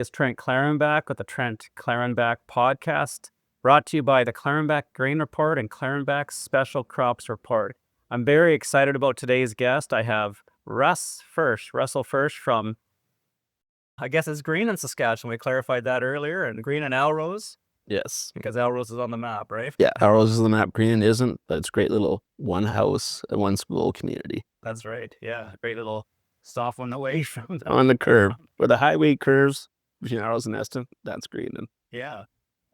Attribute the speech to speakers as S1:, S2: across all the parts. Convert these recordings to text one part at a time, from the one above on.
S1: It's Trent Klarenbach with the Trent Klarenbach podcast, brought to you by the Klarenbach Grain Report and Klarenbach Special Crops Report. I'm very excited about today's guest. I have Russell Fersch from, I guess it's Greenan, Saskatchewan. We clarified that earlier, and Greenan Elrose,
S2: Yes.
S1: because Elrose is on the map, right?
S2: Yeah, Elrose is on the map. Greenan isn't, but it's a great little one house and one school community.
S1: That's right. Yeah, great little soft one away from
S2: On the curve, where the highway curves between Elrose and Eston, that's Greenan.
S1: Yeah,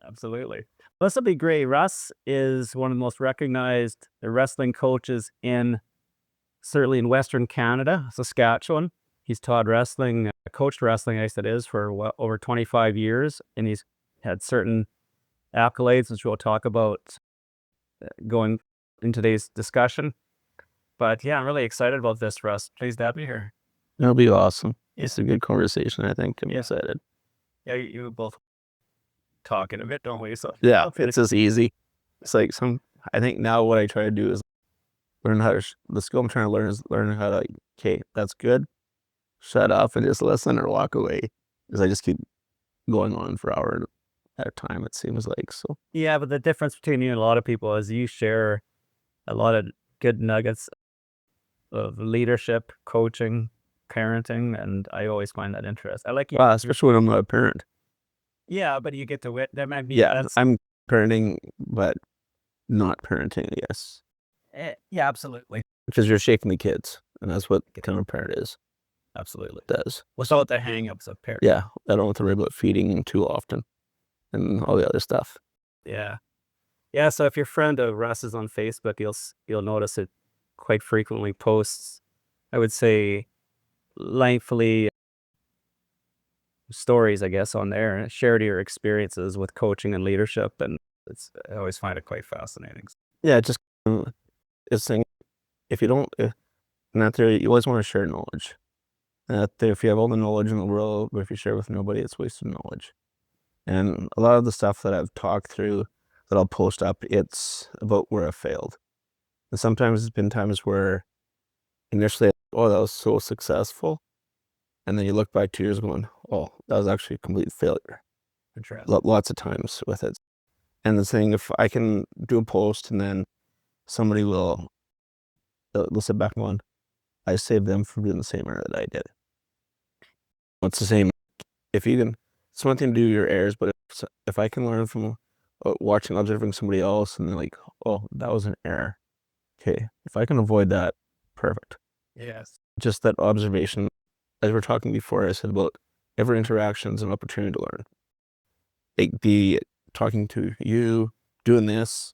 S1: absolutely. This will be great. Russ is one of the most recognized wrestling coaches certainly in Western Canada, Saskatchewan. He's taught wrestling, coached wrestling, I guess it is, for over 25 years. And he's had certain accolades, which we'll talk about going in today's discussion. But yeah, I'm really excited about this, Russ. Pleased to have you here.
S2: It'll be awesome. It's a good conversation, I think. I'm
S1: Yeah.
S2: excited.
S1: Yeah, you both talking a bit, don't we? So
S2: Yeah, it's just easy. It's like I think now what I try to do is learn how to, the skill I'm trying to learn is learning how to, okay, that's good. Shut up and just listen or walk away. Because I just keep going on for hours at a time, it seems like. So
S1: yeah, but the difference between you and a lot of people is you share a lot of good nuggets of leadership, coaching, parenting, and I always find that interesting. I like you.
S2: wow, especially when I'm not a parent.
S1: Yeah, but you get to wit. That might be.
S2: Yeah, I'm parenting, but not parenting, I guess.
S1: Yeah, absolutely.
S2: Because you're shaping the kids, and that's what kind of parent is.
S1: Absolutely.
S2: Does.
S1: Without the hang-ups of parenting.
S2: Yeah, I don't have to worry about feeding too often and all the other stuff.
S1: Yeah. Yeah, so if your friend Russ is on Facebook, you'll notice it quite frequently posts, I would say, lengthily stories, I guess, on there, share your experiences with coaching and leadership, and I always find it quite fascinating.
S2: Yeah, just it's saying if you don't, not there, you always want to share knowledge. If you have all the knowledge in the world, but if you share with nobody, it's wasted knowledge. And a lot of the stuff that I've talked through that I'll post up, it's about where I failed. And sometimes it's been times where initially, oh, that was so successful. And then you look back 2 years going, oh, that was actually a complete failure. Lots of times with it. And the thing, if I can do a post and then somebody they'll sit back and go, I saved them from doing the same error that I did. It's the same. If you can, it's one thing to do your errors, but if I can learn from observing somebody else and they're like, oh, that was an error. Okay, if I can avoid that, perfect.
S1: Yes.
S2: Just that observation, as we were talking before, I said about every interaction is an opportunity to learn. Like be talking to you, doing this,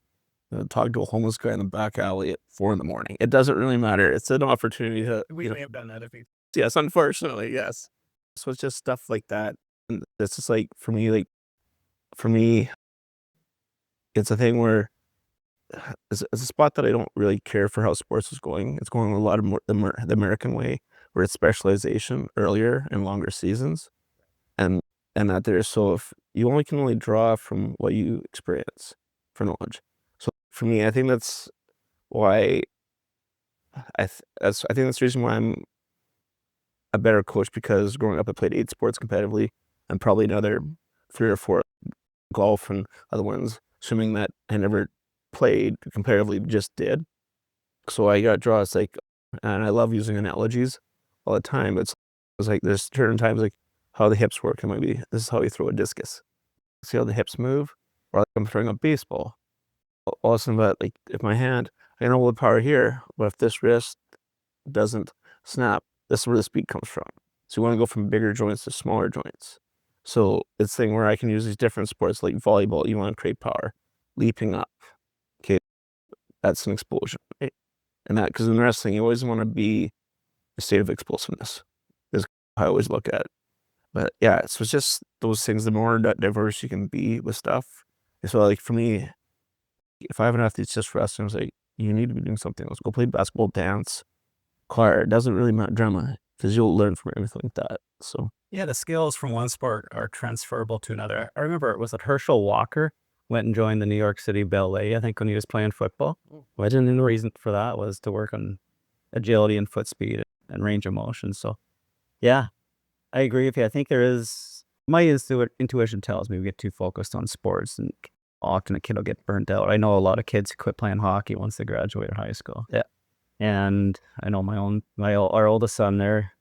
S2: talking to a homeless guy in the back alley at 4 a.m. It doesn't really matter. It's an opportunity to.
S1: We may have done that if you.
S2: Yes, unfortunately, yes. So it's just stuff like that. And it's just like, for me, it's a thing where it's a spot that I don't really care for how sports is going. It's going a lot of more the American way, where it's specialization earlier and longer seasons. And that there's, so if you can only draw from what you experience for knowledge. So for me, I think that's why I think that's the reason why I'm a better coach, because growing up I played 8 sports competitively and probably another 3 or 4 golf and other ones, swimming, that I never played competitively, just did. So I got draws, like, and I love using analogies all the time. It's like there's certain times like how the hips work. It might be, this is how you throw a discus. See how the hips move? Or like I'm throwing a baseball. All of a sudden, but like if my hand, I know all the power here, but if this wrist doesn't snap, this is where the speed comes from. So you want to go from bigger joints to smaller joints. So it's a thing where I can use these different sports, like volleyball, you want to create power. Leaping up, okay, that's an explosion, right? And that, because in wrestling, you always want to be a state of explosiveness, is how I always look at it. But yeah, so it's just those things, the more diverse you can be with stuff. So like for me, if I have an athlete just wrestling, it's like, you need to be doing something else. Go play basketball, dance, choir. It doesn't really matter, drama, because you'll learn from everything like that. So
S1: yeah, the skills from one sport are transferable to another. I remember, was it Herschel Walker went and joined the New York City Ballet, I think, when he was playing football. Well, I didn't know the reason for that was to work on agility and foot speed and range of motion. So yeah, I agree with you. I think there is my intuition tells me we get too focused on sports, and often a kid will get burnt out. I know a lot of kids who quit playing hockey once they graduate high school.
S2: Yeah.
S1: And I know our oldest son there,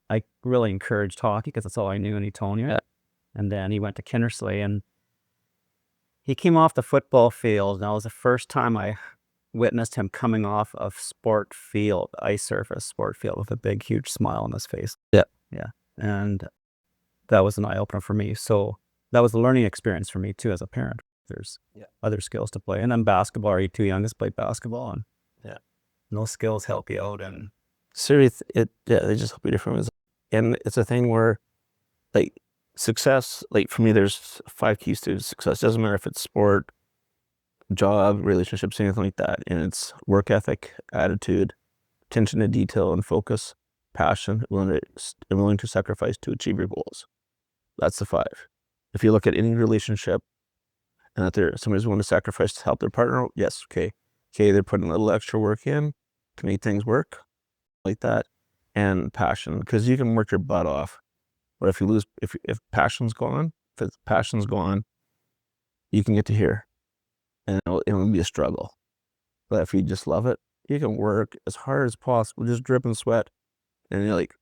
S1: I really encouraged hockey because that's all I knew in Etonia.
S2: Yeah.
S1: And then he went to Kinnersley, and he came off the football field, and that was the first time I witnessed him coming off of ice surface sport field, with a big, huge smile on his face.
S2: Yeah.
S1: Yeah. And that was an eye-opener for me. So that was a learning experience for me too as a parent. There's other skills to play. And then basketball, our two youngest played basketball, and those skills help you out. And
S2: serious, they just help you different ways. And it's a thing where, like, success, like for me, there's 5 keys to success. Doesn't matter if it's sport, job, relationships, anything like that. And it's work ethic, attitude, attention to detail and focus, passion, willing to sacrifice to achieve your goals. That's the 5. If you look at any relationship and that somebody's willing to sacrifice to help their partner, yes, okay, they're putting a little extra work in to make things work like that. And passion, because you can work your butt off, but if you lose, if passion's gone, you can get to here, and it'll be a struggle. But if you just love it, you can work as hard as possible, just drip and sweat, and you're like,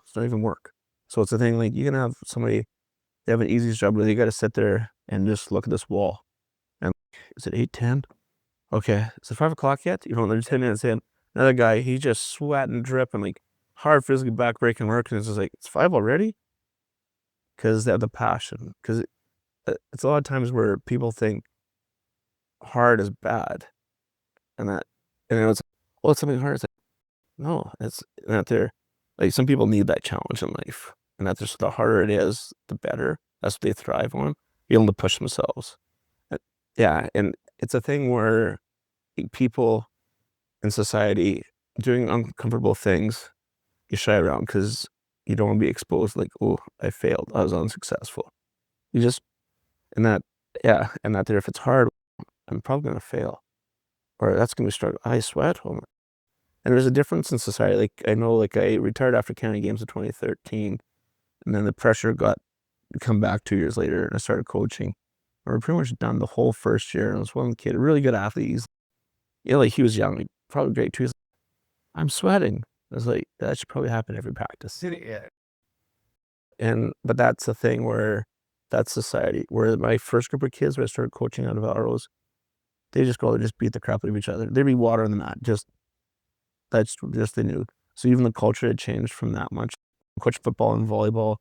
S2: it's not even work. So it's a thing, like, you can have somebody, they have an easy job, but you got to sit there and just look at this wall, and is it 8:10? Okay, is it 5 o'clock yet? You know, they're 10 minutes in. Another guy, he just sweating, dripping, like hard physically back-breaking work, and it's just like, it's 5 already? Because they have the passion. Because it's a lot of times where people think hard is bad, and it's, well, it's something hard. It's like, no, it's not there. Like, some people need that challenge in life, and that just, the harder it is, the better. That's what they thrive on, be able to push themselves. Yeah, and it's a thing where people in society doing uncomfortable things, you shy around because you don't want to be exposed, like, oh, I failed, I was unsuccessful. You just, and that there, if it's hard, I'm probably going to fail, or that's going to be struggle. I sweat. And there's a difference in society. Like, I know, like, I retired after county games in 2013, and then the pressure got to come back 2 years later, and I started coaching. And we're pretty much done the whole first year, and it was one kid, a really good athlete. He's, like, he was young, like, probably grade 2. He's like, I'm sweating. I was like, that should probably happen every practice. But that's the thing where, that's society. Where my first group of kids, when I started coaching out of Valros, they just go, just beat the crap out of each other. There'd be water in the mat. That's just they knew. So even the culture had changed from that much. Coach football and volleyball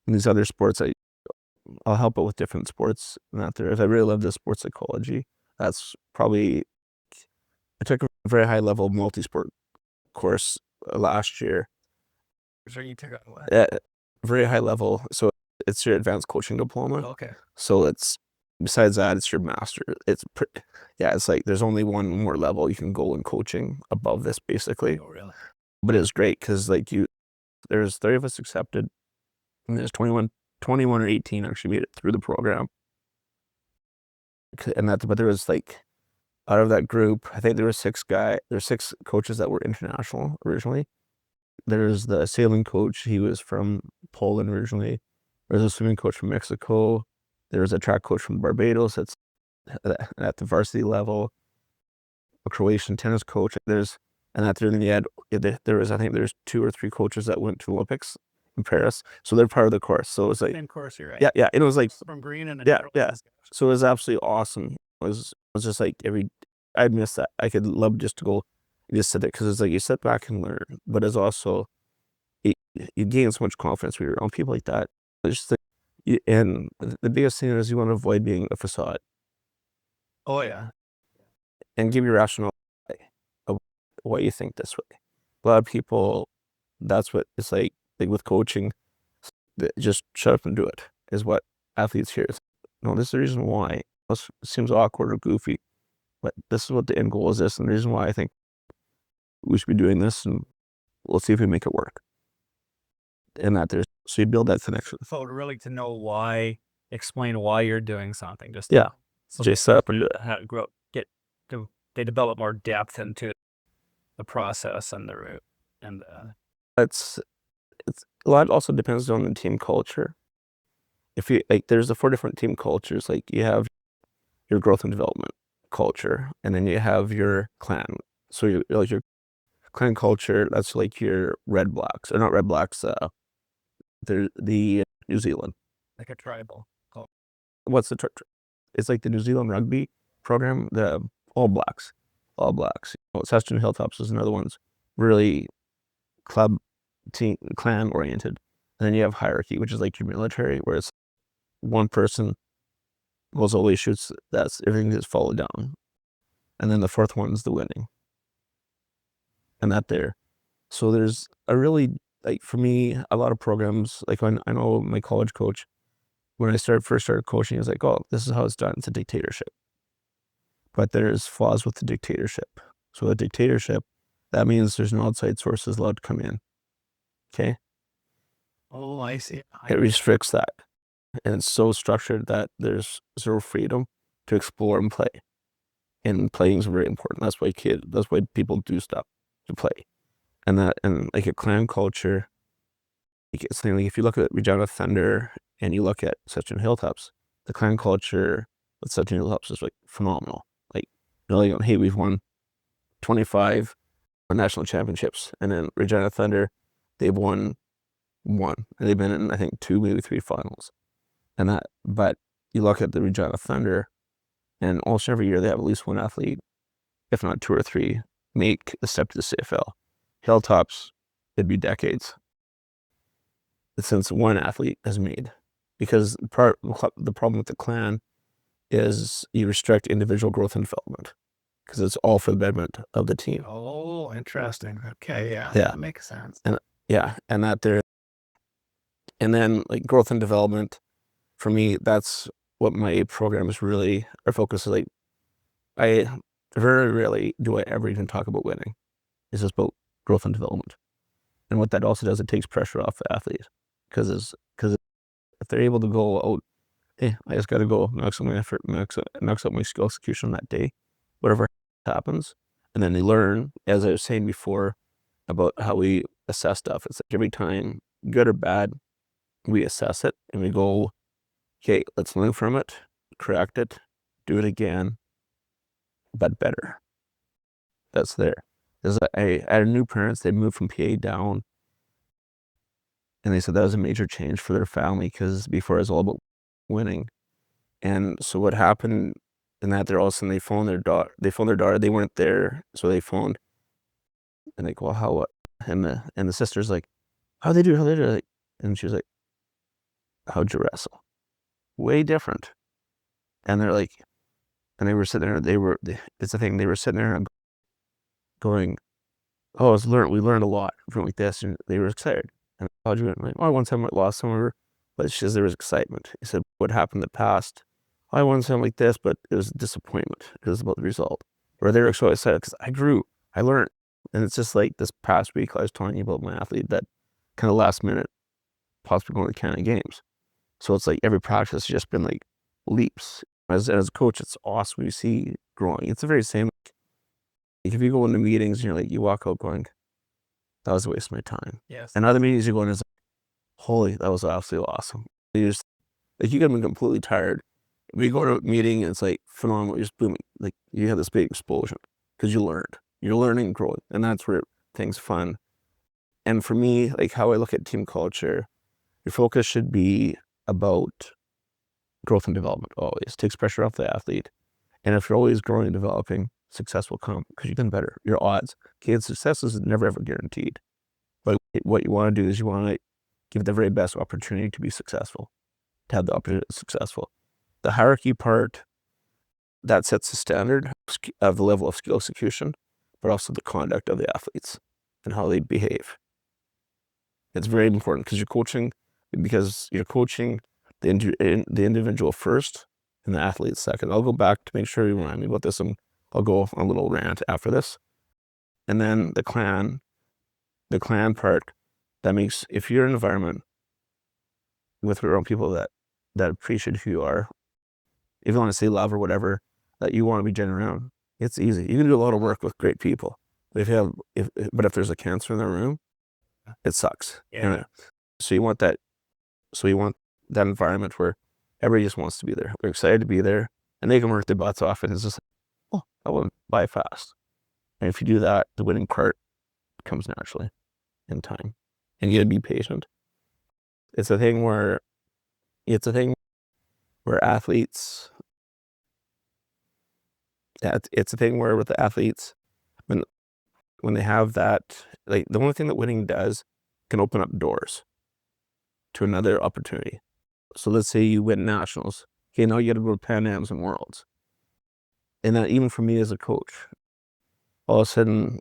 S2: and these other sports. I'll help out with different sports. Not there. If I really love the sports psychology, that's probably, I took a very high level multi-sport course last year.
S1: So you took what?
S2: Very high level. So it's your advanced coaching diploma.
S1: Okay.
S2: So it's, besides that, it's your master. It's like there's only one more level you can go in coaching above this, basically.
S1: Oh, really?
S2: But it's great because, like, there's 30 of us accepted, and there's 21 or 18 actually made it through the program. But there was, like, out of that group, I think there were 6 coaches that were international originally. There's the sailing coach, he was from Poland originally. There's a swimming coach from Mexico. There was a track coach from Barbados that's at the varsity level. A Croatian tennis coach. There was, I think there's 2 or 3 coaches that went to Olympics in Paris. So they're part of the course. So it was like,
S1: Same course, you're right.
S2: Yeah. And it was like,
S1: From Greenan.
S2: Yeah. So it was absolutely awesome. It was just like I'd miss that. I could love just to go just sit there, because it's like you sit back and learn, but it's also, you gain so much confidence when you're around people like that. It's just like, and the biggest thing is you want to avoid being a facade.
S1: Oh, yeah.
S2: And give your rationale of why you think this way. A lot of people, that's what it's like with coaching, just shut up and do it, is what athletes hear. No, this is the reason why. It seems awkward or goofy, but this is what the end goal is, this, and the reason why I think we should be doing this, and we'll see if we make it work. And so you build that connection.
S1: So really, to know why, explain why you're doing something. Just
S2: So just set up and do it.
S1: They develop more depth into the process and the route. And
S2: it's a lot also depends on the team culture. If you like, there's the 4 different team cultures. Like you have your growth and development culture, and then you have your clan. So you like your clan culture. That's like your Red Blacks, or not Red Blacks. They're the New Zealand.
S1: Like a tribal.
S2: What's the it's like the New Zealand rugby program. The All Blacks. Saskatchewan Hilltops is another one's really club team clan oriented. And then you have hierarchy, which is like your military, where it's one person goes all the way, shoots, that's everything is followed down. And then the 4th one's the winning. And that there. So there's a really, like for me, a lot of programs, like I know my college coach, when I first started coaching, he was like, oh, this is how it's done. It's a dictatorship. But there's flaws with the dictatorship. So a dictatorship, that means there's no outside sources allowed to come in. Okay?
S1: Oh, I see.
S2: It restricts that. And it's so structured that there's zero freedom to explore and play. And playing is very important. That's why people do stuff to play. And like a clan culture, like it's like if you look at Regina Thunder and you look at Saskatchewan Hilltops, the clan culture with Saskatchewan Hilltops is like phenomenal. Like, like, hey, we've won 25 national championships, and then Regina Thunder, they've won 1, and they've been in, I think, 2, maybe 3 finals. And that, but you look at the Regina Thunder, and almost every year they have at least 1 athlete, if not 2 or 3, make the step to the CFL. Hilltops, it'd be decades since 1 athlete has made, because the problem with the clan is you restrict individual growth and development, because it's all for the betterment of the team.
S1: Oh, interesting. Okay, yeah,
S2: Yeah,
S1: that makes sense.
S2: and that there, and then like growth and development, for me, that's what my program is really, our focus is. Like, I very rarely do I ever even talk about winning. It's just about growth and development. And what that also does, it takes pressure off the athlete, because if they're able to go out, hey, I just got to go max out my effort, max out my skill execution that day, whatever happens. And then they learn, as I was saying before, about how we assess stuff. It's like every time, good or bad, we assess it and we go, okay, let's learn from it, correct it, do it again, but better. That's there. I had new parents, they moved from PA down, and they said that was a major change for their family, because before it was all about winning. And so what happened in that, they're all of a sudden, they phoned their daughter, they weren't there, so they phoned, and they go, well, how, what? And the sister's like, how'd they do? Like, and she was like, how'd you wrestle? Way different. And they're like, and they were sitting there, it's the thing, they were sitting there and going, oh, we learned a lot from like this, and they were excited. And how'd you win? Like, oh, I won some, I lost some, but it's just, there was excitement. He said, what happened in the past? I won something like this, but it was disappointment. It was about the result. Or they were so excited because I grew, I learned. And it's just like this past week, I was telling you about my athlete that kind of last minute, possibly going to the Canada Games. So it's like every practice has just been like leaps. As a coach, it's awesome. You see growing. It's the very same. Like if you go into meetings and you're like, you walk out going, that was a waste of my time.
S1: Yes.
S2: And other meetings you go in, it's like, holy, that was absolutely awesome. You just, like, you get them completely tired. We go to a meeting and it's like phenomenal, you're just booming. Like you have this big explosion because you learned. You're learning and growing. And that's where things fun. And for me, like how I look at team culture, your focus should be about growth and development always. Takes pressure off the athlete. And if you're always growing and developing, success will come because you've done better. Your odds. Okay, and success is never ever guaranteed. But what you want to do is you want to give the very best opportunity to be successful, to have the opportunity to be successful. The hierarchy part, that sets the standard of the level of skill execution, but also the conduct of the athletes and how they behave. It's very important because you're coaching the individual first and the athlete second. I'll go back to make sure you remind me about this, and I'll go on a little rant after this. And then the clan part, that makes, if you're in an environment with your own people that appreciate who you are, if you want to say love or whatever, that you want to be genuine around, it's easy. You can do a lot of work with great people. But if there's a cancer in the room, it sucks.
S1: Yeah.
S2: So you want that. So you want that environment where everybody just wants to be there. They're excited to be there, and they can work their butts off. And it's just, oh, I went by fast. And if you do that, the winning part comes naturally in time, and you got to be patient. It's a thing where athletes. It's a thing where with the athletes, when they have that, like the only thing that winning does can open up doors to another opportunity. So let's say you win nationals. Okay, now you got to go to Pan Ams and Worlds. And that even for me as a coach, all of a sudden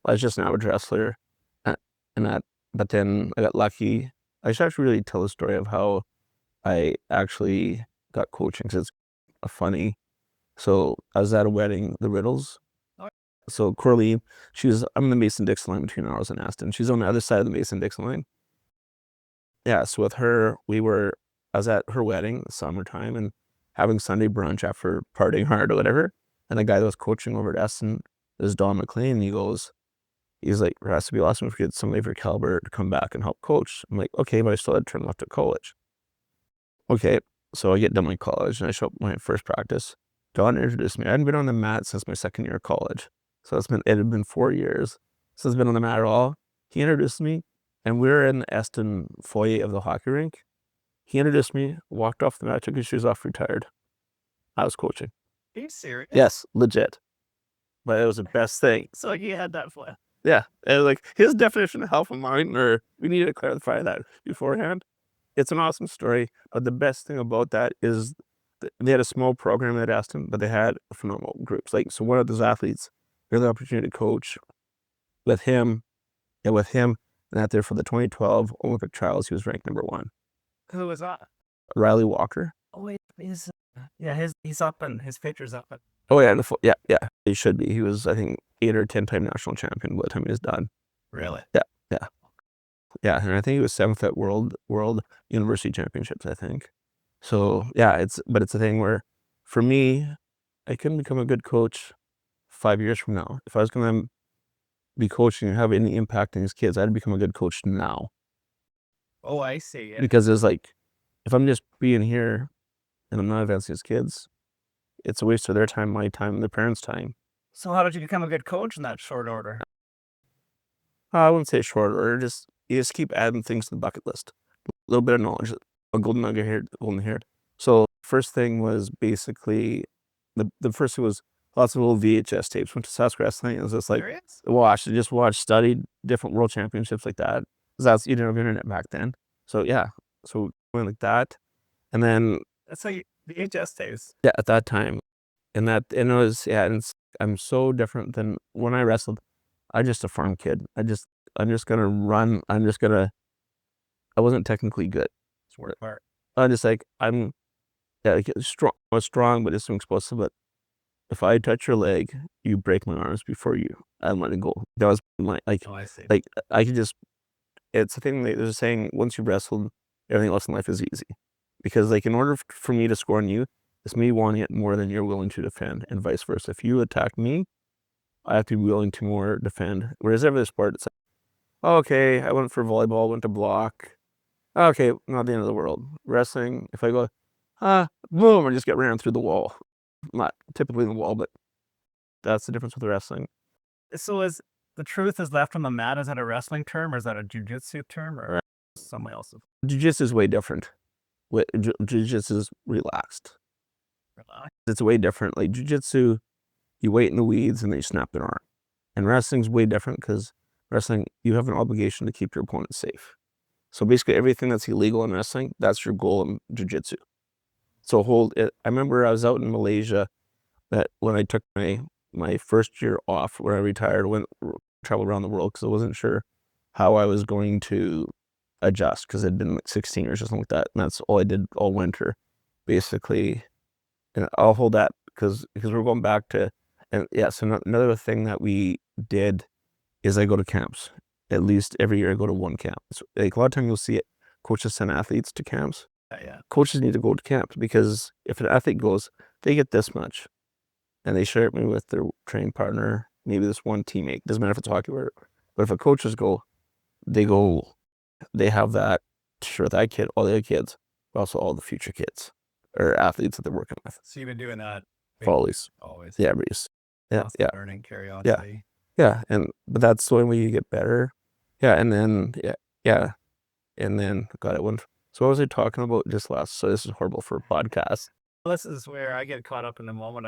S2: I was just an average wrestler, but then I got lucky. I should actually really tell the story of how I actually got coaching, because it's funny. So I was at a wedding, the Riddles. So Corley, I'm in the Mason-Dixon line between Arles and Aston. She's on the other side of the Mason-Dixon line. Yeah, so with her, I was at her wedding, summertime, and having Sunday brunch after partying hard or whatever. And the guy that was coaching over at Aston is Don McLean. He's like, it has to be awesome if we get somebody for caliber to come back and help coach. I'm like, okay, but I still had to turn left at college. Okay, so I get done my college and I show up my first practice. Don introduced me. I hadn't been on the mat since my second year of college. So it had been 4 years since I've been on the mat at all. He introduced me, and we were in the Aston foyer of the hockey rink. He introduced me, walked off the mat, took his shoes off, retired. I was coaching.
S1: Are you serious?
S2: Yes, legit. But it was the best thing.
S1: So he had that for.
S2: Yeah, and like his definition of health and mine, or we need to clarify that beforehand. It's an awesome story, but the best thing about that is they had a small program at Aston, but they had phenomenal groups. Like, so one of those athletes, we had the opportunity to coach with him, and out there for the 2012 Olympic trials, he was ranked number 1.
S1: Who was that?
S2: Riley Walker.
S1: Oh wait, he's up and his picture's up.
S2: Oh yeah, he should be. He was, I think, 8 or 10-time national champion by the time he was done.
S1: Really?
S2: Yeah, and I think he was 7th at World University Championships, I think. So yeah, it's a thing where, for me, I couldn't become a good coach 5 years from now. If I was going to be coaching and have any impact on these kids, I'd become a good coach now.
S1: Oh, I see. Yeah.
S2: Because it's like, if I'm just being here and I'm not advancing these kids, it's a waste of their time, my time, and their parents' time.
S1: So how did you become a good coach in that short order?
S2: I wouldn't say short order. You just keep adding things to the bucket list. A little bit of knowledge, a golden nugget here, golden haired. So first thing was basically, the first thing was lots of little VHS tapes. Went to Sask Wrestling. It was just like, watched, studied different world championships like that. Because you didn't have internet back then. So yeah, so went like that. And then
S1: that's like VHS tapes.
S2: Yeah, at that time. And it was, I'm so different than when I wrestled. I'm just a farm kid. I'm just gonna run. I wasn't technically good. I'm just like, strong. I was strong, but it's so explosive. But if I touch your leg, you break my arms before I'm letting go. That was my, like,
S1: oh, I see.
S2: Like, I could just, it's a thing, there's a saying, once you've wrestled, everything else in life is easy. Because, like, in order for me to score on you, it's me wanting it more than you're willing to defend, and vice versa. If you attack me, I have to be willing to more defend. Whereas every other sport, it's like, oh, okay, I went for volleyball, went to block. Okay, not the end of the world. Wrestling, if I go, boom, I just get ran through the wall. Not typically the wall, but that's the difference with wrestling.
S1: So is the truth is left on the mat? Is that a wrestling term, or is that a jiu-jitsu term, or something else?
S2: Jiu-jitsu is way different. Jiu-jitsu is relaxed. It's way different. Like jiu-jitsu, you wait in the weeds and then you snap their arm. And wrestling's way different, because wrestling, you have an obligation to keep your opponent safe. So basically everything that's illegal in wrestling, that's your goal in jiu-jitsu. So I remember I was out in Malaysia, that when I took my first year off, where I retired, traveled around the world, because I wasn't sure how I was going to adjust, because it'd been like 16 years or something like that. And that's all I did all winter, basically. And I'll hold that because we're going back to, and yeah, so another thing that we did is I go to camps. At least every year I go to one camp. So, like, a lot of times you'll see it, coaches send athletes to camps.
S1: Yeah.
S2: Coaches need to go to camps, because if an athlete goes, they get this much, and they share it maybe with their training partner, maybe this one teammate. Doesn't matter if it's hockey or, but if a coaches go, they have that sure that kid, all the other kids, but also all the future kids or athletes that they're working with.
S3: So you've been doing that
S2: Always.
S3: always.
S2: Yeah, Reese. Yeah,
S3: Constant
S2: yeah.
S3: learning, curiosity.
S2: Yeah, but that's the only way you get better. Yeah, and then and then God, it went. So what was I talking about just last? So this is horrible for a podcast
S3: This is where I get caught up in the moment.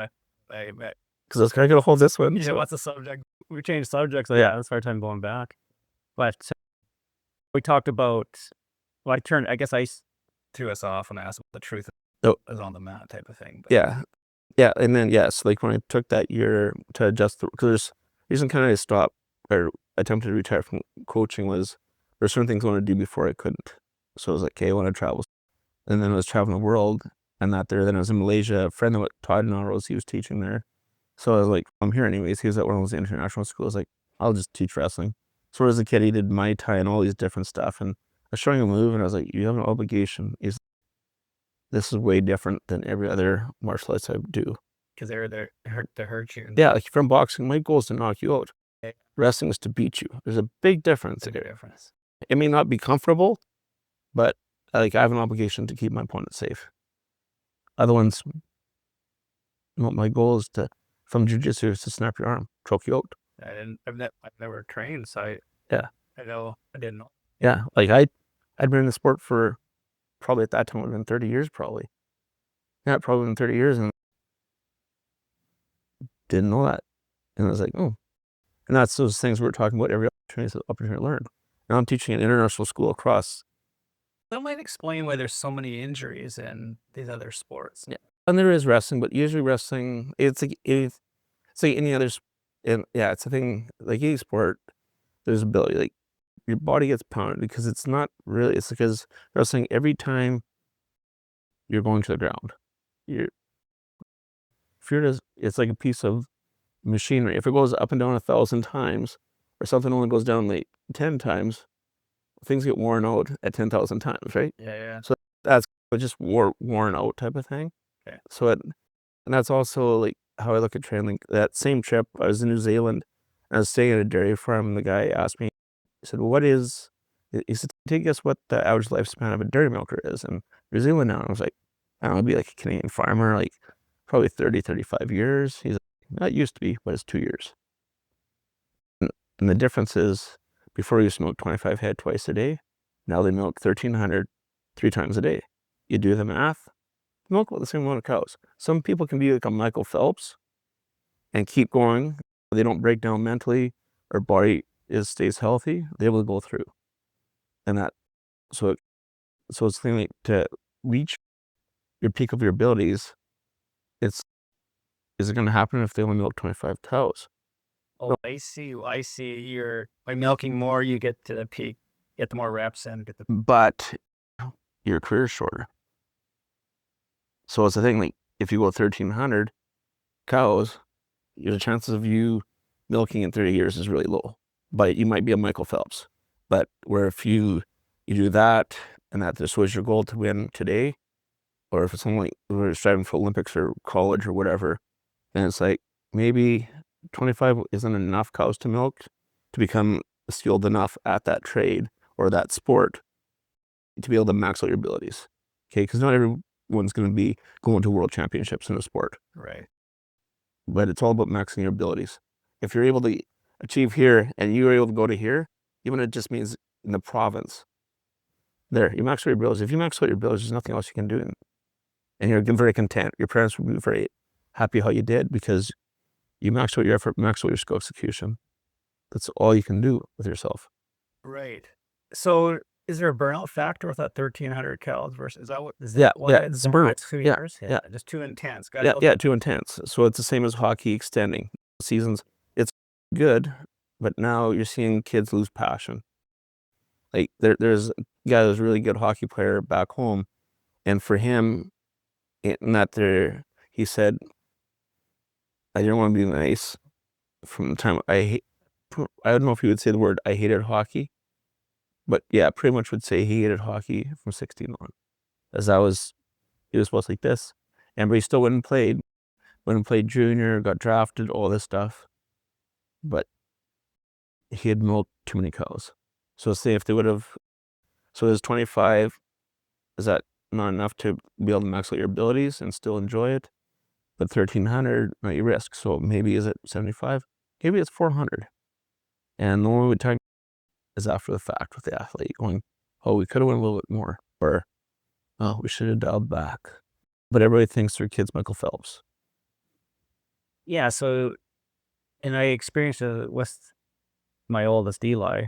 S2: because I was kind of gonna hold this one.
S3: Yeah,
S2: So.
S3: what's the subject?
S1: We changed subjects. So yeah, it's a hard time going back. But we talked about, well, I guess I
S3: Threw us off when I asked what the truth
S2: Oh.
S3: is on the mat type of thing. But
S2: Yeah, and then so like when I took that year to adjust, because the reason kind of stopped or attempted to retire from coaching was there's certain things I wanted to do before I couldn't. So I was like, okay, I want to travel, and then I was traveling the world, and that there. Then I was in Malaysia. A friend that taught in Auros, he was teaching there. So I was like, I'm here anyways. He was at one of those international schools. Like, I'll just teach wrestling. So as a kid, he did Muay Thai and all these different stuff, and I was showing him a move, and I was like, you have an obligation. This is way different than every other martial arts I do.
S3: because they're there to hurt you.
S2: Yeah, like from boxing, my goal is to knock you out.
S3: Okay.
S2: Wrestling is to beat you. There's a big difference.
S3: It's a big difference.
S2: It may not be comfortable, but like I have an obligation to keep my opponent safe. Other ones, my goal is to, from jiu-jitsu, is to snap your arm, choke you out.
S3: I've never trained, so I didn't know.
S2: Yeah, like I'd been in the sport for probably at that time would have been 30 years probably. Yeah, probably been 30 years and didn't know that. And I was like, oh. And that's those things we're talking about, every opportunity is an opportunity to learn. Now I'm teaching an international school across.
S3: That might explain why there's so many injuries in these other sports.
S2: Yeah. And there is wrestling, but usually wrestling, it's like any other, and yeah, it's a thing, like any sport, there's ability, like your body gets pounded because it's not really, it's because wrestling, every time you're going to the ground, it's like a piece of machinery. If it goes up and down 1,000 times, or something only goes down like 10 times, things get worn out at 10,000 times, right?
S3: Yeah.
S2: So that's just worn out type of thing.
S3: Okay.
S2: So and that's also like how I look at training. That same trip, I was in New Zealand, and I was staying at a dairy farm, and the guy asked me, he said, well, he said, take a guess what the average lifespan of a dairy milker is in New Zealand now. And I was like, I don't know, it'd be like a Canadian farmer, like probably 30, 35 years. He's like, that used to be, but it's 2 years. And the difference is, before we used to milk 25 head twice a day. Now they milk 1,300 3 times a day. You do the math, they milk about the same amount of cows. Some people can be like a Michael Phelps and keep going. They don't break down mentally, or body stays healthy. They're able to go through. And that, so it's the thing, like, to reach your peak of your abilities, is it going to happen if they only milk 25 cows?
S3: Oh, I see. You're by milking more, you get to the peak, get the more reps, and get the.
S2: But your career is shorter. So it's the thing, like, if you go 1,300 cows, the chances of you milking in 30 years is really low. But you might be a Michael Phelps. But where if you do that, and that this was your goal to win today, or if it's something like we're striving for Olympics or college or whatever, then it's like maybe 25 isn't enough cows to milk to become skilled enough at that trade or that sport to be able to max out your abilities. Okay, because not everyone's going to be going to world championships in a sport.
S3: Right.
S2: But it's all about maxing your abilities. If you're able to achieve here and you're able to go to here, even if it just means in the province, there, you max out your abilities. If you max out your abilities, there's nothing else you can do. And you're very content. Your parents will be very happy how you did because you maxed out your effort, maxed out your skill execution. That's all you can do with yourself.
S3: Right. So is there a burnout factor with that 1,300 cows versus, is that what,
S2: It's a burnout.
S3: 2 years?
S2: Yeah.
S3: Just too intense.
S2: Too intense. So it's the same as hockey extending seasons. It's good, but now you're seeing kids lose passion. Like there's a guy who's a really good hockey player back home, and for him, he said, I didn't want to be nice from the time I don't know if he would say the word I hated hockey, but yeah, pretty much would say he hated hockey from 16 on. As he was supposed to like this, but he still went and played junior, got drafted, all this stuff, but he had milked too many cows. So say if they would have, So is 25, is that not enough to be able to max out your abilities and still enjoy it? But 1,300, not your risk. So maybe is it 75? Maybe it's 400. And the one we talk is after the fact with the athlete going, oh, we could have went a little bit more, or oh, we should have dialed back. But everybody thinks their kid's Michael Phelps.
S1: Yeah. So, and I experienced it with my oldest Eli.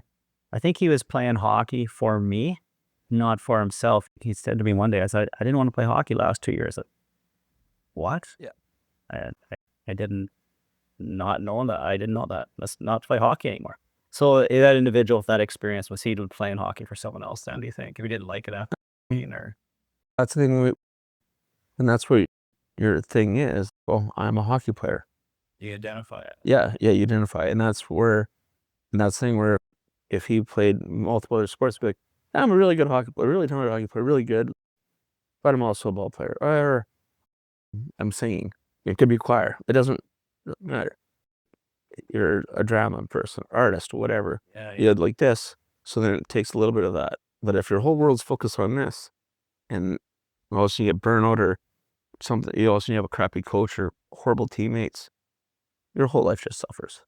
S1: I think he was playing hockey for me, not for himself. He said to me one day, I said, I didn't want to play hockey last 2 years. What?
S2: Yeah.
S1: I didn't not know that. I didn't know that. Let's not play hockey anymore. So that individual with that experience, was he playing hockey for someone else then, do you think? If he didn't like it after or
S2: That's the thing. And that's what your thing is. Oh, I'm a hockey player.
S3: You identify it.
S2: Yeah, you identify it. And that's the thing where if he played multiple other sports, be like, I'm a really good hockey player, really talented hockey player, really good, but I'm also a ball player. Or I'm singing. It could be choir. It doesn't matter. You're a drama person, artist, whatever.
S3: Yeah.
S2: You had like this, so then it takes a little bit of that. But if your whole world's focused on this, and all of a sudden you get burnout or something, you also have a crappy coach or horrible teammates, your whole life just suffers.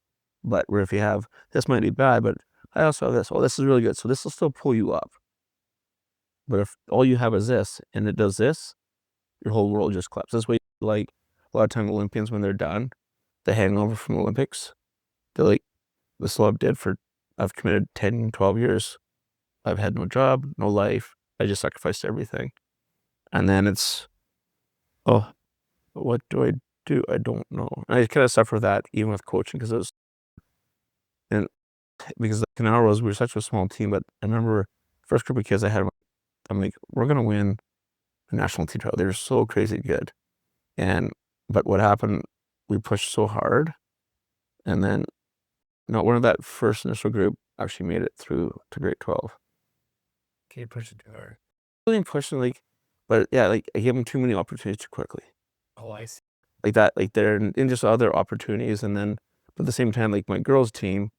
S2: But where if you have, this might be bad, but I also have this. Oh, this is really good. So this will still pull you up. But if all you have is this, and it does this, your whole world just collapses. That's why, like, a lot of times Olympians, when they're done, the hangover from Olympics, they're like, this is what I did for, I've committed 10, 12 years. I've had no job, no life. I just sacrificed everything. And then it's, oh, what do I do? I don't know. And I kind of suffer that even with coaching because in our roles, we were such a small team. But I remember first group of kids I had, I'm like, we're going to win the national team title. They're so crazy good. But what happened, we pushed so hard. And then, one of that first initial group actually made it through to grade 12.
S3: Okay, push it too hard.
S2: Really pushing, but yeah, I gave them too many opportunities too quickly.
S3: Oh, I see.
S2: Like that, they're in just other opportunities. And then, but at the same time, my girls' team,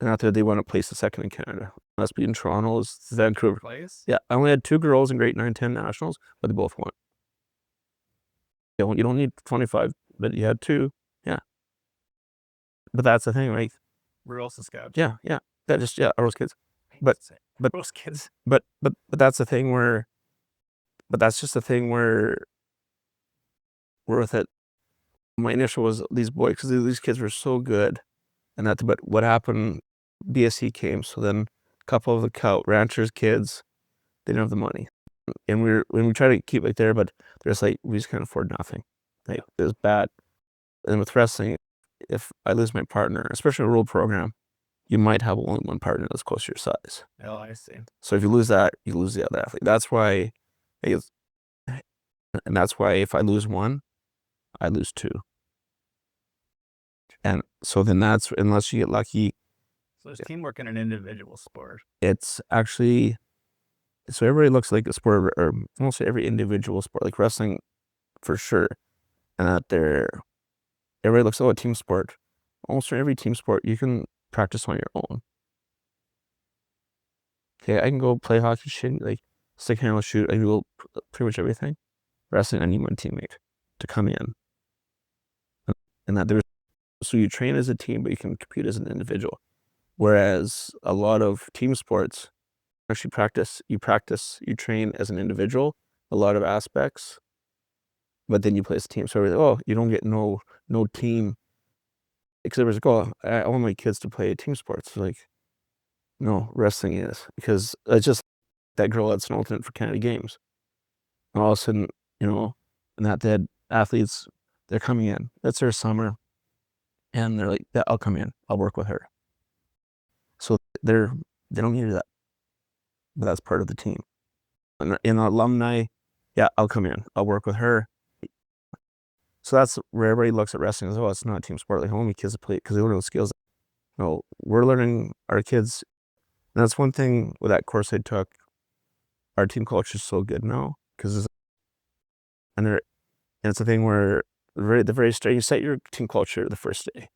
S2: and out there, they want to place the second in Canada. Must be in Toronto, is Vancouver.
S3: Place?
S2: Yeah, I only had 2 girls in grade 9, 10 nationals, but they both won. You don't need 25, but you had 2. Yeah. But that's the thing, right?
S3: Rural Saskatchewan.
S2: Yeah. That just, our kids. But
S3: Rural kids.
S2: But that's the thing where, but that's just the thing where we're with it. My initial was these boys, because these kids were so good. And but what happened, BSC came. So then a couple of the ranchers' kids, they didn't have the money. And we try to keep it there, but they're just we just can't afford nothing. It was bad. And with wrestling, if I lose my partner, especially in a rural program, you might have only one partner that's close to your size.
S3: Oh, I see.
S2: So if you lose that, you lose the other athlete. That's why, and that's why if I lose one, I lose 2. And so then that's, unless you get lucky.
S3: So there's teamwork in an individual sport.
S2: It's actually, so everybody looks like a sport, or almost every individual sport, like wrestling for sure. And that everybody looks, a team sport. Almost every team sport, you can practice on your own. Okay, I can go play hockey, stick handle, shoot. I can do pretty much everything. Wrestling, I need my teammate to come in. And so you train as a team, but you can compete as an individual. Whereas a lot of team sports, actually you train as an individual, a lot of aspects, but then you play as a team. So you don't get no team. Because everybody's like, I want my kids to play team sports. No, wrestling is. Because it's just that girl that's an alternate for Canada Games. And all of a sudden, and that they had athletes, they're coming in. That's their summer. And they're like, yeah, I'll come in. I'll work with her. So they don't need that. But that's part of the team. And in alumni, yeah, I'll come in. I'll work with her. So that's where everybody looks at wrestling as, it's not a team sport. I want my kids to play it because they learn those skills. We're learning our kids. And that's one thing with that course I took. Our team culture is so good now because it's a thing where the very start, you set your team culture the first day.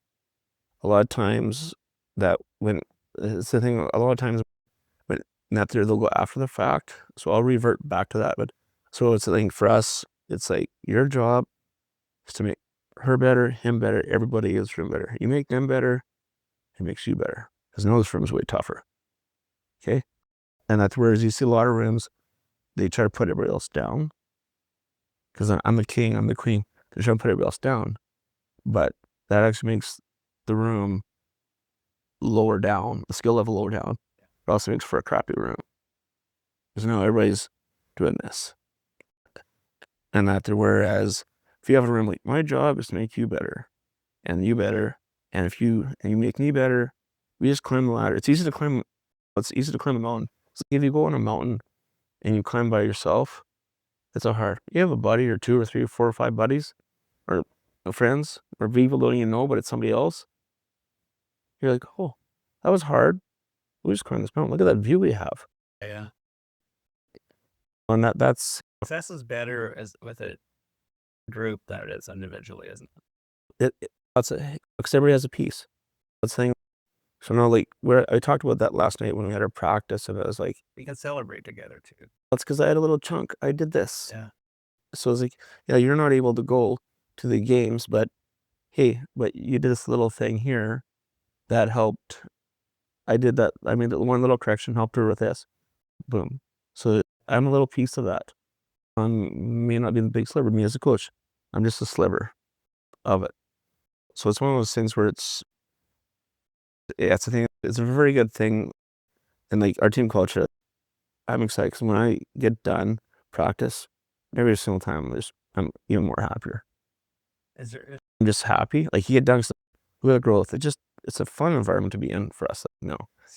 S2: A lot of times when and that they'll go after the fact. So I'll revert back to that. But so it's a thing for us. It's like your job is to make her better, him better, everybody in this room better. You make them better, it makes you better. Because I know this room is way tougher. Okay? And that's whereas you see a lot of rooms, they try to put everybody else down. Because I'm the king, I'm the queen. They're trying to put everybody else down. But that actually makes the room lower down, the skill level lower down. It also makes for a crappy room. Because now everybody's doing this. And that whereas if you have a room like, my job is to make you better and you better, and if you make me better, we just climb the ladder. It's easy to climb a mountain. So if you go on a mountain and you climb by yourself, it's not hard. You have a buddy or 2 or 3 or 4 or 5 buddies or friends or people don't even know, but it's somebody else. You're like, oh, that was hard. We just climbed this mountain. Look at that view we have.
S3: Yeah.
S2: And that's
S3: Success is better with a group than it is individually, isn't it?
S2: Because everybody has a piece. That's the thing. So now, like, where I talked about that last night when we had our practice, and I was like,
S3: We can celebrate together too.
S2: that's because I had a little chunk. I did this.
S3: Yeah.
S2: So it's like, yeah, you're not able to go to the games, but hey, but you did this little thing here that helped. I did that. I mean, one little correction helped her with this. Boom. So I'm a little piece of that. I may not be the big sliver, me as a coach. I'm just a sliver of it. So it's one of those things where it's a thing. It's a very good thing. And like our team culture, I'm excited because when I get done practice, every single time I'm even more happier. I'm just happy. Like you get done with the growth. It's a fun environment to be in for us.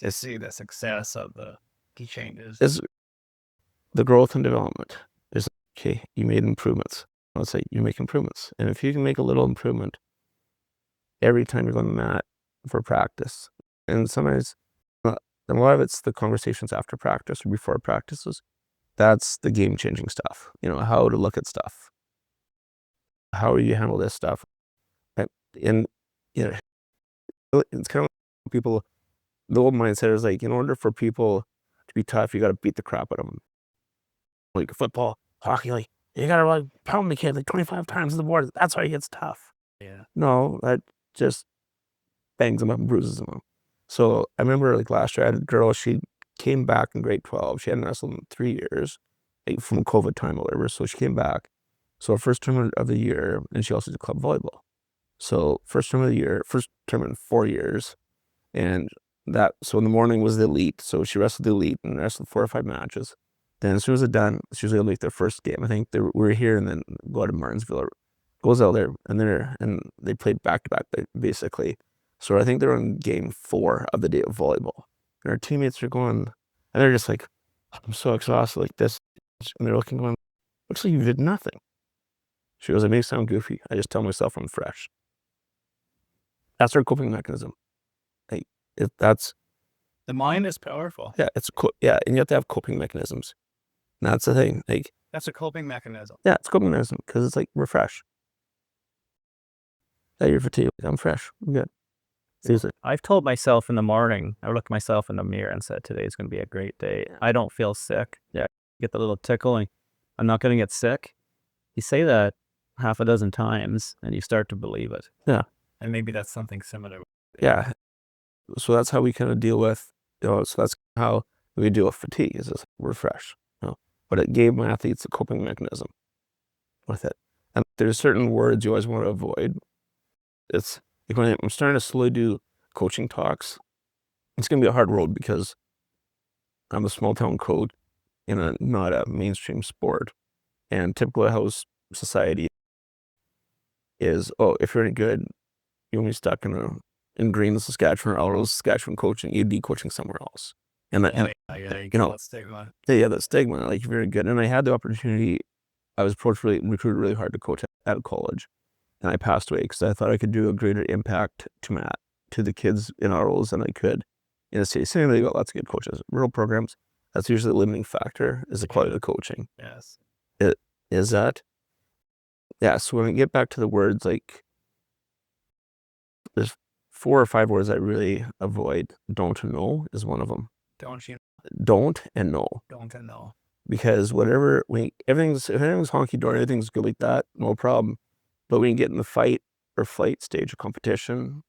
S3: To see the success of the key changes.
S2: It's the growth and development. It's okay, you made improvements. Let's say you make improvements. And if you can make a little improvement every time you're on the mat for practice, and sometimes a lot of it's the conversations after practice or before practices, that's the game-changing stuff. How to look at stuff. How you handle this stuff. And, it's kind of like people, the old mindset is like, in order for people to be tough, you got to beat the crap out of them. Like football, hockey, like, you got to like pound the kid like 25 times the board. That's why he gets tough.
S3: Yeah.
S2: No, that just bangs him up and bruises him up. So I remember like last year I had a girl, she came back in grade 12. She hadn't wrestled in 3 years, like from COVID time or whatever. So she came back. So first tournament of the year, and she also did club volleyball. So first tournament of the year, first tournament in 4 years. And so in the morning was the elite. So she wrestled the elite and wrestled 4 or 5 matches. Then as soon as it's done, it's usually like their first game. I think we were here and then go to Martinsville, or goes out there and they played back to back basically. So I think they're on game 4 of the day of volleyball. And our teammates are going, and they're just like, I'm so exhausted like this. And they're looking going, looks like you did nothing. She goes, it may sound goofy. I just tell myself I'm fresh. That's our coping mechanism. Like that's
S3: The mind is powerful.
S2: yeah, and you have to have coping mechanisms. And that's the thing. Like
S3: That's a coping mechanism.
S2: yeah, it's coping mechanism because it's like we're fresh. Yeah, you're fatigued. I'm fresh. I'm good. Seriously.
S1: I've told myself in the morning, I looked myself in the mirror and said, today's going to be a great day. I don't feel sick. Yeah. Get the little tickle and I'm not going to get sick. You say that half a dozen times and you start to believe it.
S2: Yeah.
S3: And maybe that's something similar.
S2: Yeah. So that's how we kind of deal with, so that's how we deal with fatigue is just we're fresh. But it gave my athletes a coping mechanism with it. And there's certain words you always want to avoid. It's like when I'm starting to slowly do coaching talks, it's going to be a hard road because I'm a small town coach in not a mainstream sport. And typical house society is, oh, if you're any good, you'll be stuck in Greenan, Saskatchewan, or Elrose, Saskatchewan coaching, you'd be coaching somewhere else. And
S3: That stigma.
S2: Yeah, that stigma, like very good. And I had the opportunity, I was recruited really hard to coach at college. And I passed away because I thought I could do a greater impact to the kids in our roles than I could in a city. Saying they got lots of good coaches. Rural programs, that's usually the limiting factor, is the quality of the coaching.
S3: Yes.
S2: It is that. Yeah, so when I get back to the words, like there's 4 or 5 words I really avoid. Don't know is one of them.
S3: Don't you
S2: don't and no.
S3: Don't and no.
S2: Because if everything's honky dory, everything's good like that, no problem. But when you get in the fight or flight stage of competition,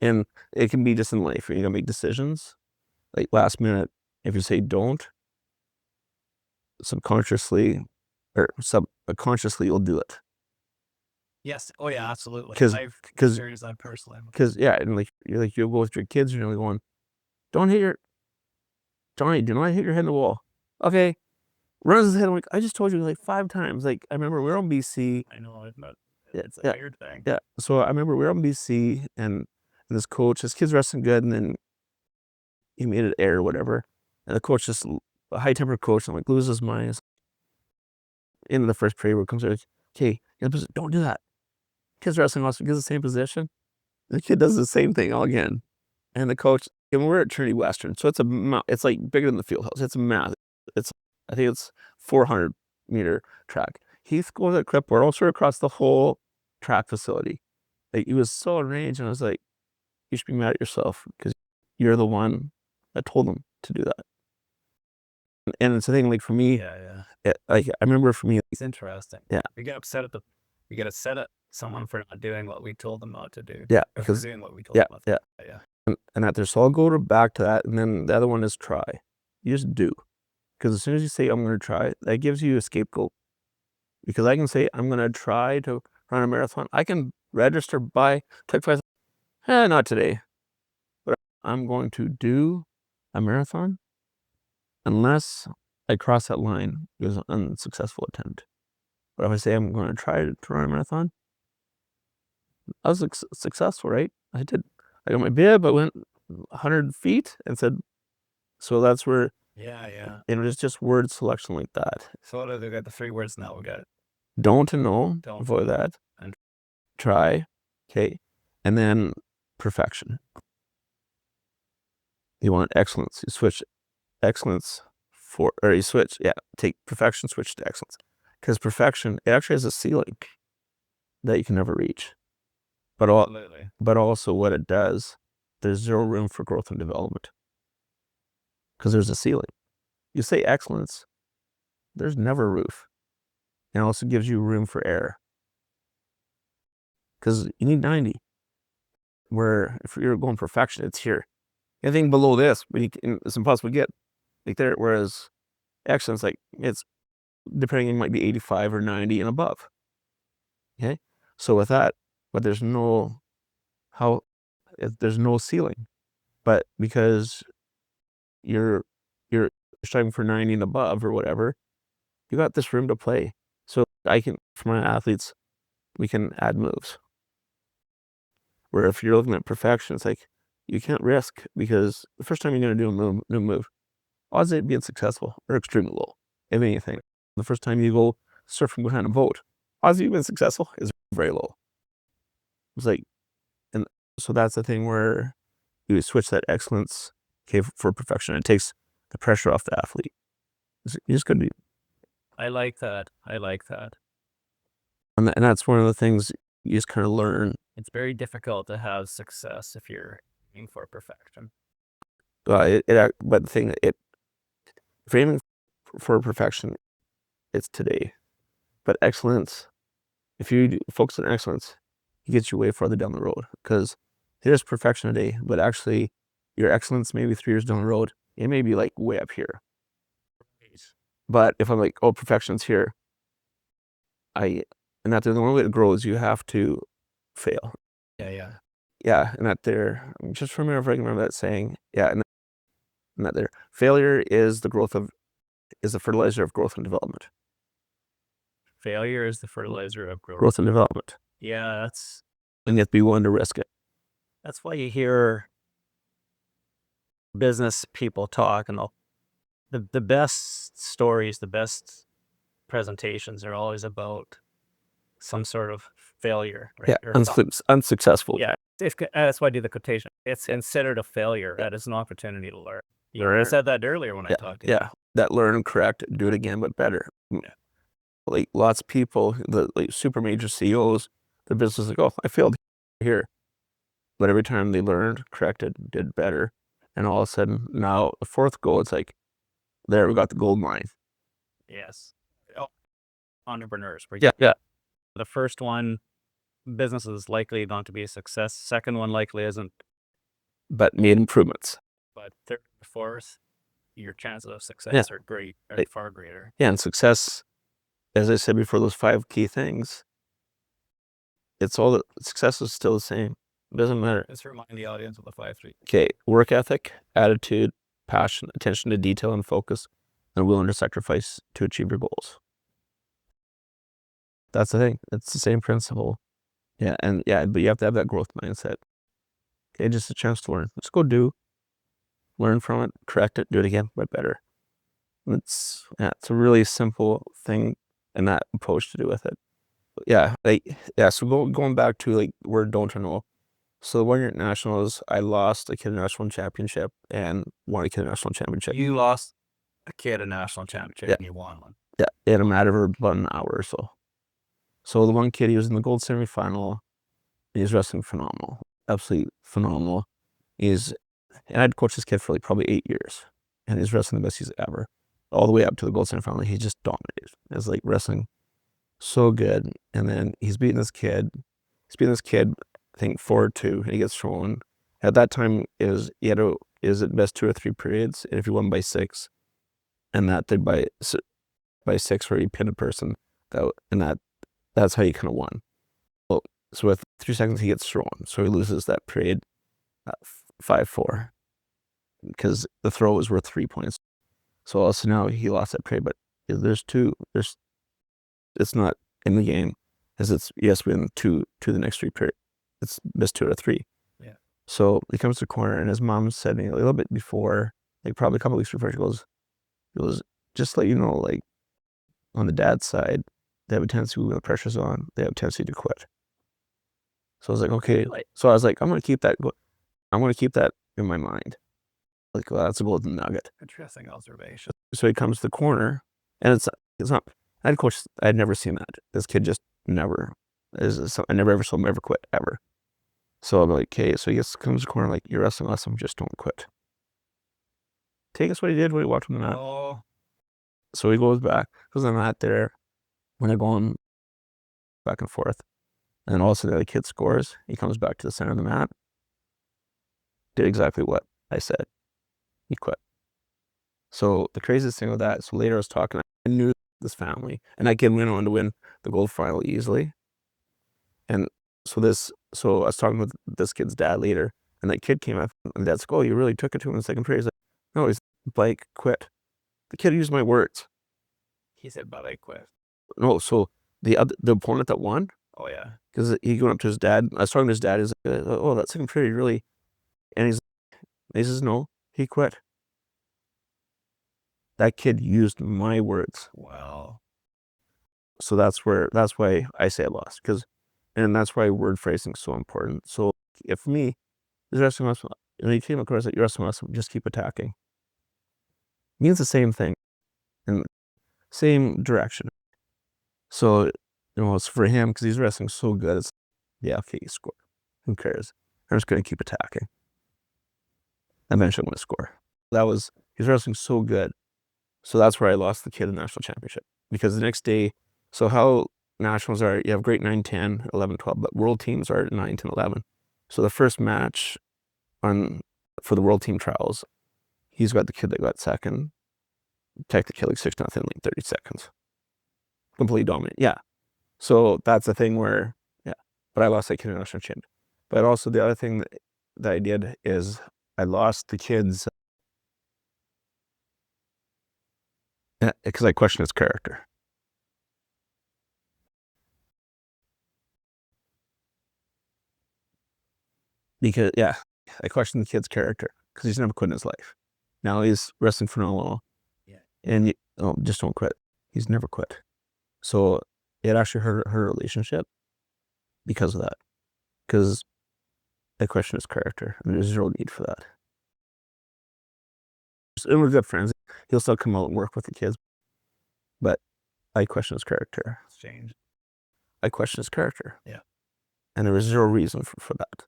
S2: and it can be just in life, where you gotta make decisions, like last minute, if you say don't, subconsciously or subconsciously you'll do it.
S3: Yes. Oh yeah, absolutely.
S2: 'Cause-
S3: I've
S2: 'cause-
S3: experienced that personally.
S2: Because yeah, and like you'll go with your kids, and you're like going, Johnny, do not hit your head in the wall. Okay. Runs his head. I'm like, I just told you like 5 times. Like I remember we were on BC.
S3: I know, but
S2: Yeah,
S3: it's a
S2: yeah.
S3: weird thing.
S2: Yeah. So I remember we were on BC, and this coach, his kid's wrestling good, and then he made it air or whatever. And the coach, just a high tempered coach, I'm like, loses his mind. It's into the first period where it comes out, like, okay, don't do that. Kid's wrestling also gives the same position. The kid does the same thing all again. And the coach, and we're at Trinity Western, so it's like bigger than the field house. It's massive. I think it's 400-meter track. He goes at clipboard all sort of across the whole track facility. Like, he was so enraged, and I was like, you should be mad at yourself because you're the one that told him to do that. And it's a thing, like, for me,
S3: Yeah.
S2: like, I remember for me,
S3: It's interesting.
S2: Yeah.
S3: We get upset at we get upset at someone for not doing what we told them not to do.
S2: yeah,
S3: Or for
S2: because
S3: doing what we told
S2: yeah,
S3: them not to
S2: yeah.
S3: do. Yeah.
S2: And that there's, so I'll go back to that, and then the other one is try. You just do, because as soon as you say I'm going to try, that gives you a scapegoat. Because I can say I'm going to try to run a marathon. I can register by type 5. Not today, but I'm going to do a marathon unless I cross that line. It was an unsuccessful attempt. But if I say I'm going to try to run a marathon, I was successful, right? I got my bib. I went 100 feet and said, so that's where,
S3: Yeah.
S2: and it was just word selection like that.
S3: So what do they got? The 3 words now we got.
S2: Don't and no,
S3: Don't.
S2: avoid that.
S3: And
S2: try, okay, and then perfection. You want excellence. You switch excellence take perfection, switch to excellence. Because perfection, it actually has a ceiling that you can never reach. But
S3: absolutely.
S2: But also what it does, there's zero room for growth and development. Because there's a ceiling. You say excellence, there's never a roof. And it also gives you room for error. Because you need 90. Where if you're going perfection, it's here. Anything below this, it's impossible to get. Like there, whereas excellence, like it's depending, it might be 85 or 90 and above. Okay, so with that, but there's no ceiling. But because you're striving for 90 and above or whatever, you got this room to play. So for my athletes, we can add moves. Where if you're looking at perfection, it's like you can't risk, because the first time you're going to do a new move, odds of it being successful are extremely low, if anything. The first time you go surf from behind a boat, odds of you being successful is very low. It's like, and so that's the thing where you switch that excellence, okay, for perfection. It takes the pressure off the athlete. You just couldn't be.
S3: I like that.
S2: And that's one of the things you just kind of learn.
S3: It's very difficult to have success if you're aiming for perfection.
S2: But the thing, if you're aiming for perfection, it's today. But excellence, if you focus on excellence, it gets you way farther down the road. Because there's perfection today, but actually your excellence maybe 3 years down the road, it may be like way up here. But if I'm like, oh, perfection's here, and that the only way to grow is you have to fail. Yeah, and that there, just remember if I can remember that saying, yeah, and that there, failure is the fertilizer of growth and development.
S3: Failure is the fertilizer of
S2: Growth and development.
S3: Yeah,
S2: And you have to be willing to risk it.
S3: that's why you hear business people talk, and the best stories, the best presentations are always about some sort of failure. Right?
S2: Yeah, unsuccessful.
S3: Yeah, that's why I do the quotation. It's considered a failure. That is an opportunity to learn.
S2: Learn.
S3: I said that earlier when I talked to you.
S2: Yeah, that learn, correct, do it again, but better.
S3: Yeah.
S2: Like lots of people, the super major CEOs, the business like, oh, I failed here. But every time they learned, corrected, did better. And all of a sudden, now the fourth goal, it's like, there we got the gold mine.
S3: Yes. Oh, entrepreneurs.
S2: Yeah.
S3: The first one, business is likely not to be a success. Second one likely isn't.
S2: But made improvements.
S3: But third, fourth, your chances of success are great, are far greater.
S2: Yeah, and success, as I said before, those 5 key things, it's all, success is still the same. It doesn't matter.
S3: Let's remind the audience of the 5 3.
S2: Okay, work ethic, attitude, passion, attention to detail and focus, and willing to sacrifice to achieve your goals. That's the thing. It's the same principle. Yeah, but you have to have that growth mindset. Okay, just a chance to learn. Just go do, learn from it, correct it, do it again, but better. It's a really simple thing and that approach to do with it. But so going back to like where don't I know. So the 1 year at nationals, I lost a kid national championship and won a kid national championship.
S3: You lost a kid a national championship and you won one.
S2: Yeah, in a matter of about an hour or so. So the one kid, he was in the gold semifinal. He's wrestling phenomenal, absolutely phenomenal. And I'd coached this kid for like probably 8 years, and he's wrestling the best he's ever, all the way up to the gold semifinal. He just dominated. It's like wrestling so good, and then he's beating this kid. I think 4-2, and he gets thrown. At that time, is at best 2 or 3 periods, and if you won by 6, and that did by 6 where you pinned a person, that's how you kind of won. Well, so with 3 seconds, he gets thrown, so he loses that period 5-4 because the throw was worth 3 points. So also now he lost that period, but it's not in the game, as it's win 2 to the next 3 period. It's best 2 out of 3.
S3: Yeah.
S2: So he comes to the corner, and his mom said to me a little bit before, like probably a couple weeks before, she goes, just to let you know, like on the dad's side, they have a tendency, when the pressure's on, they have a tendency to quit. So I was like, okay. So I was like, I'm going to keep that in my mind. Like, well, that's a golden nugget.
S3: Interesting observation.
S2: So he comes to the corner, and it's not, I'd never seen that. This kid just never, I never ever saw him ever quit, ever. So I'm like, okay, so he comes to the corner, like, you're wrestling awesome, just don't quit. Take us what he did when he walked on the mat.
S3: Oh.
S2: So he goes back, goes on the mat there, when they're going back and forth. And then all of a sudden the kid scores. He comes back to the center of the mat. Did exactly what I said. He quit. So the craziest thing with that, so later I was talking, I knew this family, and that kid went on to win the gold final easily. And so I was talking with this kid's dad later, and that kid came up, and dad's like, oh, you really took it to him in the second period. He's like, no, Blake quit. The kid used my words.
S3: He said, but I quit.
S2: No, so the opponent that won.
S3: Oh yeah.
S2: Because he went up to his dad. I was talking to his dad. He's like, oh, that second period really, and he says, no, he quit. That kid used my words.
S3: Wow.
S2: So that's why I say I lost, and that's why word phrasing is so important. So if me, is wrestling awesome, when you came across that you're wrestling awesome, just keep attacking. Means the same thing, in same direction. So, it's for him, because he's wrestling so good, it's, okay, you score. Who cares? I'm just going to keep attacking. Eventually I'm going to score. He's wrestling so good. So that's where I lost the kid in the national championship. Because the next day, so how nationals are, you have grade 9, 10, 11, 12, but world teams are 9, 10, 11. So the first match for the world team trials, he's got the kid that got second, technically 6-0 in like 30 seconds. Completely dominant. Yeah. So that's the thing where, but I lost that kid in national champ. But also the other thing that I did is I lost the kid's, because I questioned his character. Because, I questioned the kid's character because he's never quit in his life. Now he's wrestling phenomenal. Yeah. And just don't quit. He's never quit. So it actually hurt her relationship because of that. Because I questioned his character, and there's zero need for that. And we're good friends. He'll still come out and work with the kids. But I question his character.
S3: It's changed.
S2: I question his character.
S3: Yeah.
S2: And there was zero reason for that.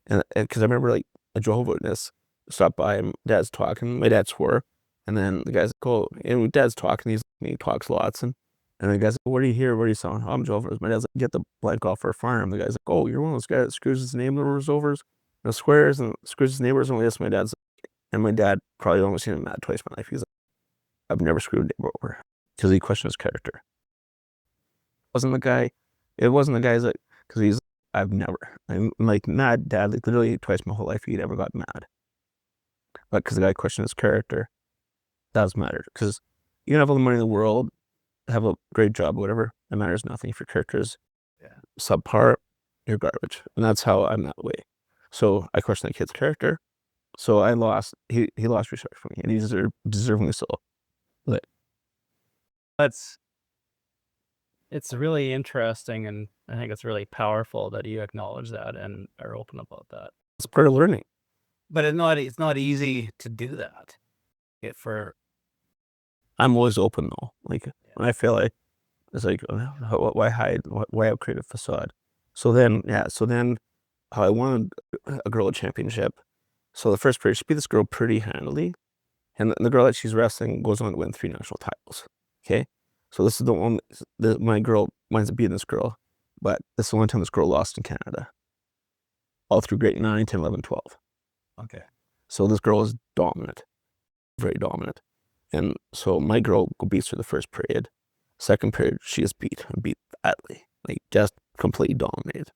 S2: And because I remember, like, a Jehovah's Witness stopped by, and dad's talking. My dad swore. And then the guy's like, oh, and Dad's talking. He talks lots. And the guy's like, what are you here? What are you selling? Oh, I'm Joe Fersch. My dad's like, get the blank off our farm. The guy's like, oh, you're one of those guys that screws his name numbers over the squares and screws his neighbors. And yes, my dad's like, and my dad probably almost seen him mad twice in my life. He's like, I've never screwed a neighbor over because he questioned his character. It wasn't the guy's like, because I'm like mad dad, like literally twice my whole life he ever got mad. But because the guy questioned his character, that does matter. Because you can have all the money in the world, have a great job, whatever, it matters nothing. If your character is subpar, you're garbage. And that's how I'm that way. So I questioned that kid's character. So he lost respect for me, and he's deservingly so.
S1: It's really interesting, and I think it's really powerful that you acknowledge that and are open about that.
S2: It's part of learning.
S1: But it's not easy to do that.
S2: I'm always open though. Like when I feel like it's like, why hide? Why create a facade? So then how I won a girl championship. So the first period, she beat this girl pretty handily, and the girl that she's wrestling goes on to win 3 national titles. Okay. So this is the one, my girl winds up beating this girl, but this is the one time this girl lost in Canada. All through grade 9, 10, 11, 12.
S1: Okay.
S2: So this girl is dominant, very dominant. And so my girl beats her the first period. Second period, she is beat badly, like just completely dominated.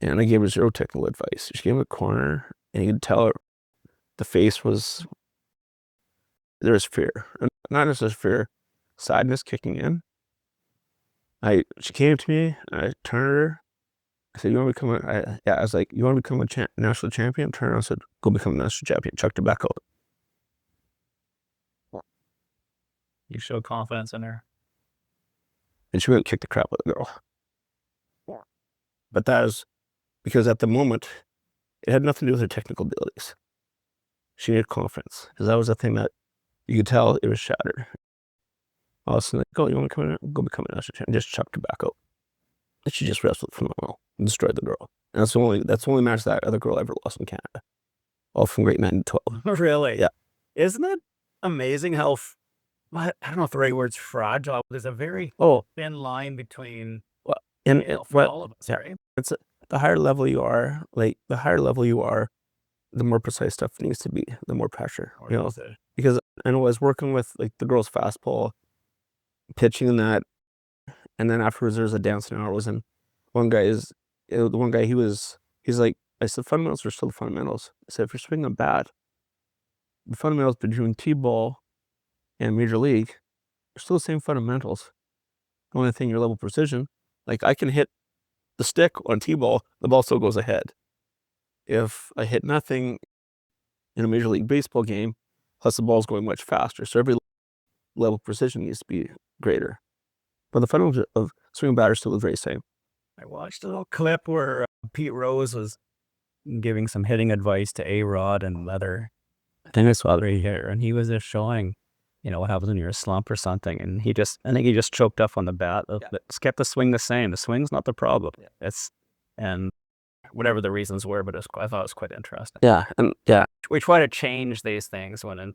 S2: And I gave her 0 technical advice. She came in the corner, and you could tell her the face was, there was fear. Not necessarily fear, sadness kicking in. She came to me, and I turned her. I said, you want to become I was like, you want to become a national champion? Turned around and said, go become a national champion. Chucked her back out.
S1: You showed confidence in her.
S2: And she went and kicked the crap out of the girl. But that is because at the moment, it had nothing to do with her technical abilities. She needed confidence, because that was the thing that you could tell it was shattered. All of a sudden, like, oh, you want to go become a national champion? Just chucked her back out. And she just wrestled phenomenal and destroyed the girl. And that's the only match that other girl ever lost in Canada. All from grade 9 to 12.
S1: Really?
S2: Yeah.
S1: Isn't it amazing how, I don't know if the right word's fragile. There's a very thin line between,
S2: for
S1: all of us, right?
S2: It's the higher level you are, the more precise stuff needs to be, the more pressure, because I know I was working with like the girls' fastball, pitching that, and then afterwards there's a dancing hours, and he's like, I said, fundamentals are still the fundamentals. I said, if you're swinging a bat, the fundamentals between T-ball and Major League are still the same fundamentals. The only thing, your level of precision, like I can hit the stick on T-ball, the ball still goes ahead. If I hit nothing in a Major League Baseball game, plus the ball's going much faster, so every level of precision needs to be greater. But the fundamentals of swinging batter still is very same.
S1: I watched a little clip where Pete Rose was giving some hitting advice to A-Rod and Leather. I think I saw it right here, and he was just showing, what happens when you're a slump or something, and I think he just choked up on the bat. But kept the swing the same. The swing's not the problem. Yeah. And whatever the reasons were, but I thought it was quite interesting.
S2: Yeah, and
S1: we try to change these things when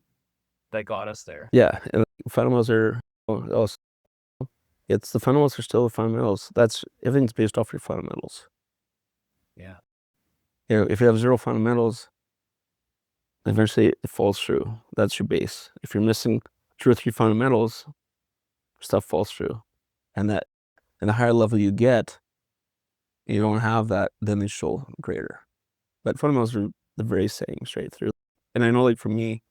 S1: they got us there.
S2: Yeah, and fundamentals are. It's the fundamentals are still the fundamentals. Everything's based off your fundamentals.
S1: Yeah.
S2: If you have 0 fundamentals, eventually it falls through. That's your base. If you're missing 2 or 3 fundamentals, stuff falls through. And the higher level you get, you don't have that, then they show greater. But fundamentals are the very same straight through. And I know, like, for me,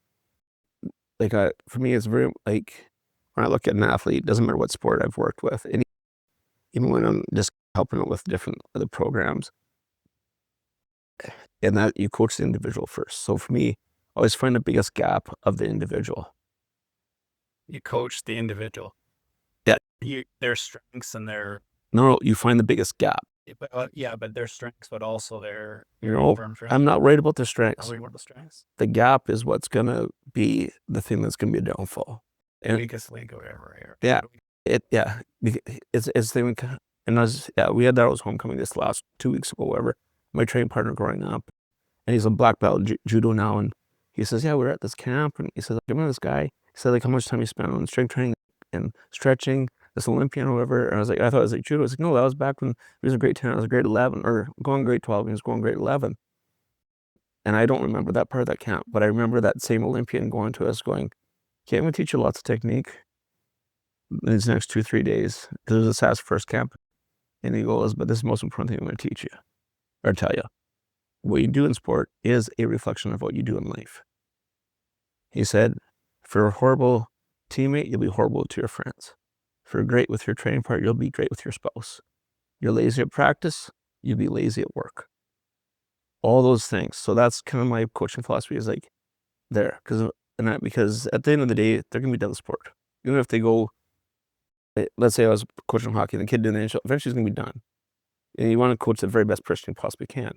S2: it's very, like, when I look at an athlete, it doesn't matter what sport I've worked with, and even when I'm just helping out with different other programs, and that you coach the individual first. So for me, I always find the biggest gap of the individual.
S1: You coach the individual.
S2: Yeah.
S1: Their strengths and their...
S2: No, you find the biggest gap.
S1: But their strengths, but also their...
S2: I'm not worried about their strengths.
S1: Not worried about the strengths.
S2: The gap is what's going to be the thing that's going to be a downfall.
S1: And weakest link or whatever.
S2: Yeah. It's the thing. And we had that. I was homecoming this last 2 weeks ago, whatever. My training partner growing up, and he's a black belt judo now, and he says, yeah, we're at this camp, and he says, I remember this guy. He said, like, how much time you spent on strength training and stretching, this Olympian or whatever. And I was like, I thought it was like judo. I was like, no, that was back when he was in grade 10. I was in grade 11, or going grade 12. He was going grade 11. And I don't remember that part of that camp, but I remember that same Olympian going to us going, okay, I'm going to teach you lots of technique in these next 2-3 days. Because it was a Sask first camp. And he goes, but this is the most important thing I'm going to teach you or tell you. What you do in sport is a reflection of what you do in life. He said, if you're a horrible teammate, you'll be horrible to your friends. If you're great with your training partner, you'll be great with your spouse. You're lazy at practice, you'll be lazy at work. All those things. So that's kind of my coaching philosophy, is like there. Because at the end of the day, they're going to be done with sport. Even if they go, let's say I was coaching hockey and the kid didn't NHL, eventually he's going to be done. And you want to coach the very best person you possibly can.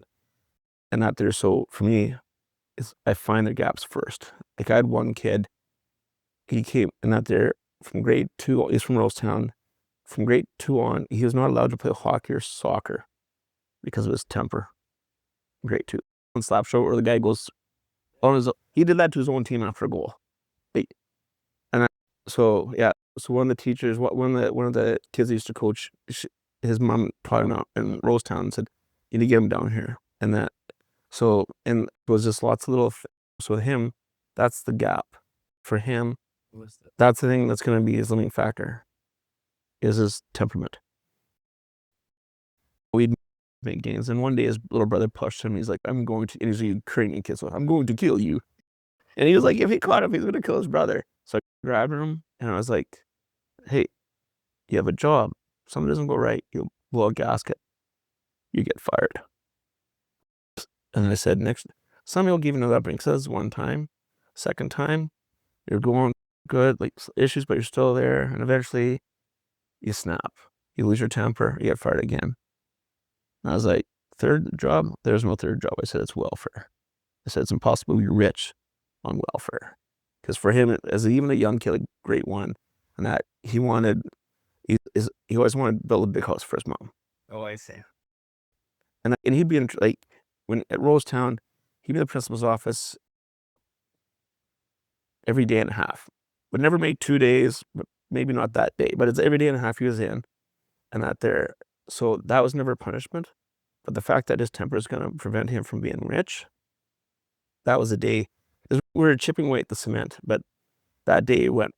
S2: And that there, so for me, is I find the gaps first. Like I had one kid, he came, and that there from grade 2, he's from Rosetown. From grade 2 on, he was not allowed to play hockey or soccer because of his temper. Grade 2. One slap show where the guy goes on his, he did that to his own team after a goal. So one of the teachers, one of the kids I used to coach, his mom taught him out in Rosetown and said, you need to get him down here. And that, so, and it was just lots of little, so with him, that's the gap. For him, that's the thing that's going to be his limiting factor, is his temperament. We'd make games, and one day his little brother pushed him. He's like, I'm going to, and he's a Ukrainian kid, so I'm going to kill you. And he was like, if he caught him, he's going to kill his brother. So I grabbed him, and I was like, hey, you have a job. If something doesn't go right, you'll blow a gasket. You get fired. And I said, next, somebody will give you another upbringing. So that's one time. Second time, you're going good, like issues, but you're still there. And eventually, you snap. You lose your temper. You get fired again. And I was like, third job? There's no third job. I said, it's welfare. I said, it's impossible to be rich on welfare. Because for him, as even a young kid, like grade 1, and that he always wanted to build a big house for his mom.
S3: Oh, I see.
S2: And he'd be in, like, when at Rosetown, he'd be in the principal's office every day and a half. Would never make 2 days, but maybe not that day. But it's every day and a half he was in, and that there. So that was never punishment. But the fact that his temper is going to prevent him from being rich, that was a day. We were chipping away at the cement, but that day it went,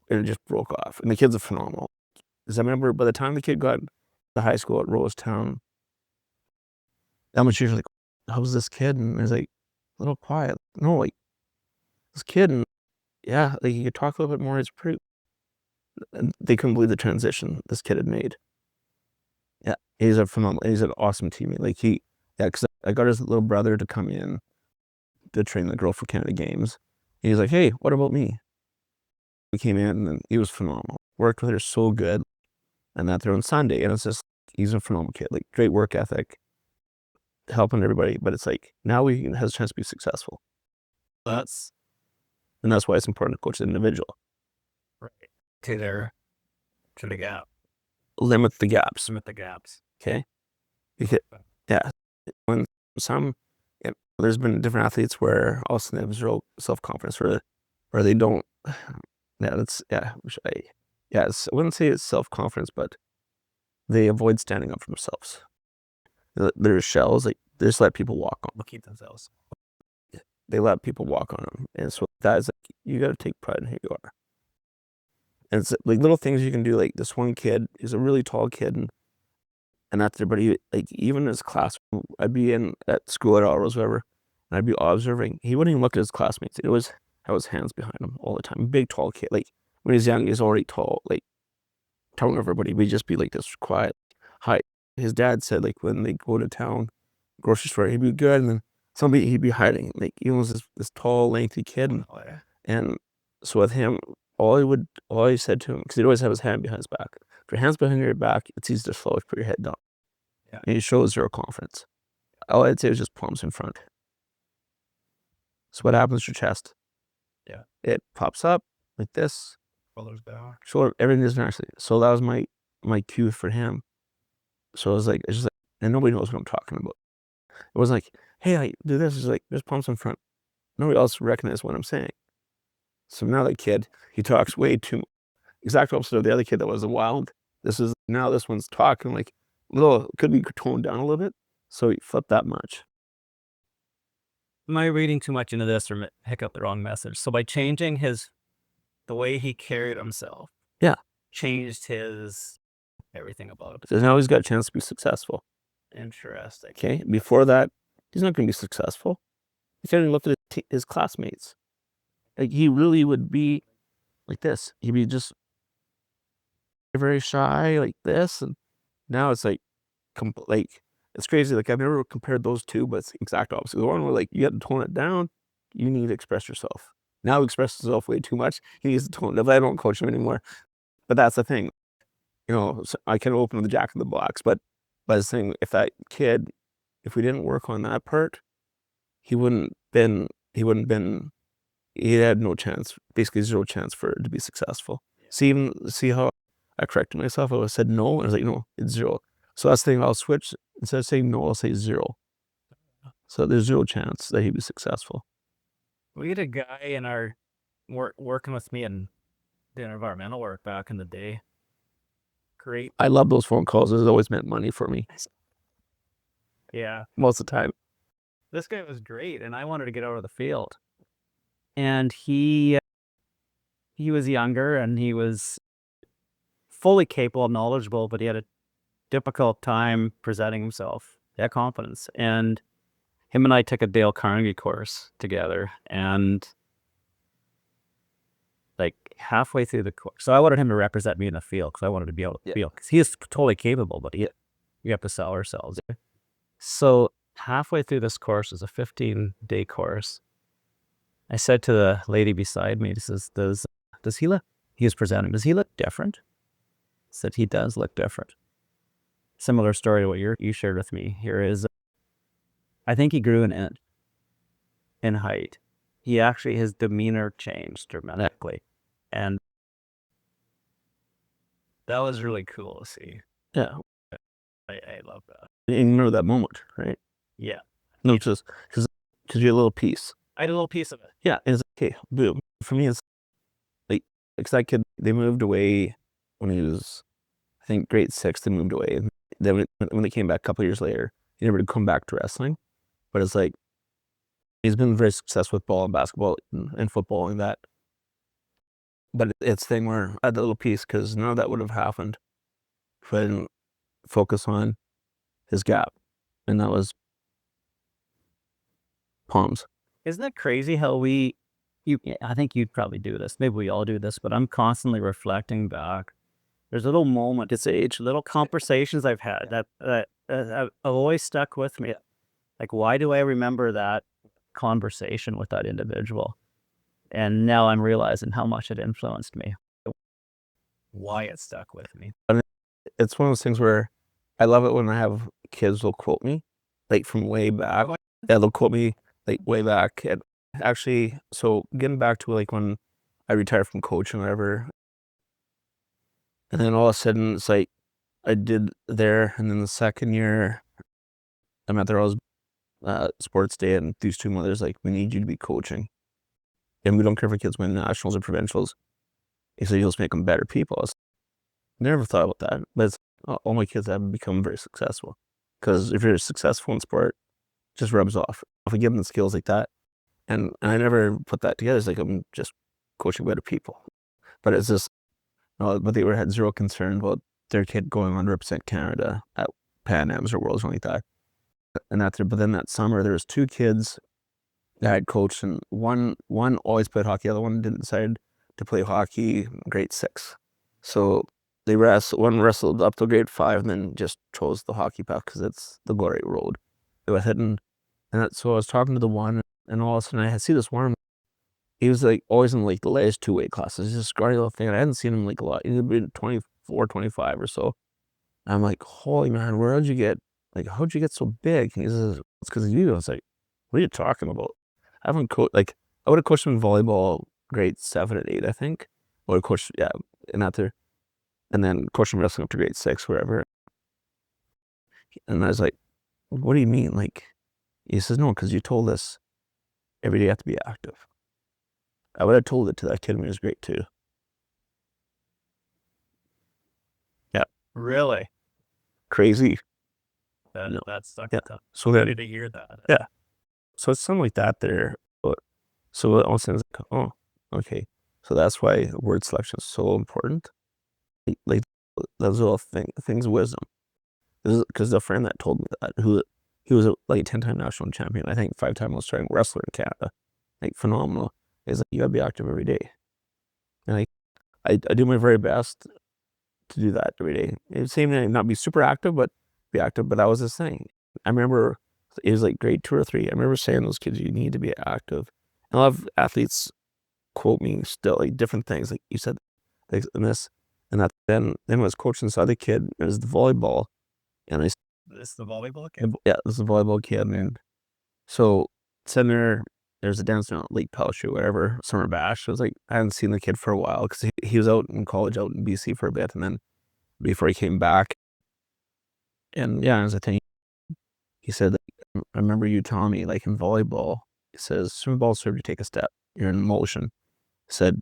S2: and it just broke off. And the kids are phenomenal. Because I remember by the time the kid got to high school at Rosetown, that much usually like, how was this kid? And I was like, a little quiet. No, like, this kid, and yeah, like you could talk a little bit more. It's pretty, and they couldn't believe the transition this kid had made. Yeah, he's a phenomenal, he's an awesome teammate. Like because I got his little brother to come in to train the girl for Canada Games. And he's like, hey, what about me? We came in, and he was phenomenal. Worked with her so good. And that they're on Sunday, and it's just, he's a phenomenal kid, like great work ethic, helping everybody. But it's like, now he has a chance to be successful. And that's why it's important to coach the individual.
S3: Right. To the gap.
S2: Limit the gaps.
S3: Limit the gaps.
S2: Okay. Yeah. When there's been different athletes where also they have zero self-confidence, or they don't. I wouldn't say it's self-confidence, but they avoid standing up for themselves. They're shells, like they just let people walk on them.
S3: Keep themselves.
S2: They let people walk on them. And so that is like, you got to take pride in who you are. And it's like little things you can do. Like this one kid is a really tall kid, and that's there, but he, like, even in his class, I'd be at school at Ottawa, whatever, and I'd be observing. He wouldn't even look at his classmates. It was have his hands behind him all the time. Big, tall kid. Like when he's young, he's already tall. Like telling everybody, we'd just be like this quiet, high. His dad said, like, when they go to town, grocery store, he'd be good, and then he'd be hiding. Like he was this tall, lengthy kid, and so with him, all he said to him, because he'd always have his hand behind his back. If your hand's behind your back, it's easy to slow. Put your head down. Yeah. And he shows zero confidence. All I'd say was just palms in front. So what happens to your chest?
S3: Yeah.
S2: It pops up like this.
S3: Shoulders back.
S2: Shoulder, everything is naturally. So that was my cue for him. So it's just like, and nobody knows what I'm talking about. It was like, hey, I do this. It's like, just palms in front. nobody else recognizes what I'm saying. So now that kid, he talks way too, exact opposite of the other kid that was a wild. Now this one's talking like could be toned down a little bit. So he flipped that much.
S3: Am I reading too much into this or pick up the wrong message? So by changing the way he carried himself,
S2: Yeah.
S3: changed his everything about it.
S2: So now he's got a chance to be successful.
S3: Interesting.
S2: Okay. Before that, he's not going to be successful. He can't even look at his classmates. Like, he really would be like this. He'd be just very shy like this. And now it's like, it's crazy. Like, I've never compared those two, but it's the exact opposite. The one where like you have to tone it down, you need to express yourself. Now he expresses himself way too much. He needs to tone it down. I don't coach him anymore. But that's the thing. So I can open the Jack in the Box, but the thing, if that kid, if we didn't work on that part, he had no chance, basically zero chance for it to be successful. See how I corrected myself? I said no, and I was like, no, it's zero. So that's the thing, I'll switch, instead of saying no, I'll say zero. So there's zero chance that he'd be successful.
S3: We had a guy in our working with me and doing environmental work back in the day. Great.
S2: I love those phone calls. It's always meant money for me.
S3: Yeah.
S2: Most of the time.
S3: This guy was great, and I wanted to get out of the field. And he was younger, and he was fully capable, knowledgeable, but he had a difficult time presenting himself. He had confidence. And him and I took a Dale Carnegie course together, and like halfway through the course, so I wanted him to represent me in the field because I wanted to be able to feel, because he is totally capable, but we have to sell ourselves. So halfway through this course, is a 15-day course, I said to the lady beside me, says, does he look, he was presenting, does he look different? I said, he does look different. Similar story to what you shared with me here is, I think he grew an inch in height. He actually, his demeanor changed dramatically. And that was really cool to see.
S2: Yeah.
S3: I love that.
S2: And you remember that moment, right?
S3: Yeah.
S2: No, just because you had a little piece.
S3: I had a little piece of it.
S2: Yeah. And it's like, okay, boom. For me, it's like that kid, they moved away when he was, I think, grade 6, they moved away. And then when they came back a couple of years later, he never did come back to wrestling. But it's like, he's been very successful with ball and basketball and football and that. But it's the thing where I had that little piece, because none of that would have happened if I didn't focus on his gap. And that was palms.
S3: Isn't it crazy how I think you'd probably do this. Maybe we all do this, but I'm constantly reflecting back. There's a little moment, it's age, little conversations I've had that have always stuck with me. Like, why do I remember that conversation with that individual? And now I'm realizing how much it influenced me. Why it stuck with me.
S2: It's one of those things where I love it when I have kids will quote me, like from way back. Yeah, they'll quote me like way back. And actually, so getting back to like when I retired from coaching or whatever, and then all of a sudden it's like I did there, and then the second year I'm at their sports day, and these two mothers like, we need you to be coaching, and we don't care if our kids win nationals or provincials. He said, you'll just make them better people. I never thought about that, but it's, all my kids have become very successful, because if you're successful in sport, it just rubs off. If I give them the skills like that, and I never put that together, it's like I'm just coaching better people. But it's just, but they had zero concern about their kid going on to represent Canada at Pan Ams or Worlds or something like that. And that's it. But then that summer, there was 2 kids that I had coached, and one always played hockey, the other one didn't decide to play hockey in grade 6. So one wrestled up to grade 5 and then just chose the hockey path because it's the glory road with it. So I was talking to the one, and all of a sudden I see this one. He was like always in like the latest 2 weight classes. He's a scrawny little thing. I hadn't seen him like a lot. He'd been 24, 25 or so. I'm like, holy man, how'd you get so big? And he says, it's because of you. I was like, what are you talking about? I haven't coached, like, I would have coached him in volleyball grade 7 and 8, I think. I would have coached, yeah, and then coached him wrestling up to grade 6, wherever. And I was like, what do you mean? Like, he says, no, because you told us every day you have to be active. I would have told it to that kid when he was grade 2. Yeah.
S3: Really?
S2: Crazy.
S3: That, that's stuck.
S2: Yeah.
S3: Tough.
S2: So then,
S3: Ready to hear that.
S2: yeah. So it's something like that there. But so all of a sudden it's like, oh, okay. So that's why word selection is so important. Like those little things of wisdom. Because the friend that told me that, he was a 10-time national champion, I think 5-time most starting wrestler in Canada, like phenomenal. Is like, you gotta be active every day. And I do my very best to do that every day. It seemed to not be super active, but be active. But that was his thing. I remember it was like grade 2 or 3. I remember saying to those kids, you need to be active. And a lot of athletes quote me still like different things. Like you said, like, and this and that. Then I was coaching this other kid. It was the volleyball, and I.
S3: This is the volleyball kid?
S2: Yeah, this is a volleyball kid, and so sitting there. There's a dance down at Lake Pelshue, whatever, summer bash. I was like, I hadn't seen the kid for a while because he was out in college out in BC for a bit, and then before he came back, and yeah, as a thing, he said, I remember you telling me, like in volleyball, he says, swim ball serve, you take a step, you're in motion. He said,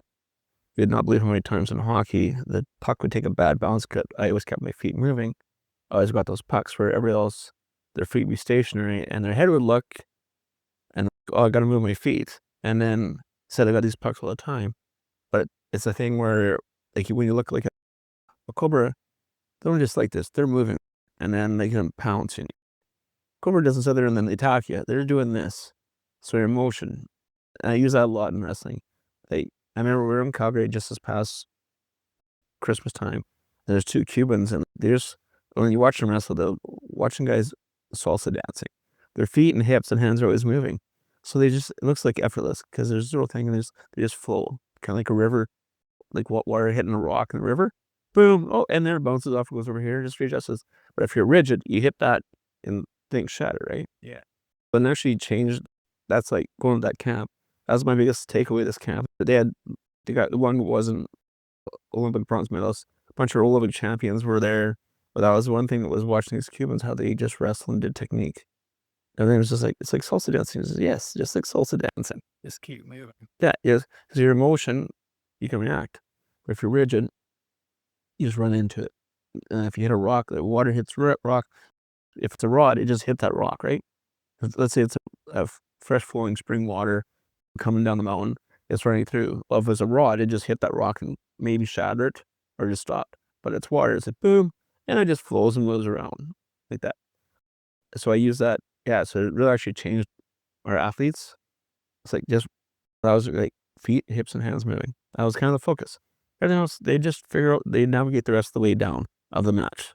S2: you would not believe how many times in hockey the puck would take a bad bounce cut. I always kept my feet moving. I always got those pucks where everybody else, their feet would be stationary, and their head would look, and oh, I got to move my feet. And then said I got these pucks all the time. But it's a thing where, like, when you look like a cobra, they don't just like this. They're moving, and then they can pounce. And cobra doesn't sit there and then they attack you. They're doing this. So your motion. And I use that a lot in wrestling. I remember we were in Calgary just this past Christmas time. There's 2 Cubans, and when you watch them wrestle, they're watching guys salsa dancing. Their feet and hips and hands are always moving. So it looks like effortless because there's zero thing, and they just flow. Kind of like a river, like water hitting a rock in the river. Boom. Oh, and then it bounces off, goes over here, just readjusts. But if you're rigid, you hit that and things shatter, right?
S3: Yeah.
S2: But now she changed. That's like going to that camp. That was my biggest takeaway this camp. They got one who wasn't Olympic bronze medalist. A bunch of Olympic champions were there. But that was one thing that was watching these Cubans, how they just wrestled and did technique. And then it was just like, it's like salsa dancing. Says, yes, just like salsa dancing.
S3: Just keep moving.
S2: Yeah, yes. Because your emotion, you can react. But if you're rigid, you just run into it. If you hit a rock, the water hits rock. If it's a rod, it just hit that rock, right? Let's say it's a fresh flowing spring water coming down the mountain. It's running through. Well, if it's a rod, it just hit that rock and maybe shatter it or just stop. But it's water. It's like boom, and it just flows and moves around like that. So I use that. Yeah, so it really actually changed our athletes. It's like that was like feet, hips, and hands moving. That was kind of the focus. Everything else, they just they navigate the rest of the way down of the match.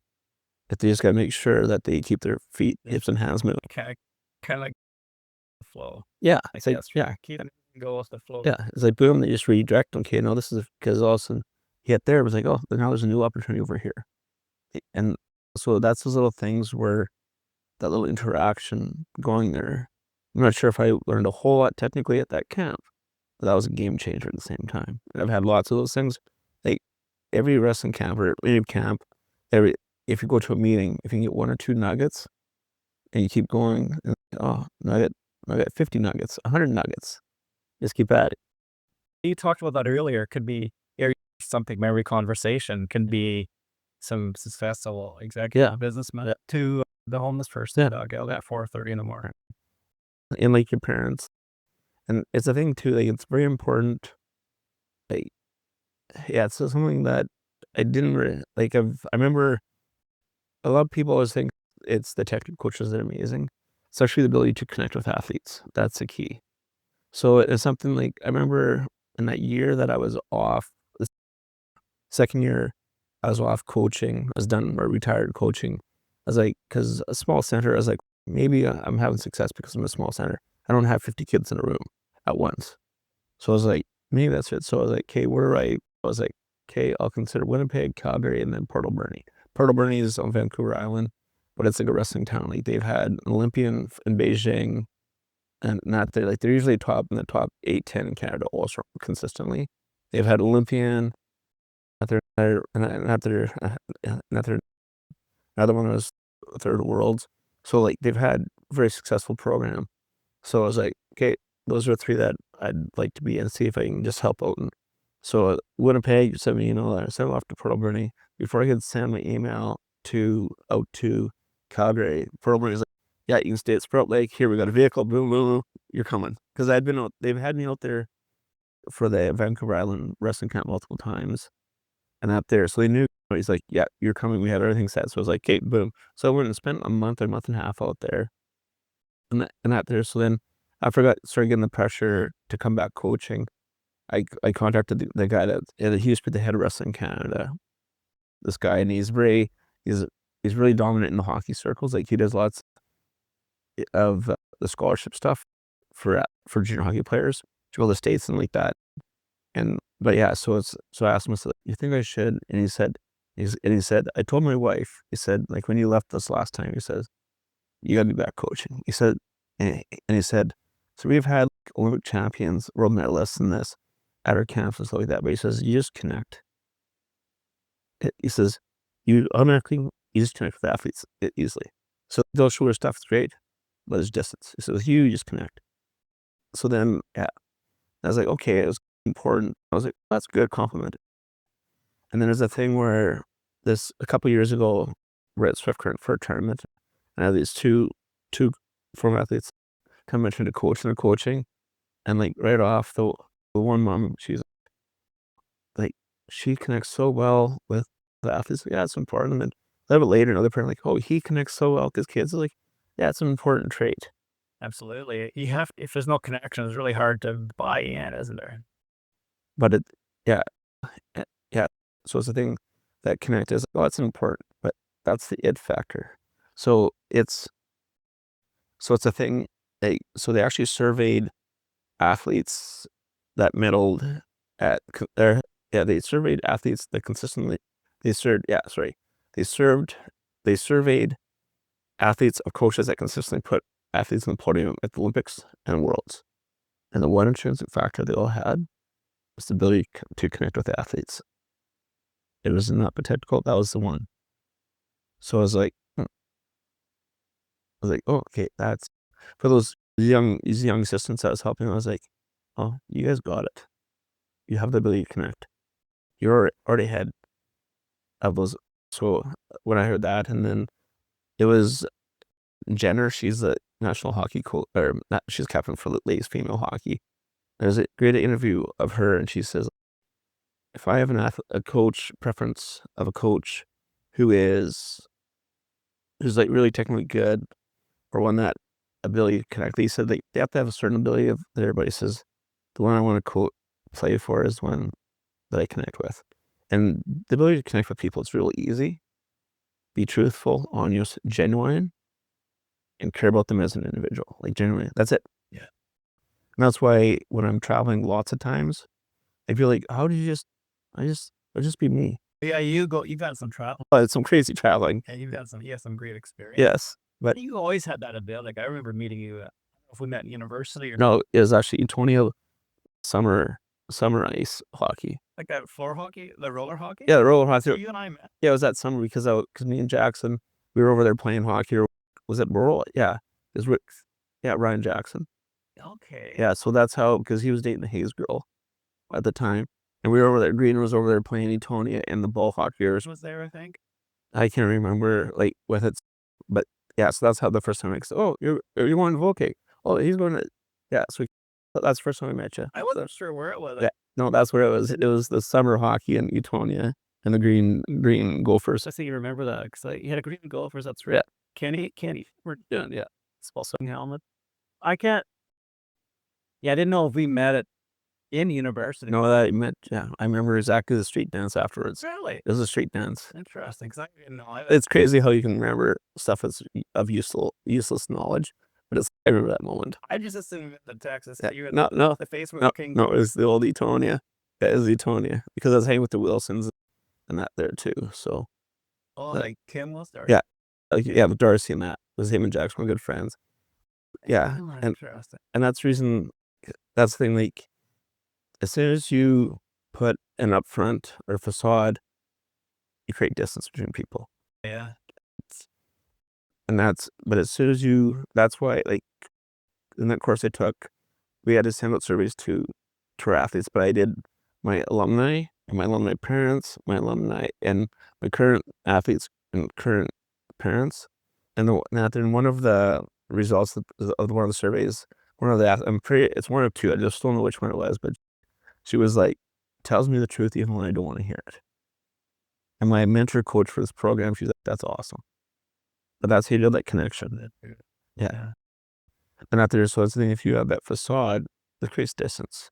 S2: If they just got to make sure that they keep their feet, hips, and hands moving.
S3: Kind of like the flow.
S2: Yeah,
S3: I
S2: it's like,
S3: guess.
S2: yeah,
S3: Keep it go with the flow.
S2: yeah. It's like boom, they just redirect. Okay, no, this is because all of a sudden he hit there. It was like, oh, now there's a new opportunity over here. And so that's those little things where that little interaction going there. I'm not sure if I learned a whole lot technically at that camp, but that was a game changer at the same time. And I've had lots of those things. Like every wrestling camp or any camp, if you go to a meeting, if you can get 1 or 2 nuggets and you keep going, and, oh, nugget, 50 nuggets, 100 nuggets, just keep at it.
S3: You talked about that earlier. Could be something, memory conversation, can be some successful executive businessman to the homeless person dugout at 4:30 in the morning.
S2: And like your parents. And it's a thing too, like it's very important. Like, yeah, it's something that I didn't really, like I remember a lot of people always think it's the technical coaches that are amazing. It's actually the ability to connect with athletes. That's the key. So it's something like I remember in that year that I was off, the second year I was off coaching. I was done or retired coaching. I was like, because a small center, I was like, maybe I'm having success because I'm a small center. I don't have 50 kids in a room at once. So I was like, maybe that's it. So I was like, okay, where do I was like, okay, I'll consider Winnipeg, Calgary, and then Port Alberni. Port Alberni is on Vancouver Island, but it's like a wrestling town. Like they've had an Olympian in Beijing, and not they're usually top in the top 8, 10 in Canada also consistently. They've had Olympian. Another one was third world. So like they've had a very successful program. So I was like, okay, those are 3 that I'd like to be and see if I can just help out. And so Winnipeg sent me an email. I sent it off to Pearl Bruni before I could send my email out to Calgary. Pearl Bruni was like, "Yeah, you can stay at Sprout Lake. Here, we got a vehicle. Boom, boom, boom. You're coming." Because they've had me out there for the Vancouver Island wrestling camp multiple times, and out there, so they knew. He's like, "Yeah, you're coming." We had everything set, so I was like, "Okay, boom." So I went and spent a month and a half out there, and out there. So then after I started getting the pressure to come back coaching, I contacted the guy that he used to be the head of Wrestling Canada. This guy, and he's really dominant in the hockey circles. Like, he does lots of the scholarship stuff for junior hockey players to go to the States and like that. But yeah, so I asked him, I said, "You think I should?" And he said, "I told my wife," he said, "like, when you left us last time," he says, "you got to be back coaching." He said, and he said, "So we've had like Olympic champions, world medalists in this at our camps and stuff like that." But he says, "You just connect." He says, "You just connect with athletes easily. So those shoulder stuff is great, but there's distance." He says, "With you just connect." So then, yeah, I was like, okay, it was important. I was like, that's a good compliment. And then there's a thing where a couple years ago, we're at Swift Current for a tournament, and I had these two former athletes come into the coaching, and like right off, the one mom, she's like, she connects so well with the athletes. Yeah, it's important. And then a little bit later, another parent like, "Oh, he connects so well with his kids." Like, yeah, it's an important trait.
S3: Absolutely. If there's no connection, it's really hard to buy in, isn't there?
S2: But yeah. So it's the thing that connect is, oh, it's important, but that's the it factor. So it's a thing. They actually surveyed athletes that medaled at they surveyed athletes that consistently they surveyed athletes of coaches that consistently put athletes on the podium at the Olympics and Worlds, and the one intrinsic factor they all had was the ability to connect with athletes. It was not potential. That was the one. So I was like, oh, okay, that's for these young assistants I was helping. I was like, oh, you guys got it. You have the ability to connect. You're already ahead of those. So when I heard that, and then it was Jenner. She's the national hockey coach, she's captain for the ladies female hockey. There's a great interview of her, and she says, if I have a coach preference of a coach who's like really technically good, or one that ability to connect, they said they have to have a certain ability of that everybody says the one I want to play for is one that I connect with. And the ability to connect with people, it's really easy. Be truthful, honest, genuine, and care about them as an individual. Like, genuinely, that's it.
S3: Yeah.
S2: And that's why when I'm traveling lots of times, I feel like, how do you I'll just be me.
S3: Yeah, you've had some travel.
S2: It's some crazy traveling.
S3: Yeah, you had some great experience.
S2: Yes. But
S3: you always had that ability. Like, I remember meeting you, I don't know if we met in university or
S2: no, it was actually Utonia summer ice hockey.
S3: like that floor hockey, the roller hockey?
S2: Yeah, the roller hockey.
S3: So you and I met.
S2: Yeah, it was that summer because me and Jackson, we were over there playing hockey. Or was it Rural? Yeah, it was Ryan Jackson.
S3: Okay.
S2: Yeah, so that's how, because he was dating the Hayes girl at the time, and we were over there. Greenan was over there playing Utonia and the ball hockeyers.
S3: Was there, I think.
S2: I can't remember like with it, but yeah. So that's how the first time I said, "Oh, you're going to Volcake." Oh, he's going to. Yeah, so that's the first time I met you.
S3: I wasn't sure where it was.
S2: Yeah, no, that's where it was. It was the summer hockey in Utonia and the green Gophers.
S3: I think you remember that because you had a green Gophers. That's right.
S2: Yeah.
S3: Kenny, we're doing
S2: Spelling
S3: helmet. I can't. Yeah, I didn't know if we met in university.
S2: No, that I met. Yeah, I remember exactly the street dance afterwards.
S3: Really?
S2: It was a street dance.
S3: Interesting. Because I didn't know.
S2: It's crazy how you can remember stuff of useless knowledge, but I remember that moment.
S3: I just assumed the Texas.
S2: Yeah.
S3: You were
S2: No,
S3: the Facebook King.
S2: No, it was the old Etonia. That is Etonia, because I was hanging with the Wilsons and that there too. So,
S3: like Kim was there.
S2: Yeah, with Darcy and that. It was him and Jackson were good friends. Yeah,
S3: Interesting.
S2: and that's the reason. That's the thing. Like, as soon as you put an upfront or facade, you create distance between people.
S3: Yeah.
S2: But as soon as that's why, like, in that course I took, we had to send out surveys to our athletes, but I did my alumni and my alumni parents, my alumni and my current athletes and current parents. And then one of the results of one of the surveys, it's one of two, I just don't know which one it was, but she was like, tells me the truth even when I don't want to hear it. And my mentor coach for this program, she's like, that's awesome. But that's how you build that connection. Yeah. And out there, so it's the thing, if you have that facade, it creates distance.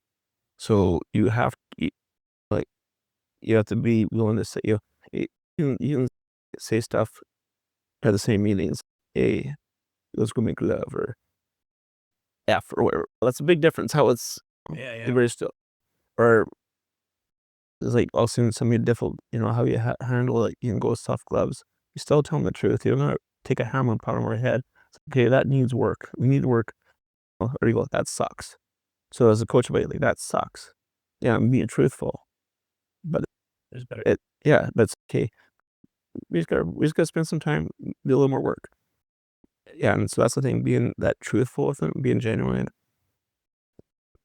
S2: So you have to, you have to be willing to say, you can say stuff at the same meetings. Hey, let's go make love, or F, or whatever. That's a big difference. How it's very still, or it's like also something difficult. How you handle it. You can go with soft gloves. You still tell them the truth. You're gonna take a hammer and put it on our head. It's like, okay, that needs work. We need work. Or you go, that sucks. So as a coach, like, that sucks. Yeah, I'm being truthful, but
S3: There's better.
S2: That's okay. We just gotta spend some time, do a little more work. Yeah, and so that's the thing, being that truthful with them, being genuine,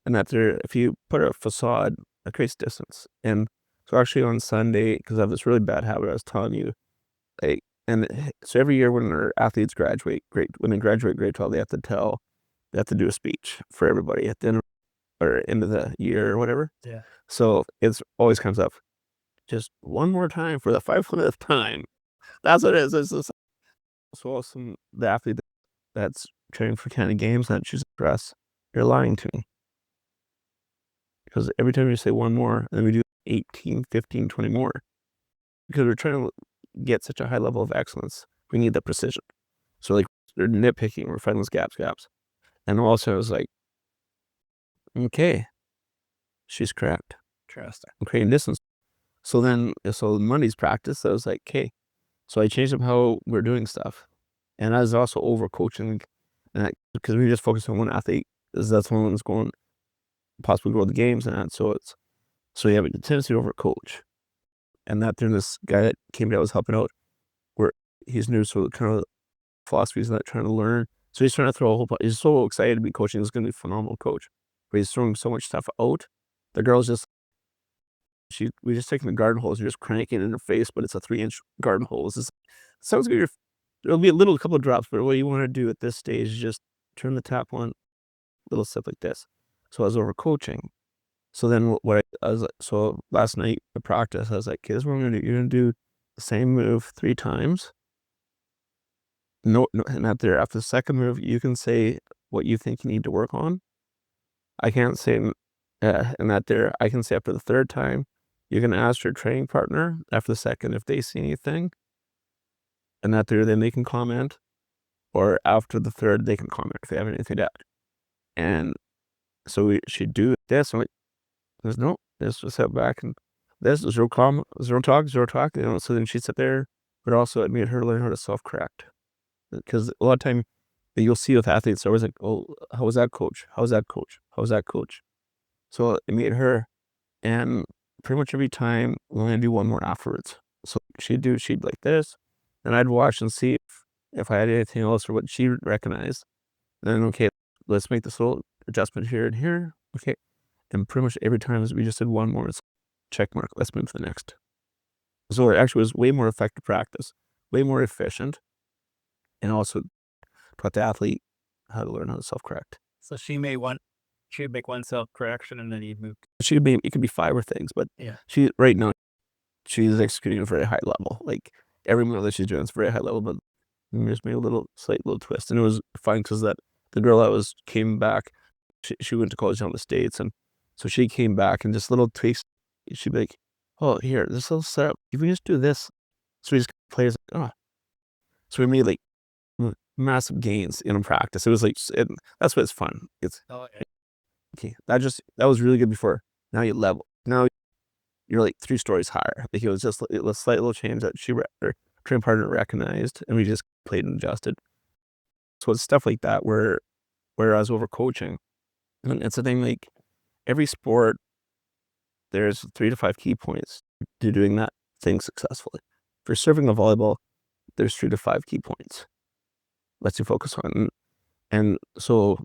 S2: and that if you put a facade, it creates distance. And so actually on Sunday, because I have this really bad habit, I was telling you, so every year when our athletes graduate grade 12, they have to do a speech for everybody at the end or end of the year or whatever.
S3: Yeah.
S2: So it's always comes up, just one more time for the 500th time. That's what it is. It's so awesome. The athlete that's training for Canada Games that chooses dress, you're lying to me. Because every time you say one more, then we do 18, 15, 20 more. Because we're trying to get such a high level of excellence, we need the precision. So like, they're nitpicking, we're finding those gaps. And also I was like, okay, she's correct.
S3: Interesting.
S2: I'm creating distance. So Monday's practice, I was like, okay. So I changed up how we're doing stuff. And I was also over coaching, because we just focused on one athlete, because that's one that's going possibly go to the games and that. So you have a tendency to over coach. And that there's this guy that came that was helping out, where he's new, so kind of philosophies that trying to learn. So he's trying to throw a whole bunch. He's so excited to be coaching. He's going to be a phenomenal coach. But he's throwing so much stuff out. The girl's just, we just taking the garden hose and just cranking it in her face, but it's a 3-inch garden hose. It sounds good. There'll be a couple of drops, but what you want to do at this stage is just turn the tap on, little sip like this. So I was over coaching. So then so last night at practice, I was like, okay, this is what I'm going to do. You're going to do the same move 3 times. No, and after the second move, you can say what you think you need to work on. I can't say, I can say after the third time, you can ask your training partner after the second if they see anything, and then they can comment, or after the third, they can comment if they have anything to add. And so we should do this. And let's just sit back and this is zero talk. So then she'd sit there, but also it made her learn how to self-correct. Because a lot of time you'll see with athletes, they're always like, oh, how was that, coach? How was that, coach? How was that, coach? So it made her, and pretty much every time we're going to do one more afterwards. So she'd be like this, and I'd watch and see if I had anything else or what she recognized. And then, okay, let's make this little adjustment here and here. Okay. And pretty much every time we just did one more, it's check mark, let's move to the next. So it actually was way more effective practice, way more efficient, and also taught the athlete how to learn how to self-correct.
S3: So she'd make one self-correction and then you'd move.
S2: It could be 5 things, but
S3: Yeah.
S2: Right now, she's executing at a very high level. Like every move that she's doing is very high level, but we just made a slight little twist. And it was fun because the girl that came back, she went to college down in the States, and so she came back and just little tweaks. She'd be like, oh, here, this little setup, if we just do this. So we just players, so we made like massive gains in practice. It was like, that's what it's fun. Okay, that was really good before. Now you level. Now you're like 3 stories higher. Like it was just a slight little change that her training partner recognized, and we just played and adjusted. So it's stuff like that where I was over coaching. And it's a thing, like every sport, there's 3 to 5 key points to doing that thing successfully. For serving a volleyball, there's 3 to 5 key points. Let's you focus on. And so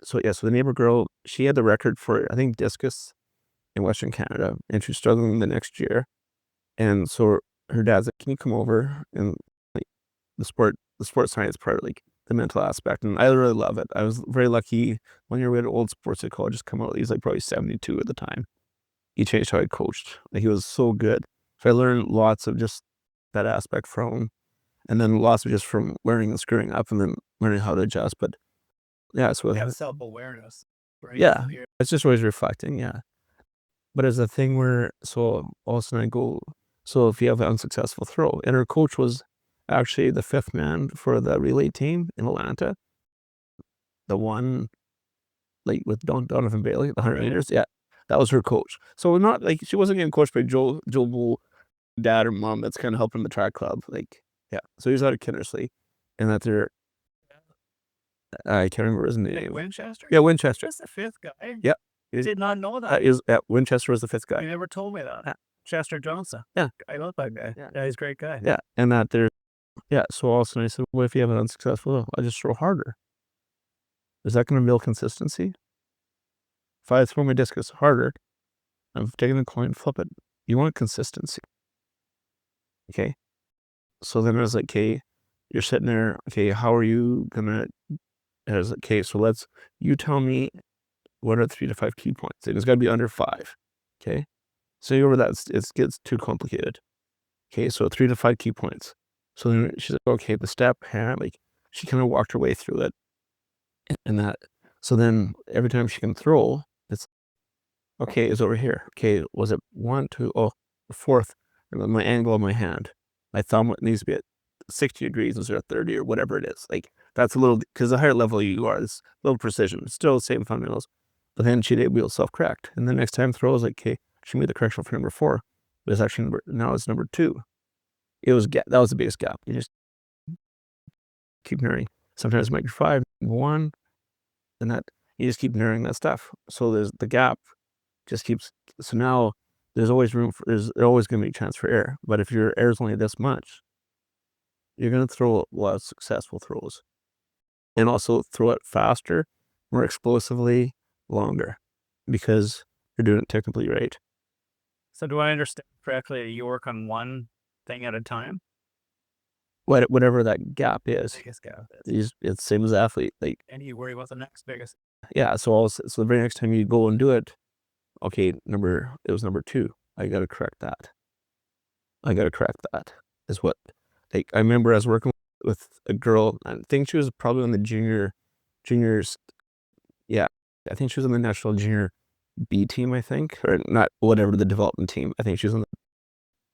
S2: so the neighbor girl, she had the record for, I think, discus in Western Canada, and she was struggling the next year. And so her dad's like, can you come over? And like the sports science part, like the mental aspect. And I really love it. I was very lucky. One year we had an old sports psychologist come out. He's like probably 72 at the time. He changed how I coached. Like, he was so good. So I learned lots of just that aspect from him. And then lots of just from learning and screwing up and then learning how to adjust. But yeah, so
S3: You have self-awareness, right?
S2: yeah, it's just always reflecting. Yeah. But it's a thing where, so all of a sudden I go, so if you have an unsuccessful throw, and her coach was actually the 5th man for the relay team in Atlanta, the one like with Donovan Bailey, the 100 meters. Yeah, that was her coach. So not like she wasn't getting coached by Joe Bull, dad or mom that's kind of helping the track club. Like, yeah. So he was out of Kindersley, and that they're, I can't remember his name.
S3: Winchester?
S2: Yeah, Winchester.
S3: That's the 5th guy?
S2: Yeah.
S3: Did not know that.
S2: Winchester was the 5th guy.
S3: You never told me that.
S2: Yeah.
S3: Chester Johnson.
S2: Yeah.
S3: I love that guy.
S2: Yeah.
S3: He's a great guy.
S2: Yeah, and that they're, yeah. So all of a sudden I said, well, if you have an unsuccessful, I just throw harder. Is that going to build consistency? If I throw my discus harder, I'm taking the coin, flip it. You want consistency. Okay. So then I was like, okay, you're sitting there. Okay, how are you gonna? I was like, okay, so you tell me what are 3 to 5 key points, and it's got to be under 5. Okay. So over that, it gets too complicated. Okay, so 3 to 5 key points. So then she's like, okay, the step, like she kind of walked her way through it, and that. So then every time she can throw, it's okay. It's over here. Okay, was it 1, 2? Oh, the 4th. My angle of my hand, my thumb needs to be at 60 degrees instead of 30 or whatever it is. Like, that's a little, because the higher level you are, it's a little precision. It's still the same fundamentals. But then she'd be able to self-correct. And the next time throw is like, okay, she made the correction for number 4. But it's actually now it's number 2. That was the biggest gap. You just keep narrowing. Sometimes it might be 5, 1, and that you just keep narrowing that stuff. So there's the gap just keeps. So now there's always room for. There's always going to be a chance for error. But if your error is only this much, you're going to throw a lot of successful throws, and also throw it faster, more explosively, longer, because you're doing it technically right.
S3: So do I understand correctly? You work on one thing at a time?
S2: Whatever that gap is,
S3: Biggest gap.
S2: it's the same as athlete. Like,
S3: And you worry about the next biggest.
S2: yeah. So the very next time you go and do it, okay, it was number 2. I got to correct that. Is what, like, I remember I was working with a girl. I think she was probably on the juniors. Yeah, I think she was on the national junior B team. I think, or not, whatever, the development team. I think she was on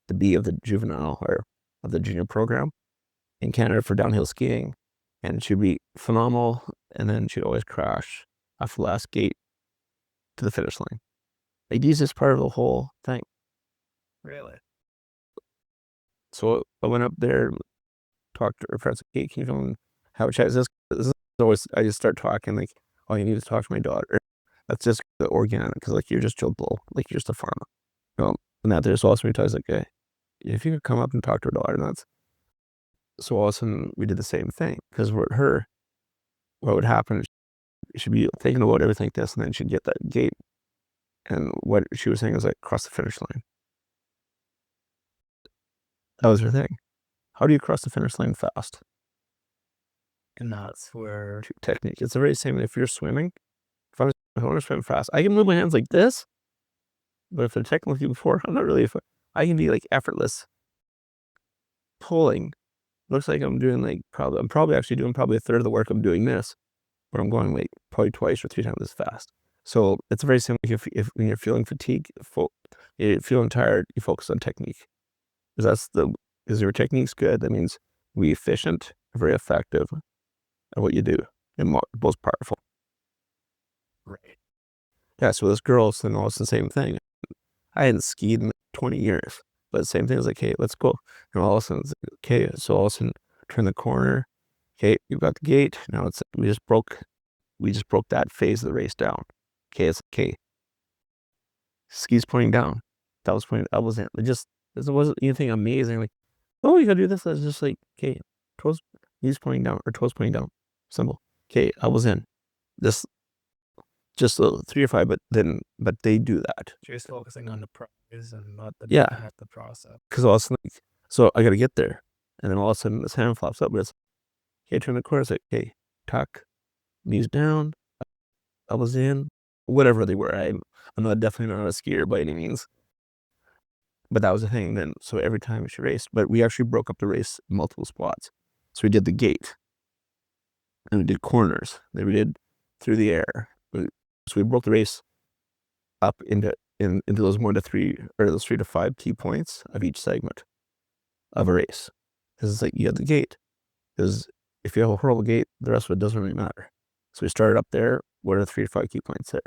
S2: the B of the juvenile or of the junior program in Canada for downhill skiing, and she'd be phenomenal. And then she'd always crash off the last gate to the finish line. Like, these is part of the whole thing.
S3: Really?
S2: So I went up there, talked to her friends. Hey, can you come and have a chat? This is always, I just start talking like, oh, you need to talk to my daughter. That's just the organic, because like, you're just Joe Blow, like, you're just a farmer. And that there's also many times like, hey, if you could come up and talk to her daughter, and that's. So all of a sudden we did the same thing, because with her, what would happen is she'd be thinking about everything like this, and then she'd get that gate. And what she was saying was like, cross the finish line. That was her thing. How do you cross the finish line fast?
S3: And that's where
S2: Technique. It's the very same if you're swimming. If I want to swim fast, I can move my hands like this. But if they're technically before, I'm not really. I can be like effortless pulling. Looks like I'm doing like I'm probably actually doing probably a third of the work I'm doing this, but I'm going like probably 2 or 3 times as fast. So it's very similar. If when you're feeling fatigue, you're feeling tired, you focus on technique. Because your technique's good. That means be efficient, very effective at what you do, and most powerful.
S3: right.
S2: Yeah. So this girl, so it's the same thing. I hadn't skied in 20 years, but the same thing is like, hey, let's go. And all of a sudden, it's like, okay, so all of a sudden, turn the corner. Okay, you've got the gate. Now we just broke that phase of the race down. Okay, it's okay. Skis pointing down. That was pointing. I wasn't. It wasn't anything amazing. Like, oh, you gotta do this. It's just like, okay, knees pointing down or toes pointing down. Simple. Okay, I was in. This just the 3 or 5, but they do that.
S3: Just focusing on the prize and not the the process.
S2: Because all of a sudden, like, so I got to get there, and then all of a sudden this hand flops up, but it's okay. Turn the corner. It's like, okay, tuck, knees down, elbows in, whatever they were. I'm definitely not a skier by any means, but that was the thing. Then so every time she raced, but we actually broke up the race in multiple spots. So we did the gate, and we did corners. Then we did through the air. So we broke the race up into those 3 to 5 key points of each segment of a race. Because it's like you have the gate. Because if you have a horrible gate, the rest of it doesn't really matter. So we started up there. What are the 3 to 5 key points there?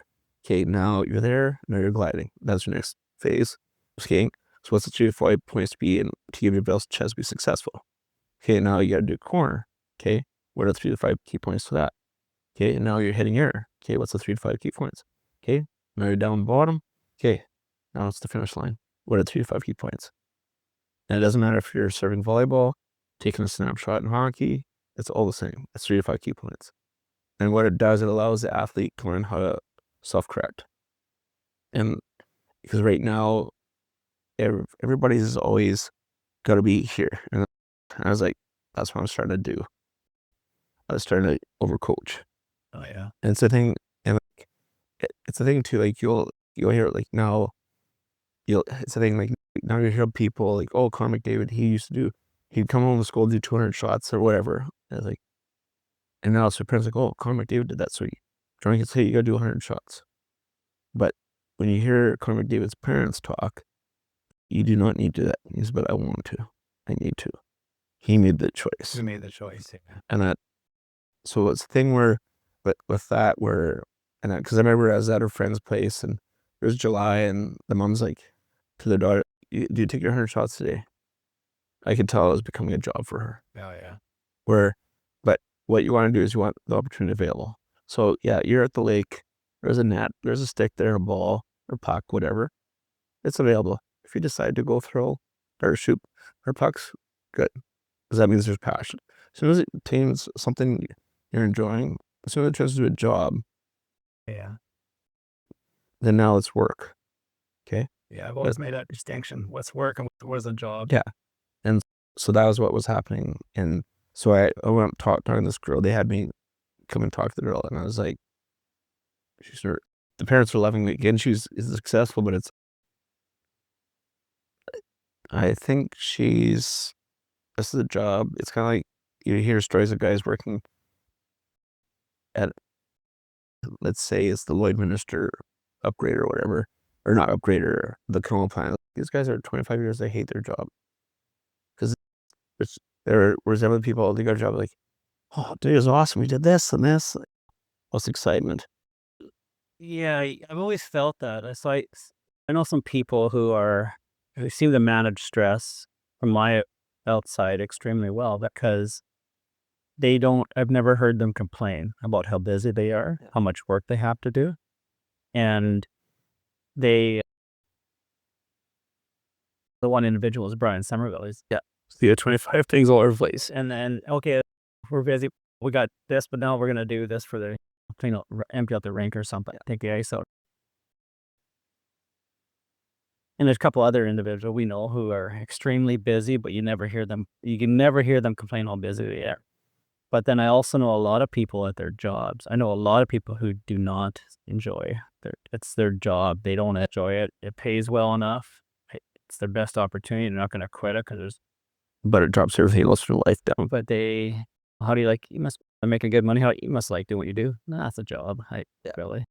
S2: Okay, now you're there. Now you're gliding. That's your next phase of skiing. So what's the 3 to 5 points to be in to give your best chance to be successful? Okay, now you got to do a corner. Okay, what are the 3 to 5 key points to that? Okay, and now you're hitting air. Okay, what's the 3 to 5 key points? Okay, now you're down the bottom. Okay, now it's the finish line. What are 3 to 5 key points? And it doesn't matter if you're serving volleyball, taking a snapshot in hockey, it's all the same. It's 3 to 5 key points. And what it does, it allows the athlete to learn how to self-correct. And because right now, everybody's always got to be here. And I was like, that's what I'm starting to do. I was starting to overcoach.
S3: Oh yeah.
S2: And it's a thing, and like, it's a thing too. Like you'll hear like now, it's a thing like now you hear people like, oh, Connor McDavid, he'd come home from school, do 200 shots or whatever. And it's like, and now so parents like, oh, Connor McDavid did that, so Johnny can say you gotta do 100 shots. But when you hear Connor McDavid's parents talk, you do not need to do that. He says, but I want to. I need to. He made the choice.
S3: He made the choice. Yeah.
S2: And that, so it's a thing where, but with that, because I remember I was at her friend's place and it was July and the mom's like to their daughter, do you take your 100 shots today? I could tell it was becoming a job for her.
S3: Oh yeah.
S2: But what you want to do is you want the opportunity available. So yeah, you're at the lake, there's a net, there's a stick there, a ball or puck, whatever. It's available. If you decide to go throw or shoot or pucks, good. Because that means there's passion. As soon as it attains something you're enjoying, as soon as it turns into a job,
S3: Yeah.
S2: then now it's work. Okay?
S3: Yeah, I've always made that distinction. What's work and what's a job?
S2: Yeah. And so that was what was happening. And so I went up talking to this girl. They had me come and talk to the girl. And I was like, the parents are loving me. Again, she's successful, but I think this is a job. It's kind of like you hear stories of guys working at, let's say it's the Lloydminster upgrader or whatever, or not upgrader, the Kelowna plant. These guys are 25 years, they hate their job. Because whereas other people, they got a job like, oh, today was awesome, we did this and this. What's excitement?
S3: Yeah, I've always felt that. So I know some people who seem to manage stress from my outside extremely well because I've never heard them complain about how busy they are, how much work they have to do. And the one individual is Brian Somerville. He's
S2: See, 25 things all over the place.
S3: and then, okay, we're busy. We got this, but now we're going to do this for the, empty out the rink or something, take the ice out. And there's a couple other individuals we know who are extremely busy, but you can never hear them complain how busy they are. But then I also know a lot of people at their jobs. I know a lot of people who do not enjoy it's their job. They don't enjoy it. It pays well enough. It's their best opportunity. They're not going to quit it
S2: But it drops everything else in life down.
S3: But how do you like? You must make good money. You must like doing what you do. Nah, that's a job. Really,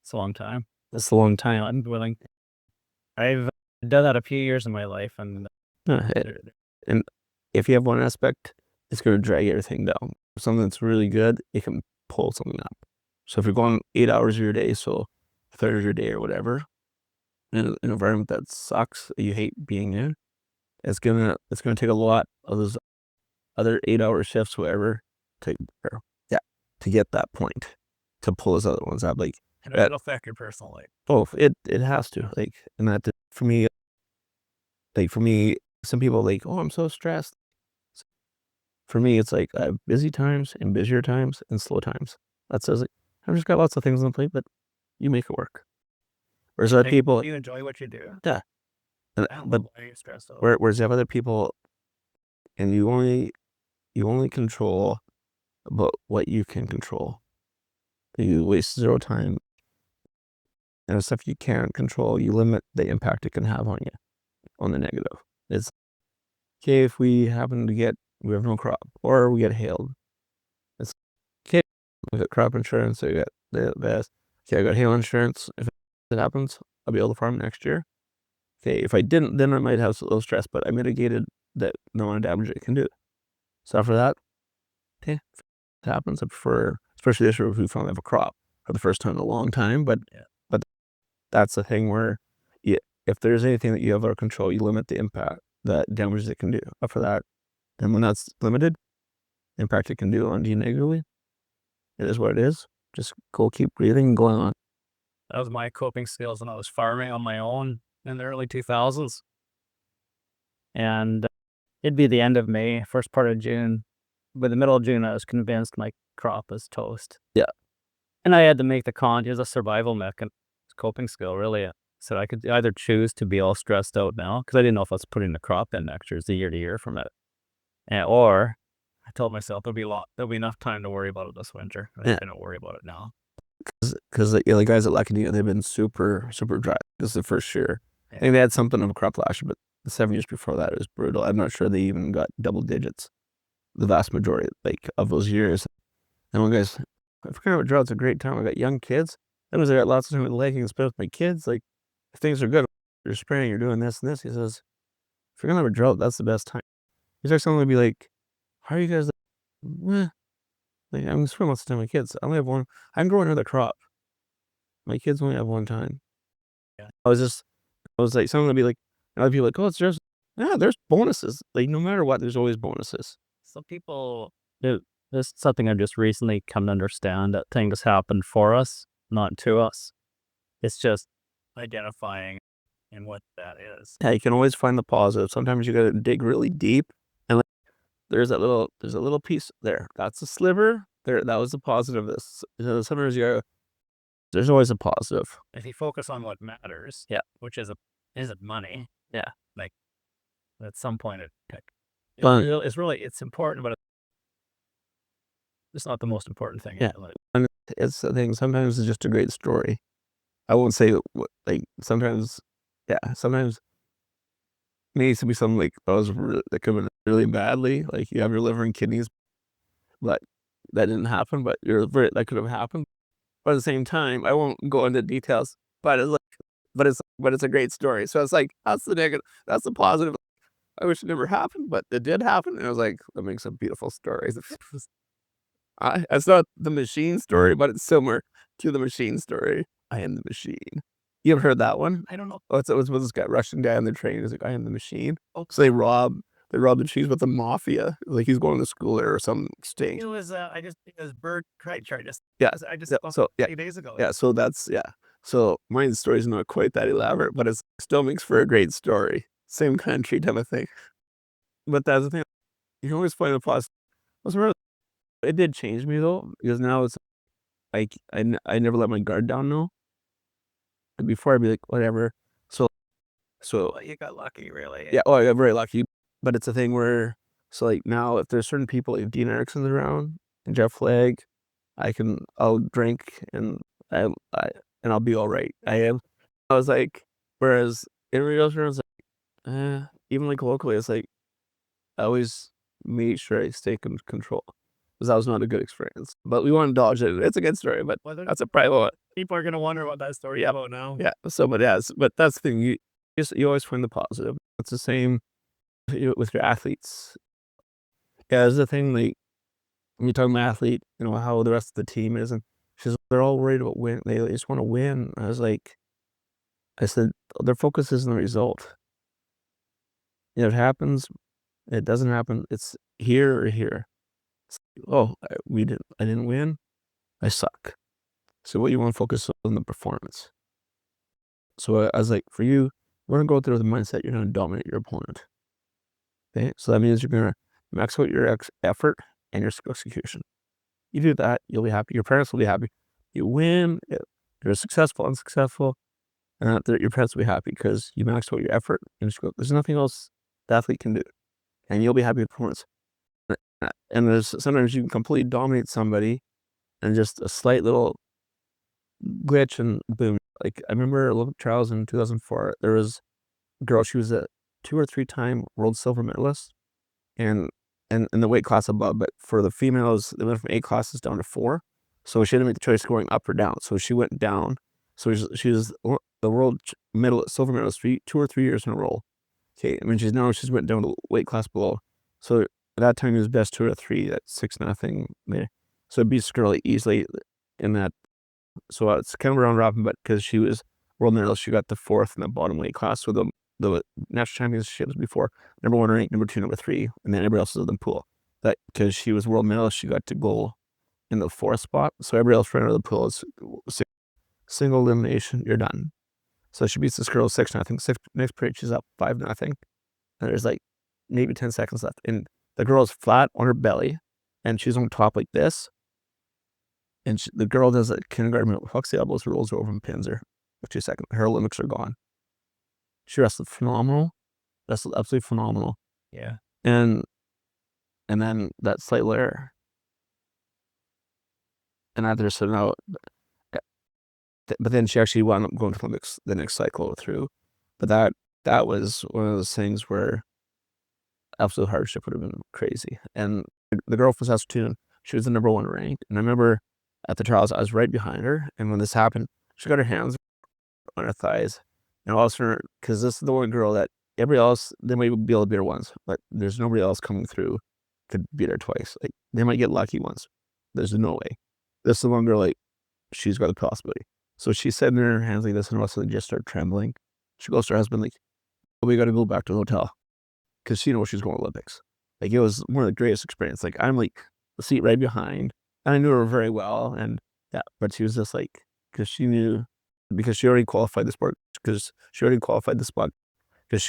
S3: it's a long time.
S2: That's a long time.
S3: I'm willing. I've done that a few years in my life, and
S2: and if you have one aspect, it's going to drag everything down. Something that's really good, it can pull something up. So if you're going 8 hours of your day, so a third of your day or whatever, in an environment that sucks, that you hate being in, it's gonna take a lot of those other 8-hour shifts, whatever, to get that point, to pull those other ones up. Like,
S3: and it'll affect your personal life.
S2: Oh, it has to. Like, and that for me, some people are like, oh, I'm so stressed. For me, it's like I have busy times and busier times and slow times. That says like I've just got lots of things on the plate, but you make it work. Whereas other people,
S3: you enjoy what you do.
S2: yeah,
S3: I don't
S2: but
S3: know why you're stressed out.
S2: whereas you have other people, and you only control about what you can control. You waste zero time, and the stuff you can't control, you limit the impact it can have on you, on the negative. It's okay if we happen to we have no crop, or we get hailed. It's okay. We got crop insurance, so we got the best. Okay, I got hail insurance. If it happens, I'll be able to farm next year. Okay, if I didn't, then I might have a little stress, but I mitigated the amount of damage it can do. So after that, okay, if it happens, I prefer, especially this year if we finally have a crop for the first time in a long time. But that's the thing where if there's anything that you have under control, you limit the impact, the damage it can do. After that, and when that's limited, the impact it can do on you negatively, it is what it is. Just go keep breathing and going on.
S3: That was my coping skills when I was farming on my own in the early 2000s. And it'd be the end of May, first part of June. By the middle of June, I was convinced my crop was toast.
S2: Yeah.
S3: And I had to make the con. It was a survival mechanism, coping skill, really. So I could either choose to be all stressed out now, because I didn't know if I was putting the crop in next year. It's the year to year from it. Or I told myself there'll be enough time to worry about it this winter. I don't worry about it now.
S2: Because the guys at Lacadena, they've been super, super dry. This is the first year.
S3: Yeah.
S2: I think they had something of a crop last year, but the 7 years before that, it was brutal. I'm not sure they even got double digits. The vast majority, of those years. And when guys, I forget about drought. It's a great time. I got young kids. I was there at lots of time with the lake and spend with my kids. Like, if things are good, you're spraying, you're doing this and this. He says, if you're gonna have a drought, that's the best time. He's like, someone would be like, how are you guys? I'm spending lots of time with my kids. I only have one. I'm growing another crop. My kids only have one time.
S3: Yeah.
S2: I was like, someone would be like, and I'd be like, oh, it's just, yeah, there's bonuses. Like, no matter what, there's always bonuses.
S3: Some people, this is something I've just recently come to understand, that things happen for us, not to us. It's just identifying and what that is.
S2: Yeah, you can always find the positive. Sometimes you gotta dig really deep, and like, there's a little piece there. That's a sliver. There, that was the positive. Sometimes there's always a positive.
S3: If you focus on what matters,
S2: Yeah.
S3: which isn't money.
S2: Yeah.
S3: Like, at some point it's important, but it's not the most important thing.
S2: Yeah. And it's the thing. Sometimes it's just a great story. I won't say sometimes. Yeah. Sometimes it needs to be something like that could have been really badly. Like you have your liver and kidneys, but that didn't happen. But that could have happened. But at the same time, I won't go into details. But it's a great story. So it's like, that's the negative. That's the positive. I wish it never happened, but it did happen. And I was like, that makes a beautiful story. It's not the machine story, but it's similar to the machine story. I am the machine. You ever heard that one?
S3: I don't know.
S2: Oh, it was this guy rushing down the train. He's like, I am the machine. Oh, so they rob the cheese with the mafia. Like he's going to school there or some sting.
S3: It was Bird Kreitzer. I just
S2: So
S3: a few days ago.
S2: Yeah, so that's So my story's not quite that elaborate, but it still makes for a great story. Same country type of thing. But that's the thing. You can always find a positive. It did change me though, because now it's like I never let my guard down now. And before I'd be like, whatever. So
S3: You got lucky, really.
S2: yeah, I got very lucky. But it's a thing where, so like now, if there's certain people like Dean Erickson's around and Jeff Flagg, I'll drink and I'll be all right. I was like, whereas everybody else around, even like locally, it's like I always make sure I stay in control, because that was not a good experience. But we want to dodge it. It's a good story, but that's a private one.
S3: People are gonna wonder what that story is about now.
S2: Yeah. So, but that's the thing. You always find the positive. It's the same with your athletes. Yeah, it's the thing. Like when you talk about athlete, how the rest of the team is, and they're all worried about win. They just want to win. I said, their focus isn't the result. It happens. It doesn't happen. It's here or here. I didn't win. I suck. So what you want to focus on the performance. So I was like, for you, we're gonna go through the mindset you're gonna dominate your opponent. Okay, so that means you're gonna max out your effort and your execution. You do that, you'll be happy. Your parents will be happy. You win, you're successful, unsuccessful, and your parents will be happy because you maxed out your effort. And just go, there's nothing else the athlete can do, and you'll be happy with performance. And there's sometimes you can completely dominate somebody, and just a slight little glitch and boom. Like I remember Olympic trials in 2004. There was a girl. She was a 2 or 3 time world silver medalist, and in the weight class above. But for the females, they went from 8 classes down to 4. So she had to make the choice going up or down. So she went down. So she was the world silver medalist 2 or 3 years in a row. Okay, I mean she's went down to weight class below. So at that time it was best 2 or 3 at 6-0 there. So it beats girl easily in that. So it's kind of round robin, but because she was world medalist, she got the 4th in the bottom weight class. So the national championships before, number 1 ranked, number 2, number 3, and then everybody else was in the pool. That because she was world medalist, she got to go in the 4th spot. So everybody else ran out of the pool. It's single elimination, you're done. So she beats this girl 6-0. Next period, she's up 5-0. And there's like maybe 10 seconds left. And the girl is flat on her belly, and she's on top like this. And the girl does a kindergarten, hooks the elbows, rolls over, and pins her for 2 seconds. Her Olympics are gone. She wrestled phenomenal. Wrestled absolutely phenomenal.
S3: Yeah.
S2: And then that slight error. And either so now, but then she actually wound up going to Olympics the next cycle through. But that was one of those things where absolute hardship would have been crazy. And the girl from Saskatchewan, she was the number 1 ranked. And I remember at the trials, I was right behind her. And when this happened, she got her hands on her thighs. And all of a sudden, because this is the one girl that everybody else, they might be able to beat her once, but there's nobody else coming through could beat her twice. Like they might get lucky once. There's no way. This is the one girl, like, she's got the possibility. So she's sitting in her hands like this, and Russell just started trembling. She goes to her husband, like, oh, we got to go back to the hotel. Because she knows she's going to Olympics. Like, it was one of the greatest experiences. Like, I'm like the seat right behind. And I knew her very well. And yeah, but she was just like, because she knew, because she already qualified the sport, because she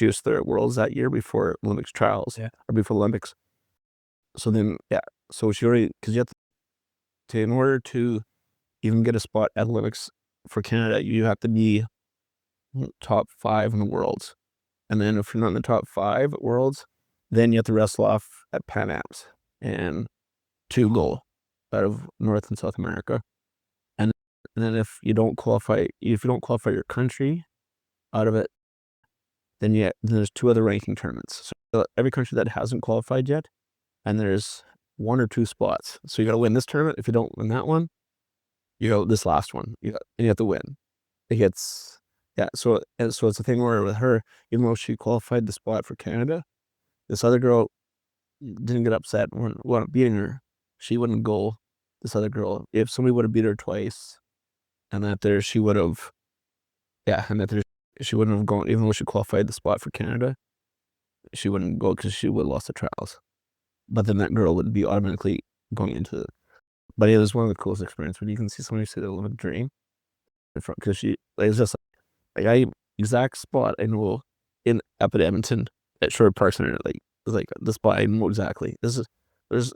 S2: was third at Worlds that year before Olympics trials, or before Olympics. So then, yeah, so she already, because you have to, in order to even get a spot at Olympics for Canada, you have to be top 5 in the Worlds. And then if you're not in the top 5 at Worlds, then you have to wrestle off at Pan Ams and 2 gold out of North and South America. And then if you don't qualify your country out of it, then there's 2 other ranking tournaments. So every country that hasn't qualified yet, and there's 1 or 2 spots. So you got to win this tournament. If you don't win that one, you go this last one. And you have to win. It gets, yeah. So it's a thing where with her, even though she qualified the spot for Canada, this other girl didn't get upset when beating her. She wouldn't go. This other girl, if somebody would have beat her twice, and that she would have, she wouldn't have gone, even though she qualified the spot for Canada, she wouldn't go because she would have lost the trials. But then that girl would be automatically going into it. But it was one of the coolest experiences when you can see somebody say the Olympic dream in front, because it's just like exact spot I know up at Edmonton at Sherwood Park Center. Like it's like the spot I know exactly. There's,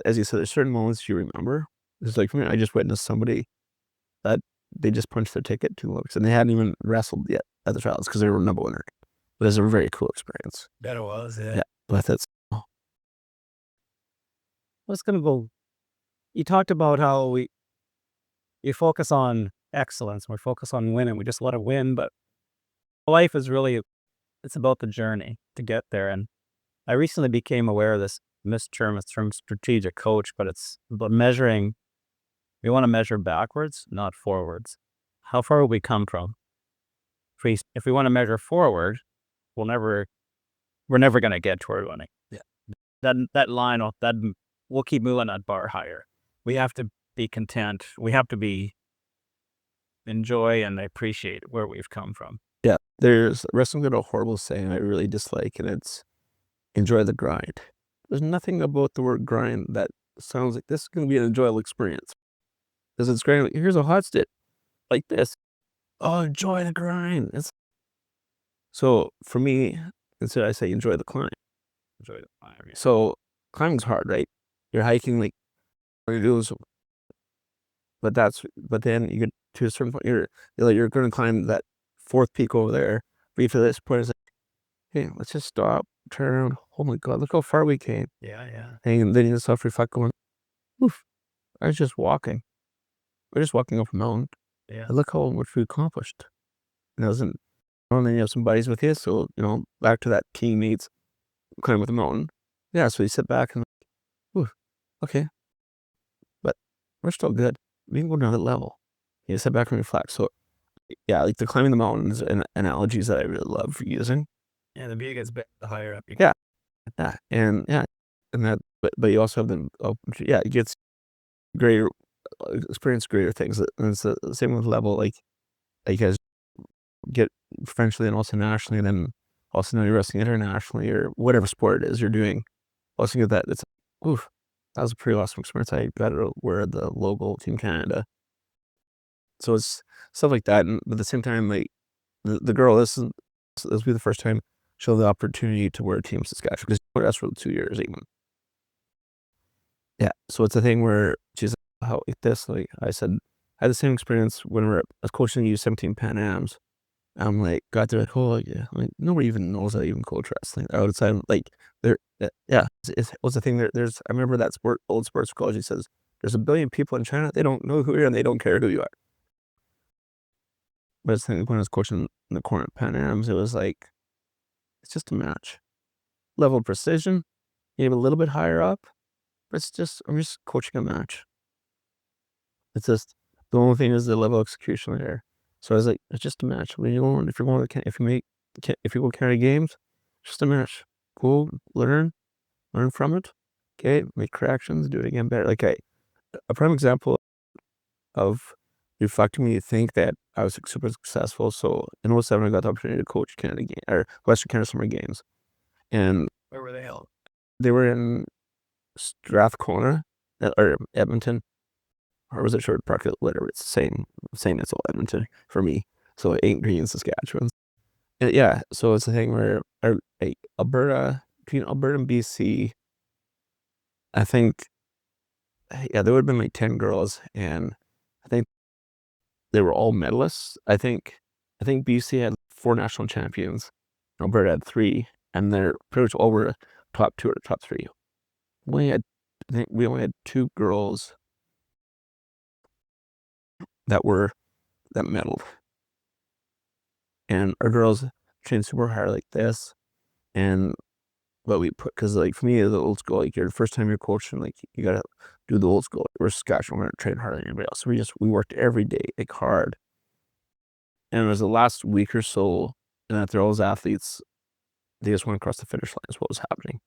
S2: as you said, there's certain moments you remember. It's like for me, I just witnessed somebody that they just punched their ticket to the Olympics, and they hadn't even wrestled yet at the trials because they were number 1. But it was a very cool experience.
S3: That it was, yeah.
S2: Yeah, but that's.
S1: Let's gonna go. You talked about how you focus on excellence. We focus on winning. We just let it win, but life is really, it's about the journey to get there. And I recently became aware of this term. It's from strategic coach, but it's about measuring. We want to measure backwards, not forwards. How far will we come from? If we want to measure forward, we're never going to get toward winning.
S2: Yeah.
S1: That line, we'll keep moving that bar higher. We have to be content. We have to enjoy and appreciate where we've come from.
S2: Yeah, there's wrestling got a horrible saying I really dislike, and it's enjoy the grind. There's nothing about the word grind that sounds like this is going to be an enjoyable experience. Because it's great. Here's a hot stick like this. Oh, enjoy the grind. So for me, instead I say enjoy the climb.
S1: Enjoy the climb. Yeah.
S2: So climbing's hard, right? You're hiking, like what you do is but then you get to a certain point, you're going to climb that fourth peak over there. But you feel this point is like, hey, let's just stop, turn around. Oh my God, look how far we came.
S3: Yeah.
S2: And then you self-reflect going, oof, I was just walking. We're just walking up a mountain.
S3: Yeah.
S2: And look how much we accomplished. And it wasn't, and then you have some buddies with you. So, back to that teammates climb with the mountain. Yeah. So you sit back and, oof, okay, but we're still good. We can go to another level. You sit back and reflect. So, yeah, like the climbing the mountains and analogies that I really love for using.
S3: Yeah, the view gets better the higher up you
S2: Yeah. That and that, but you also have it gets greater, experience greater things. And it's the same with level, like you guys get provincially and also nationally, and then also now you're wrestling internationally or whatever sport it is you're doing. Also get that, it's oof, that was a pretty awesome experience. I got to wear the logo Team Canada. So it's stuff like that, but at the same time, like the girl, this will be the first time she'll have the opportunity to wear Team Saskatchewan because that's for 2 years even. Yeah, so it's a thing where she's like, how like this, like I said, I had the same experience when I was coaching U17 Pan Ams. I'm like, got there, like, oh yeah, like nobody even knows I even coach wrestling outside. Like what's the thing there? There's, I remember that old sports psychology says there's 1 billion people in China, they don't know who you are and they don't care who you are. But it's when I was coaching in the corner at Pan Ams, it was like, it's just a match. Level of precision, maybe a little bit higher up, but I'm just coaching a match. It's just, the only thing is the level of execution there. So I was like, it's just a match. If you go carry games, just a match. Go learn from it. Okay, make corrections, do it again better. Like a prime example of reflecting me to think that I was super successful. So in 07, I got the opportunity to coach Canada or Western Canada Summer Games. And
S3: Where were they held?
S2: they were in Strathcona or Edmonton, or was it Short Park? Whatever. It's saying it's all Edmonton for me. So it ain't Greenan, Saskatchewan. And yeah, so it's a thing where Alberta, between Alberta and BC, I think, yeah, there would have been like 10 girls, and I think they were all medalists. I think BC had 4 national champions, Alberta had 3, and they're pretty much all were top 2 or top 3. I think we only had 2 girls that medaled, and our girls trained super hard like this, and what we put, because like for me, the old school, like the first time you're coaching, like you gotta do the old school. Like, we're Saskatchewan, we're gonna train harder than anybody else. So we worked every day, like hard. And it was the last week or so, and after all those athletes, they just went across the finish line. Is what was happening.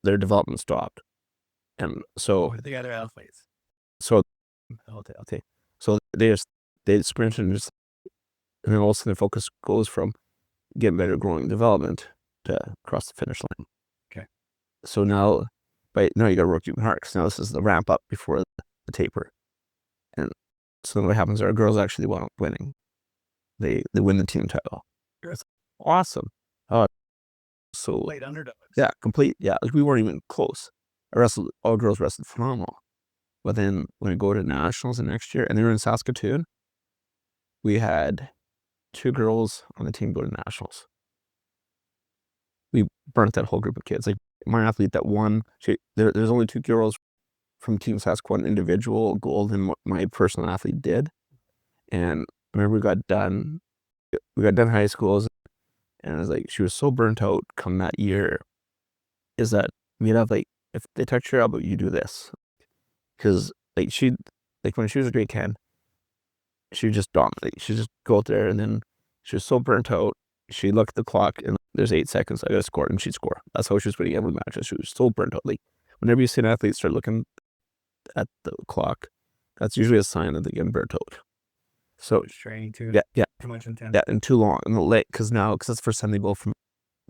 S2: Their development stopped, and so
S3: The other athletes.
S2: so okay. So they sprint and then all of a sudden their focus goes from getting better, growing development to cross the finish line.
S3: Okay.
S2: So now you got to work even harder, because now this is the ramp up before the taper. And so what happens, our girls actually wound up winning. They win the team title.
S3: Yes.
S2: Awesome. So
S3: Late underdogs.
S2: yeah, complete. Yeah, like we weren't even close. All girls wrestled phenomenal. But then when we go to nationals the next year, and they were in Saskatoon, we had 2 girls on the team go to nationals. We burnt that whole group of kids. Like my athlete that won, there's only 2 girls from Team Saskatchewan individual gold in what my personal athlete did. And I remember we got done high schools, and I was like, she was so burnt out come that year, is that we'd have like, if they touch your elbow, you do this. Because like when she was a grade 10, she would just dominate. She'd just go out there, and then she was so burnt out, she'd look at the clock and there's 8 seconds, I gotta score, and she'd score. That's how she was winning every match. She was so burnt out. Like whenever you see an athlete start looking at the clock, that's usually a sign that they're getting burnt out. So
S3: training too.
S2: Yeah.
S3: Too much intense.
S2: Yeah, and too long and late, because that's the first time they go from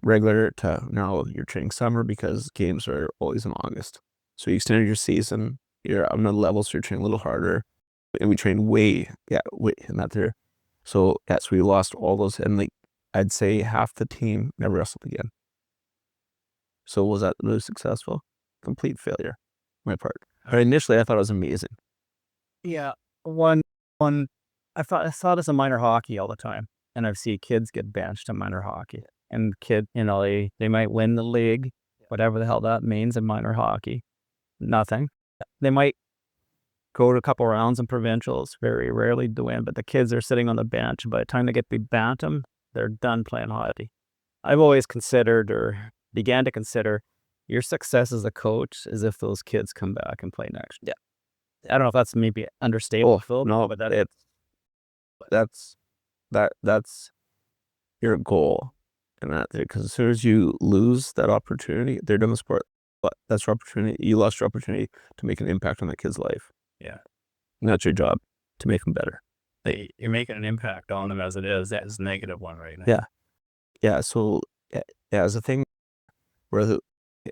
S2: regular to now you're training summer, because games are always in August. So you extended your season, you're on another level, so you're training a little harder. And we trained way in that there. So so we lost all those, and like I'd say half the team never wrestled again. So was that really successful? Complete failure, my part. But initially I thought it was amazing.
S1: Yeah, one, I saw this in minor hockey all the time, and I've seen kids get benched in minor hockey, and they might win the league, whatever the hell that means in minor hockey, nothing. They might go to a couple rounds in provincials, very rarely to win, but the kids are sitting on the bench, and by the time they get to be bantam, they're done playing hockey. I've always considered, or began to consider, your success as a coach is if those kids come back and play next year. I don't know if that's maybe understable, Phil.
S2: No,
S1: but
S2: that's your goal, and that because as soon as you lose that opportunity, they're done the sport. But that's your opportunity. You lost your opportunity to make an impact on that kid's life.
S1: Yeah.
S2: And that's your job, to make them better.
S1: You're making an impact on them as it is. That is a negative one right now.
S2: Yeah. Yeah. So as a thing where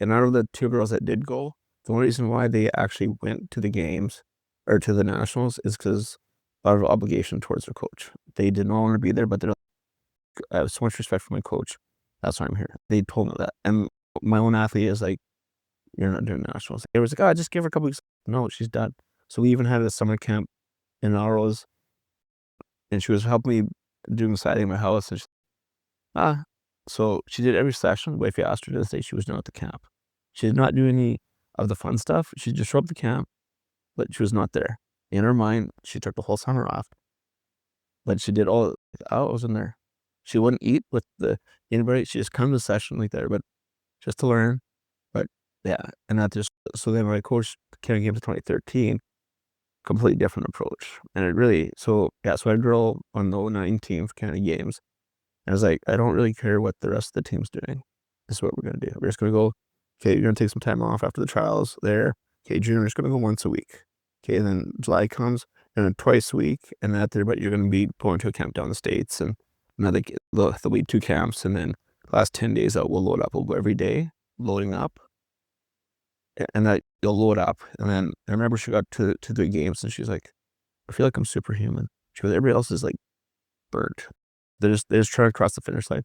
S2: and out of the two girls that did go, the only reason why they actually went to the games or to the nationals is because out of obligation towards their coach. They did not want to be there, but I have so much respect for my coach. That's why I'm here. They told me that. And my own athlete is like, you're not doing nationals. It was like, oh, just give her a couple weeks. No, she's done. So we even had a summer camp in Arrows, and she was helping me doing the siding of my house. And so she did every session, but if you asked her to this day, she was not at the camp. She did not do any of the fun stuff. She just showed up at the camp, but she was not there. In her mind, she took the whole summer off. But she did all, I wasn't there. She wouldn't eat with anybody. She just come to the session like there, but just to learn. But yeah, and that just, so then when I coached Canada Games in 2013, completely different approach. And it really, so I had a girl on the 09 team for Canada Games. And I was like, I don't really care what the rest of the team's doing. This is what we're going to do. We're just going to go, okay, you're going to take some time off after the trials there. Okay, June, we're just going to go once a week. Okay, and then July comes, and then twice a week, and that there, but you're going to be going to a camp down the States, and there'll be 2 camps, and then the last 10 days out, we'll load up. We'll go every day, loading up, and that you'll load up. And then I remember she got to the games, and she's like, I feel like I'm superhuman. She goes, everybody else is like burnt. They're just trying to cross the finish line.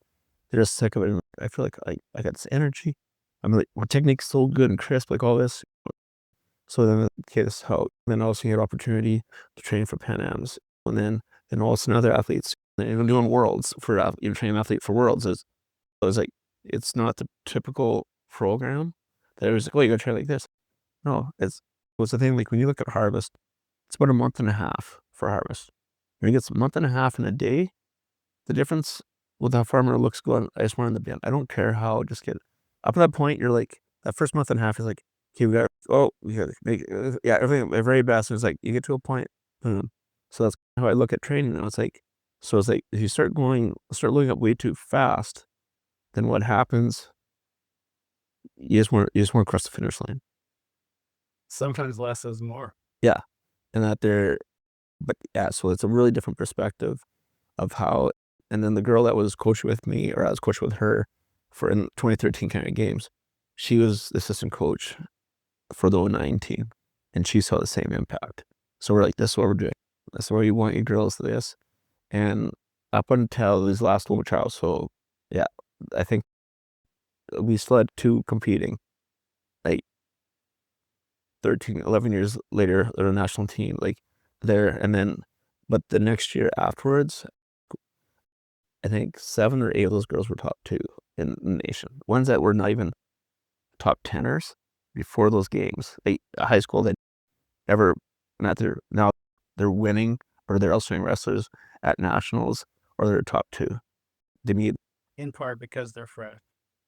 S2: They're just sick of it. And I feel like I got this energy. I'm like, my technique's so good and crisp, like all this. So then, okay, this is how. Then also you had opportunity to train for Pan Ams, and then also other athletes. And doing worlds for you train an athlete for worlds is like, it's not the typical program that it was like, oh, you gotta train like this. No, it's the thing. Like when you look at harvest, it's about a month and a half for harvest. When you get a month and a half in a day, the difference with how farmer looks going, I just want in the bin. I don't care how. Just get up to that point. You're like that first month and a half is like, okay, we got to make everything the very best. It's like you get to a point. So that's how I look at training now. It's like, so it's like if you start looking up way too fast, then what happens? You just want to cross the finish line.
S1: Sometimes less is more.
S2: Yeah, and but yeah, so it's a really different perspective of how. And then the girl that was coaching with me, or I was coaching with her in 2013 Canada Games, she was the assistant coach for the 09 team, and she saw the same impact. So we're like, this is what we're doing. This is where you want your girls to this. And up until these last little trials, so yeah, I think we still had 2 competing, like 11 years later, they're a national team, like there. And then, but the next year afterwards, I think 7 or 8 of those girls were top 2 in the nation. Ones that were not even top 10ers before those games. High school that never, now they're winning, or they're also wrestlers at nationals, or they're top 2. They meet
S1: In part because they're fresh.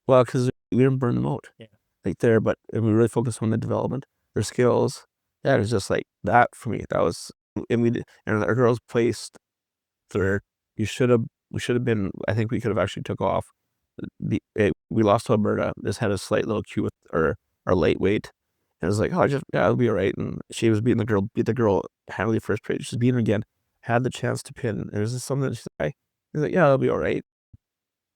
S2: well, because we didn't burn them out.
S1: Yeah.
S2: Like there, but we really focused on the development, their skills. Yeah, it was just like that for me. That was, and our girls placed 3rd. We should have been, I think we could have actually took off. We lost to Alberta. Just had a slight little cue with our late weight. And it was like, oh, it'll be all right. And she was beat the girl handily first period. She's beating her again. Had the chance to pin. There was just something that she's like, yeah, it'll be all right.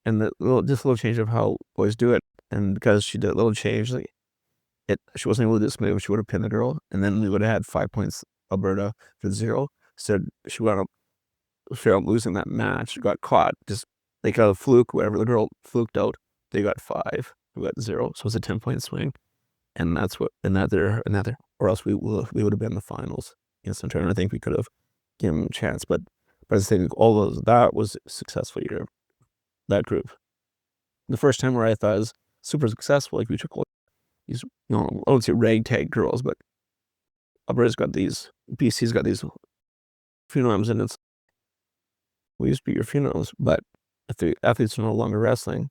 S2: And just a little change of how boys do it. And because she did a little change, like she wasn't able to do this move, she would have pinned the girl. And then we would have had 5 points Alberta for 0. So she wound up losing that match, got caught, just like a fluke, whatever. The girl fluked out. They got 5, we got 0. So it was a 10-point swing. And that's what, or else we would have been in the finals against Ontario. I think we could have given him a chance, but I think that was a successful year. That group, the first time where I thought it was super successful, like we took all these, I don't say ragtag girls, but Alberta's got these, BC's got these phenoms, and it's, we used to be your phenoms, but if the athletes are no longer wrestling,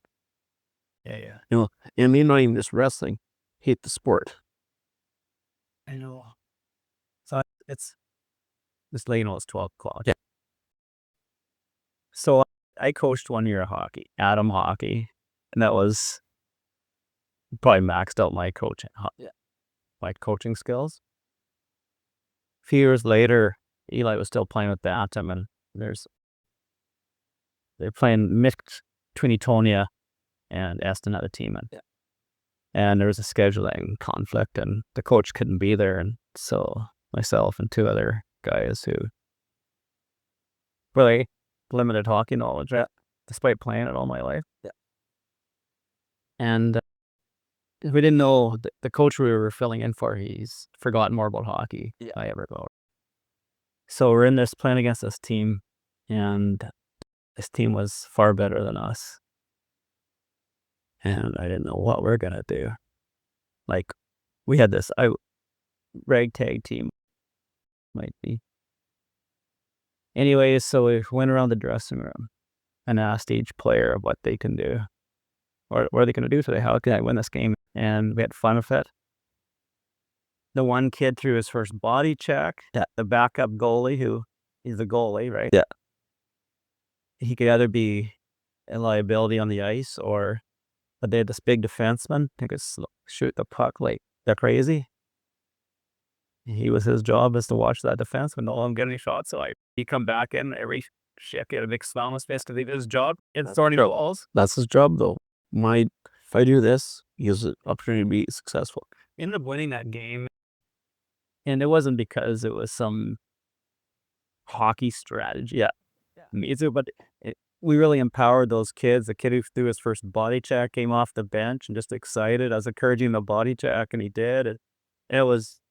S2: and me not even just wrestling, hate the sport.
S3: I know. So it's this lane was 12 o'clock.
S2: Yeah.
S3: So I coached 1 year of hockey, Adam hockey, and that was probably maxed out my coaching skills. A few years later, Eli was still playing with Bantam, and they're playing mixed between Etonia and Eston at the team, and there was a scheduling conflict, and the coach couldn't be there, and so myself and 2 other guys who really limited hockey knowledge, despite playing it all my life, and we didn't know the coach we were filling in for. He's forgotten more about hockey than I ever go. So we're in this playing against this team, and this team was far better than us. And I didn't know what we're gonna do. Like, we had this ragtag team, might be. Anyways, so we went around the dressing room and asked each player what they can do, or what are they gonna do today? How can I win this game? And we had fun with it. The one kid threw his first body check. The backup goalie, who is the goalie, right?
S2: Yeah.
S3: He could either be a liability on the ice, but they had this big defenseman who could shoot the puck like they're crazy. His job is to watch that defenseman, don't let him get any shots. So he come back in every shit, get a big smile on his face because he did his job. It's throwing balls.
S2: That's his job, though. If I do this, he has an opportunity to be successful.
S3: We ended up winning that game, and it wasn't because it was some hockey strategy. Me too, but we really empowered those kids. The kid who threw his first body check came off the bench and just excited. I was encouraging him to body check, and he did. And that was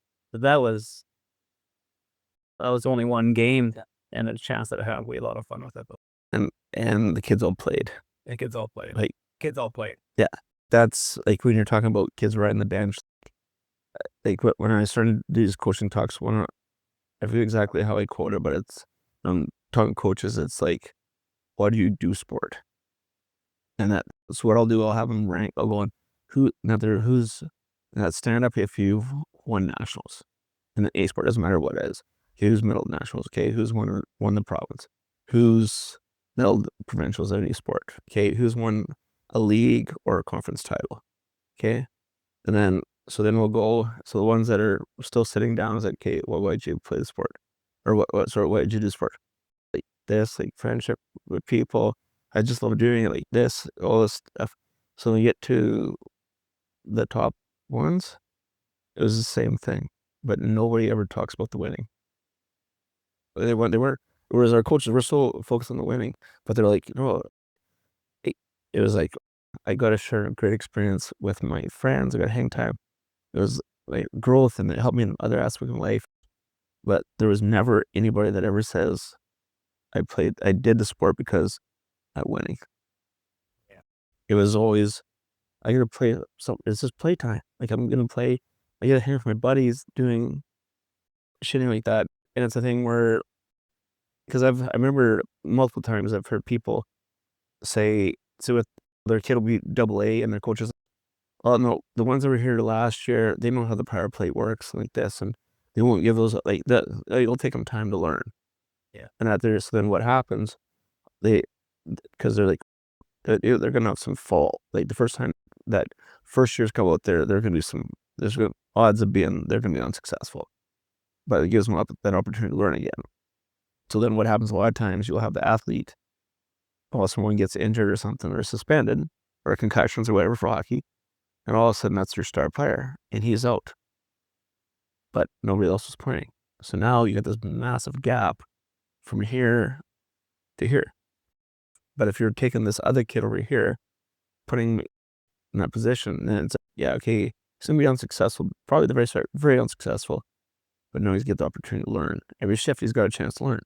S3: only one game, and a chance that I had. We had a lot of fun with it.
S2: And the kids all played.
S3: Kids all played.
S2: Yeah, that's like when you're talking about kids riding the bench. Like when I started these coaching talks, I forget exactly how I quote it, but it's talking coaches. It's like, why do you do sport? And that's what I'll do. I'll have them rank. I'll go on who's stand up if you've won nationals in the A sport. Doesn't matter what it is. Okay, who's medal nationals? Okay, who's won the province? Who's medal provincials in any sport? Okay, who's won a league or a conference title? Okay, and then we'll go. So the ones that are still sitting down is like, okay, why did you play the sport, or why did you do sport? Like this, like friendship with people. I just love doing it, like this, all this stuff. So when we get to the top ones, it was the same thing, but nobody ever talks about the winning. Whereas our coaches were so focused on the winning, but they're like, it was like, I got to share a great experience with my friends. I got hang time. It was like growth, and it helped me in other aspects of life. But there was never anybody that ever says, I did the sport because I'm winning.
S3: Yeah.
S2: It was always, I got to play. So it's just playtime. Like I'm going to play. I got to hear from my buddies doing shitting like that. And it's a thing where, because I remember multiple times I've heard people say, so if their kid will be AA and their coaches, oh no, the ones that were here last year, they know how the power plate works like this, and they won't give those like that. It'll take them time to learn.
S3: Yeah.
S2: And so then what happens? Because they're like, they're gonna have some fall. Like the first time that first years come out there, they're gonna do there's odds of they're gonna be unsuccessful, but it gives them that opportunity to learn again. So then what happens a lot of times, you'll have the athlete, someone gets injured or something, or suspended, or concussions or whatever for hockey, and all of a sudden that's your star player, and he's out. But nobody else was playing. So now you got this massive gap from here to here. But if you're taking this other kid over here, putting him in that position, then it's, okay, he's going to be unsuccessful, probably the very start, very unsuccessful. but now he's get the opportunity to learn. Every shift he's got a chance to learn.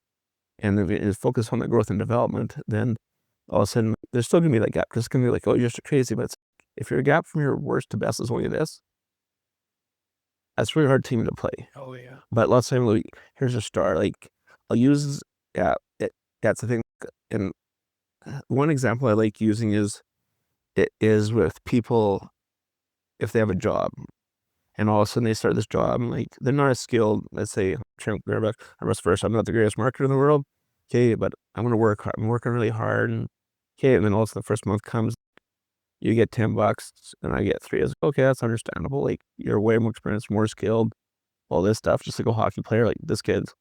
S2: And if it's focused on the growth and development, then all of a sudden there's still gonna be that gap. It's gonna be like, oh, you're just crazy, but if your gap from your worst to best is only this, that's a really hard team to play.
S3: Oh yeah.
S2: But lots of time, like, here's a star. Like, I'll use that's the thing. And one example I like using is with people if they have a job, and all of a sudden they start this job, and like they're not as skilled. Let's say Trent Klarenbach, I'm Russell Fersch. I'm not the greatest marketer in the world. Okay, but I'm gonna work hard. I'm working really hard, and okay, and then all of a sudden the first month comes, you get $10, and I get 3. I was like, okay, that's understandable. Like, you're way more experienced, more skilled, all this stuff, just like a hockey player, like this kid's.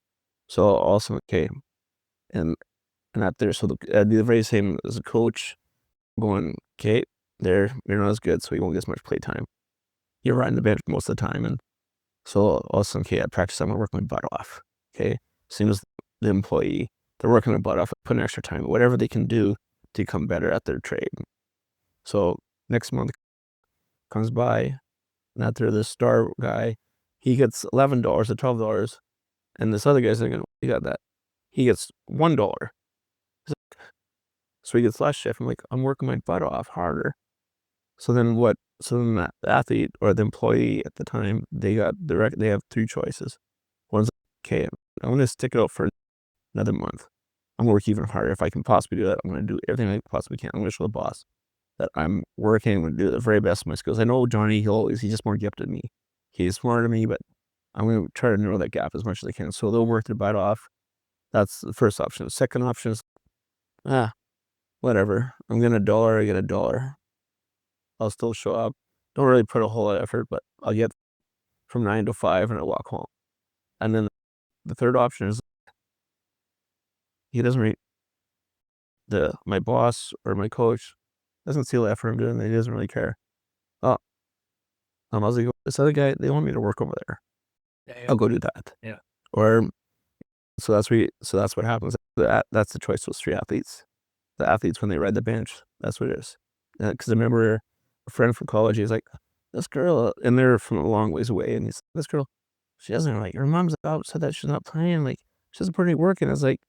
S2: So also, okay, and not there. So the very same as a coach, going, okay, you're not as good, so you won't get as much play time. You're riding the bench most of the time, and so also, okay, at practice, I'm gonna work my butt off. Okay, same as the employee, they're working their butt off, putting extra time, whatever they can do to become better at their trade. So next month comes by, and after the star guy, he gets $11 or $12, and this other guy's thinking, you got that. He gets $1. So he gets less shift. I'm like, I'm working my butt off harder. So then what? So then the athlete or the employee at the time, they have 3 choices. One's like, okay, I'm going to stick it out for another month. I'm going to work even harder. If I can possibly do that, I'm going to do everything I possibly can. I'm going to show the boss that I'm working. I'm going to do the very best of my skills. I know Johnny, he's just more gifted than me. He's smarter than me, but I'm going to try to narrow that gap as much as I can. So they'll work their butt off. That's the first option. The second option is, whatever. I'm getting $1, I get $1. I'll still show up. Don't really put a whole lot of effort, but I'll get from 9 to 5 and I walk home. And then the third option is he doesn't really, my boss or my coach doesn't see the effort I'm doing. He doesn't really care. Oh, I was like, this other guy, they want me to work over there.
S3: Yeah.
S2: I'll go do that.
S3: Yeah.
S2: Or so that's what happens. That's the choice of those 3 athletes. The athletes, when they ride the bench, that's what it is. Because I remember a friend from college, he's like, this girl, and they're from a long ways away, and he's like, this girl, she doesn't, like, her mom's out, said that she's not playing, like, she doesn't put any work in. I was like,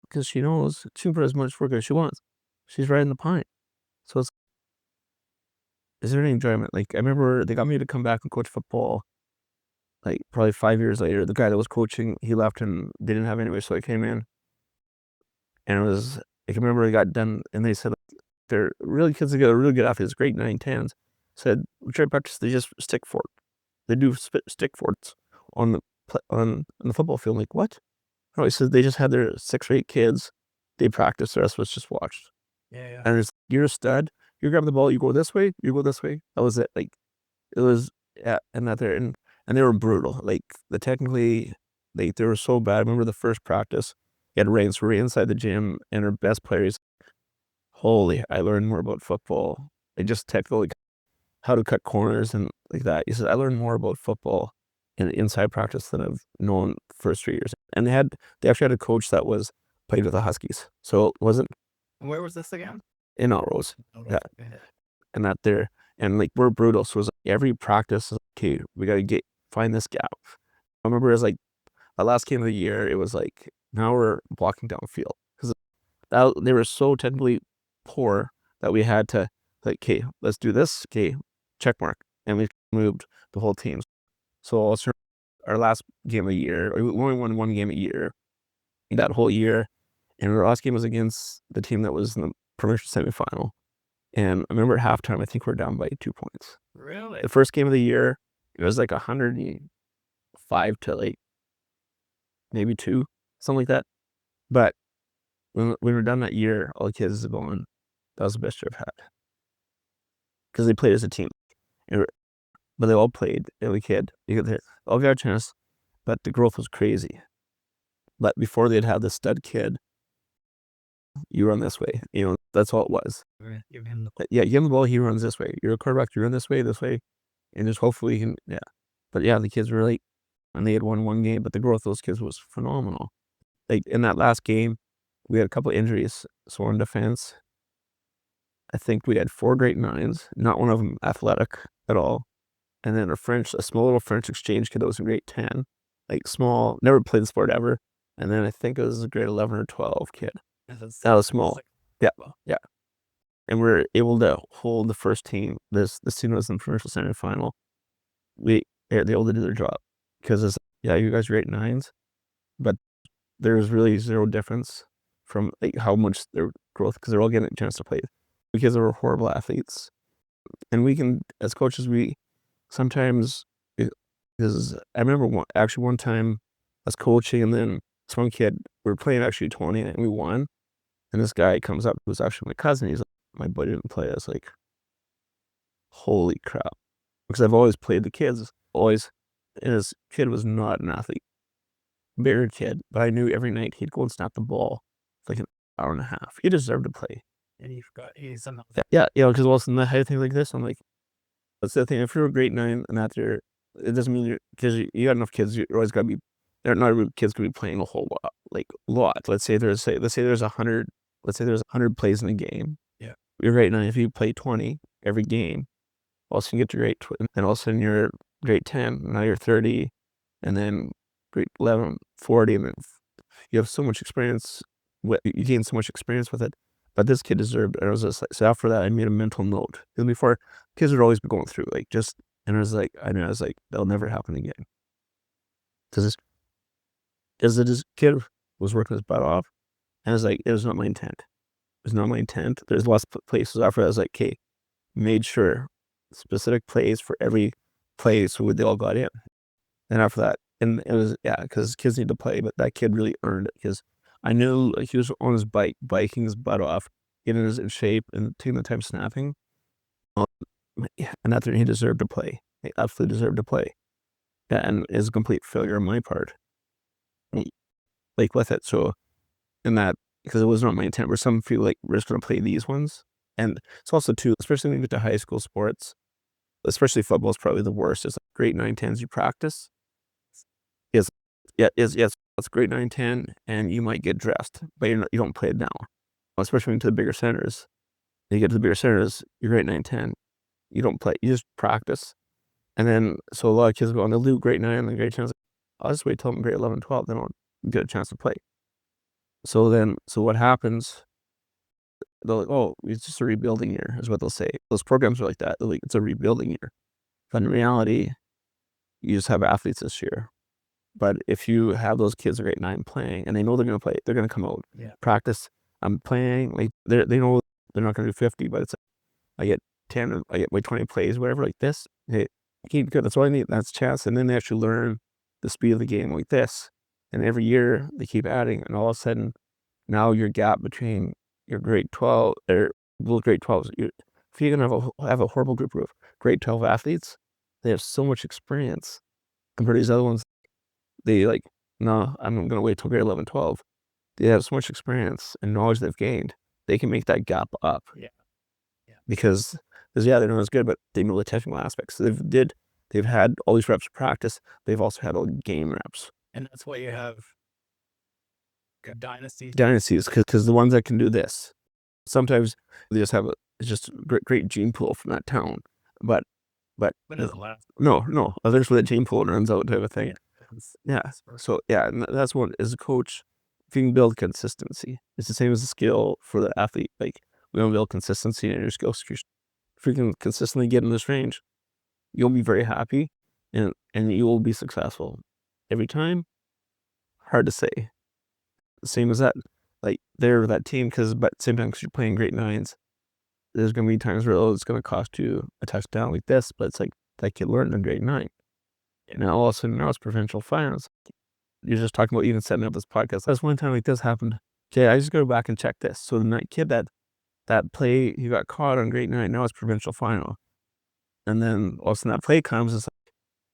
S2: because she knows she can put as much work as she wants. She's riding the pine. So is there any enjoyment? Like, I remember they got me to come back and coach football, like, probably 5 years later. The guy that was coaching, he left and they didn't have anyway, so I came in. And it was, I can remember I got done, and they said, like, they're really kids that get a really good athletes, great 9-10s. Said, we try to practice, they just stick fort. They do stick forts on the football field. I'm like, what? No, he says they just had their 6 or 8 kids. They practiced, the rest of us just watched.
S3: Yeah.
S2: And it's, you're a stud. You grab the ball, you go this way, you go this way. That was it. Like, it was, yeah, and that there, and they were brutal. Like, technically, they were so bad. I remember the first practice, he had rain, so we're inside the gym, and our best players, holy, I learned more about football. I just technically how to cut corners and like that. He said, I learned more about football in inside practice than I've known first 3 years. And they actually had a coach that played with the Huskies. So it wasn't.
S3: Where was this again?
S2: In Elrose.
S3: Yeah.
S2: And that there, and like, we're brutal. So it was like every practice, okay, we got to find this gap. I remember it was like the last game of the year, it was like, now we're blocking downfield. Because they were so technically poor that we had to, like, okay, let's do this. Okay, check mark. And we moved the whole team. So also our last game of the year, we only won 1 game a year that whole year. And our last game was against the team that was in the provincial semifinal. And I remember at halftime, I think we're down by 2 points.
S3: Really?
S2: The first game of the year, it was like 105 to like maybe 2, something like that. But when we were done that year, all the kids are going, that was the best year I've had. Because they played as a team. But they all played, every kid. They all got a chance, but the growth was crazy. But before they'd had this stud kid, you run this way. That's all it was.
S3: Give him the ball.
S2: Yeah, give him the ball, he runs this way. You're a quarterback, you run this way. And just hopefully he can, yeah. But yeah, the kids were like, and they had won 1 game, but the growth of those kids was phenomenal. Like, in that last game, we had a couple injuries. So on defense, I think we had 4 great 9s, not one of them athletic at all. And then a small little French exchange kid that was in grade 10. like small, never played the sport ever. And then I think it was a grade 11 or 12 kid. That was small. Yeah. And we were able to hold the first team. This team was in the provincial semifinal. They're able to do their job because it's, you guys are grade 9s, but there's really zero difference from like how much their growth, because they're all getting a chance to play because they were horrible athletes. And we can, as coaches, we sometimes, because I remember one time I was coaching, and then this one kid, we were playing actually 20 and we won. And this guy comes up, who was actually my cousin. He's like, my buddy didn't play. I was like, holy crap. Because I've always played the kids, always. And this kid was not an athlete, bigger kid, but I knew every night he'd go and snap the ball for like an hour and a half. He deserved to play.
S3: And he forgot he's another.
S2: Yeah, because also I had things like this. I'm like, that's the thing. If you're a grade 9 and out there, it doesn't mean because you got enough kids. You're always got to be. They're not every kid's gonna be playing a whole lot. Let's say there's 100. Let's say there's 100 plays in a game.
S3: Yeah.
S2: You're grade 9. If you play 20 every game, all of a sudden you get to grade 20, and all of a sudden you're grade 10. Now you're 30, and then grade 11, 40, and then you have so much experience. You gain so much experience with it. But this kid deserved it. And I was just like, so after that, I made a mental note. Because before, kids would always be going through, and I was like, that'll never happen again. Because this kid was working his butt off, and I was like, it was not my intent. It was not my intent. There's lots of places after that. I was like, okay, made sure specific plays for every play so they all got in. And after that, and it was, because kids need to play, but that kid really earned it, because I knew he was on his bike, biking his butt off, getting in shape and taking the time snapping. And after he deserved to play. He absolutely deserved to play. And it was a complete failure on my part. With it. So, in that, because it was not my intent, where some feel like we're just going to play these ones. And it's also, too, especially when you get to high school sports, especially football is probably the worst. It's like grade 9, 10s you practice. It's grade 9, 10, and you might get dressed, but you don't play it now. Especially when you get to the bigger centers. You get to the bigger centers, you're grade 9, 10. You don't play, you just practice. And then, so a lot of kids go on the loop grade 9 and grade 10. I'll just wait till I'm grade 11, 12, then I'll get a chance to play. So what happens, they're like, oh, it's just a rebuilding year, is what they'll say. Those programs are like that. They're like, it's a rebuilding year. But in reality, you just have athletes this year. But if you have those kids at grade 9 playing, and they know they're going to play, they're going to come out, practice. I'm playing, like they know they're not going to do 50, but it's like, I get 10, I get my 20 plays, whatever, like this. Hey, keep good. That's all I need. That's a chance. And then they actually learn the speed of the game like this. And every year they keep adding, and all of a sudden, now your gap between your grade 12 or those grade 12s, if you're gonna have a horrible group of grade 12 athletes, they have so much experience compared to these other ones. They like, no, I'm gonna wait till grade 11, 12. They have so much experience and knowledge they've gained. They can make that gap up. Because they're not as good, but they know the technical aspects. They've had all these reps of practice. They've also had all the game reps.
S3: And that's why you have dynasties.
S2: Dynasties, because the ones that can do this, sometimes they just have it's just a great gene pool from that town. But
S3: doesn't last.
S2: No. Eventually that gene pool runs out type of thing. So and that's what, as a coach, if you can build consistency, it's the same as a skill for the athlete. Like, we don't build consistency in your skills. If you can consistently get in this range, you'll be very happy, and you will be successful every time. Hard to say. Same as that, like they're that team, but same time, because you're playing grade 9s, there's gonna be times where it's gonna cost you a touchdown like this, but it's like that kid learned in grade 9. And now all of a sudden, now it's provincial finals. You're just talking about even setting up this podcast. That's one time like this happened. Okay, I just go back and check this. So the kid that play, he got caught on grade 9. Now it's provincial final. And then all of a sudden that play comes. It's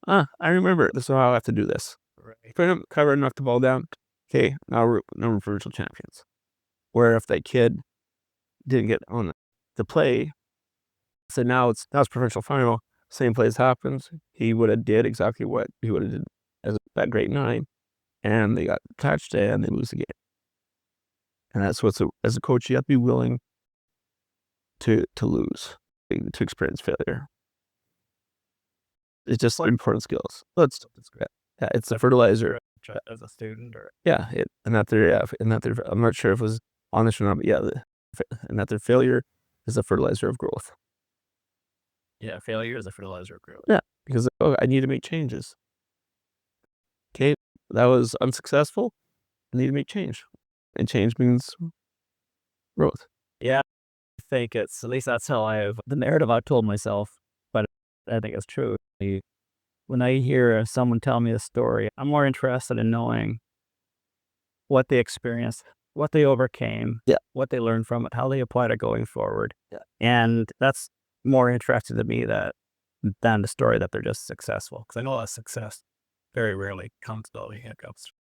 S2: like, I remember. This is how I have to do this.
S3: Right.
S2: Put him, cover, knock the ball down. Okay, now we're provincial champions. Where if that kid didn't get on the play, so now it's provincial final. Same plays happens. He would have did exactly what he would have did as that grade 9, and they got touched and they lose the game. And that's what's as a coach, you have to be willing to lose, to experience failure. It's just important skills. That's great. Yeah, it's a fertilizer.
S3: as a student, or
S2: Yeah, and that I'm not sure if it was on this or not, but yeah, and that their failure is a fertilizer of growth.
S3: failure is a fertilizer of growth.
S2: Yeah, because I need to make changes. Okay, that was unsuccessful. I need to make change, and change means growth.
S3: Yeah, I think it's, at least that's how the narrative I've told myself, but I think it's true. When I hear someone tell me a story, I'm more interested in knowing what they experienced, what they overcame,
S2: Yeah.
S3: what they learned from it, how they applied it going forward.
S2: Yeah.
S3: And that's more interesting to me than the story that they're just successful. Because I know that success very rarely comes without any hiccups.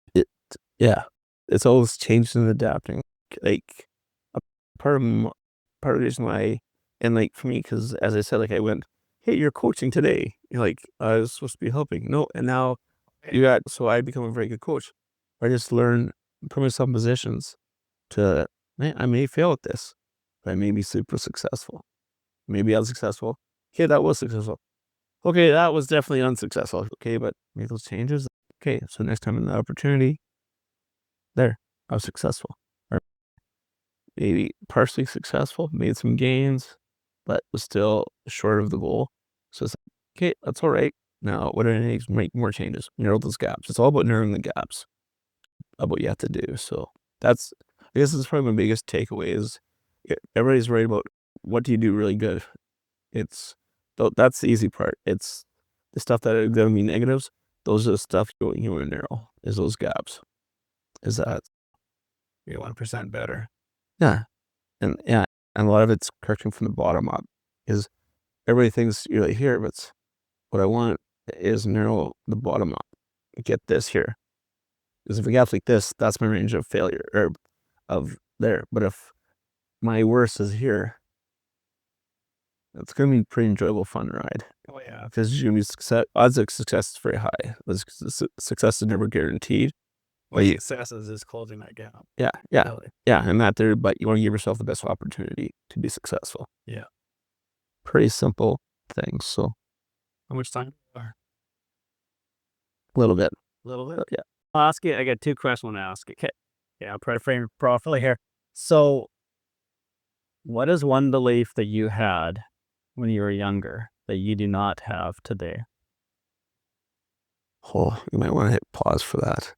S2: Yeah, it's always changing and adapting. Like a part of the reason why, and like for me, because as I said, like I went, hey, you're coaching today. You're like, I was supposed to be helping. No, and now so I become a very good coach. I just learn, put myself in positions to, man, I may fail at this, but I may be super successful. Maybe I was successful. Okay, that was successful. Okay, that was definitely unsuccessful. Okay, but make those changes. Okay, so next time in the opportunity, there, I was successful. Or maybe partially successful, made some gains, but was still short of the goal. So it's like, okay, that's all right. Now, what do I need to make more changes? Narrow those gaps. It's all about narrowing the gaps of what you have to do. So I guess it's probably my biggest takeaway is everybody's worried about what do you do really good. That's the easy part. It's the stuff that are going to be negatives. Those are the stuff you want to narrow, is those gaps. Is that
S3: You're 1% better.
S2: yeah. And a lot of it's correcting from the bottom up. Is everybody thinks you're like here, but what I want is narrow the bottom up. Get this here. Because if a gap's like this, that's my range of failure or of there. But if my worst is here, it's going to be a pretty enjoyable, fun ride.
S3: Oh yeah.
S2: Because you're going to be odds of success is very high. Success is never guaranteed.
S3: Well, success is closing that gap.
S2: Yeah.
S3: Really.
S2: Yeah, and but you want to give yourself the best opportunity to be successful.
S3: Yeah.
S2: Pretty simple things. So
S3: How much time?
S2: a little bit.
S3: A little bit.
S2: Yeah.
S3: I'll ask you. I got two questions I want to ask you. Okay. Yeah, I'll try to frame it properly here. So, what is one belief that you had when you were younger that you do not have today?
S2: Oh, you might want to hit pause for that.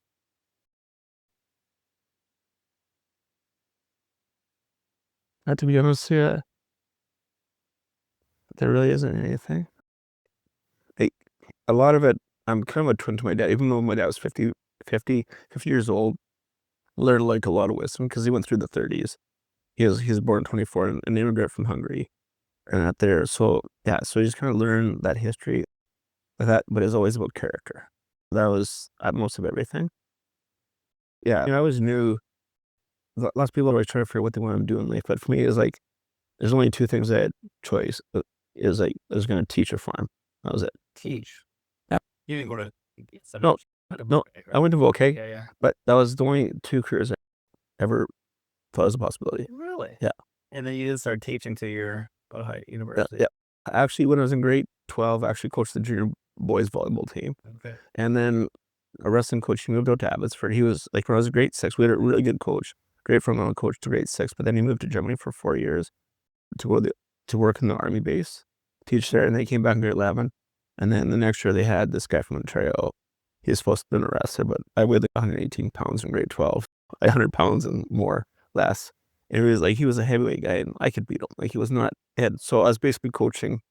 S2: To be honest with you, there really isn't anything. Like, a lot of it, I'm kind of a twin to my dad, even though my dad was 50 years old. Learned like a lot of wisdom because he went through the 30s. He was born 24, an immigrant from Hungary, and out there. So yeah, so you just kind of learn that history, but it's always about character. That was at most of everything. Yeah, I always knew. Lots of people always try to figure out what they want to do in life, but for me, it's like there's only two things I had choice. Is like I was going to teach or farm. That was it.
S3: Teach.
S2: Yeah.
S3: You didn't go to.
S2: No, I went to Voc,
S3: Yeah.
S2: but that was the only two careers I ever thought was a possibility.
S3: Really?
S2: Yeah.
S3: And then you just started teaching to your university.
S2: Yeah. Actually, when I was in grade 12, I actually coached the junior boys volleyball team.
S3: Okay.
S2: And then a wrestling coach, he moved out to Abbotsford. He was like, when I was in grade 6, we had a really good coach, great fundamental coach to grade 6, but then he moved to Germany for 4 years to work in the army base, teach there, and then he came back in grade 11. And then the next year they had this guy from Ontario. He was supposed to have been arrested, but I weighed like 118 pounds in grade 12, 100 pounds and more, less. And it was like, he was a heavyweight guy and I could beat him. Like, he was not head. So I was basically coaching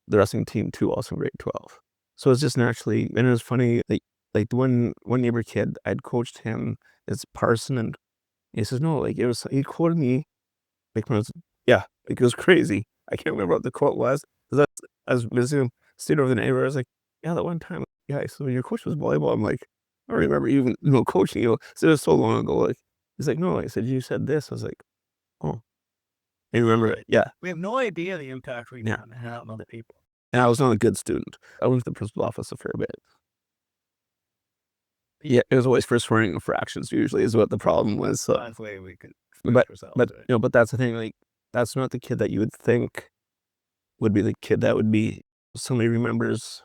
S2: the wrestling team too, also in grade 12. So it's just naturally, and it was funny, like one neighbor kid, I'd coached him as Parson, and he says, no, like he quoted me, like when I was, like it was crazy. I can't remember what the quote was. I was visiting him, stayed over the neighbor. I was like, yeah, that one time, so when your coach was volleyball, I'm like, I don't remember even, coaching you. So it was so long ago. Like, he's like, no, I said, you said this. I was like, oh, I remember it. Yeah.
S3: We have no idea the impact we can have on other people.
S2: And I was not a good student. I went to the principal's office a fair bit. Yeah, it was always for swearing infractions, usually, is what the problem was. So.
S3: That's the way we could
S2: But that's the thing, like, that's not the kid that you would think would be the kid that would be, somebody remembers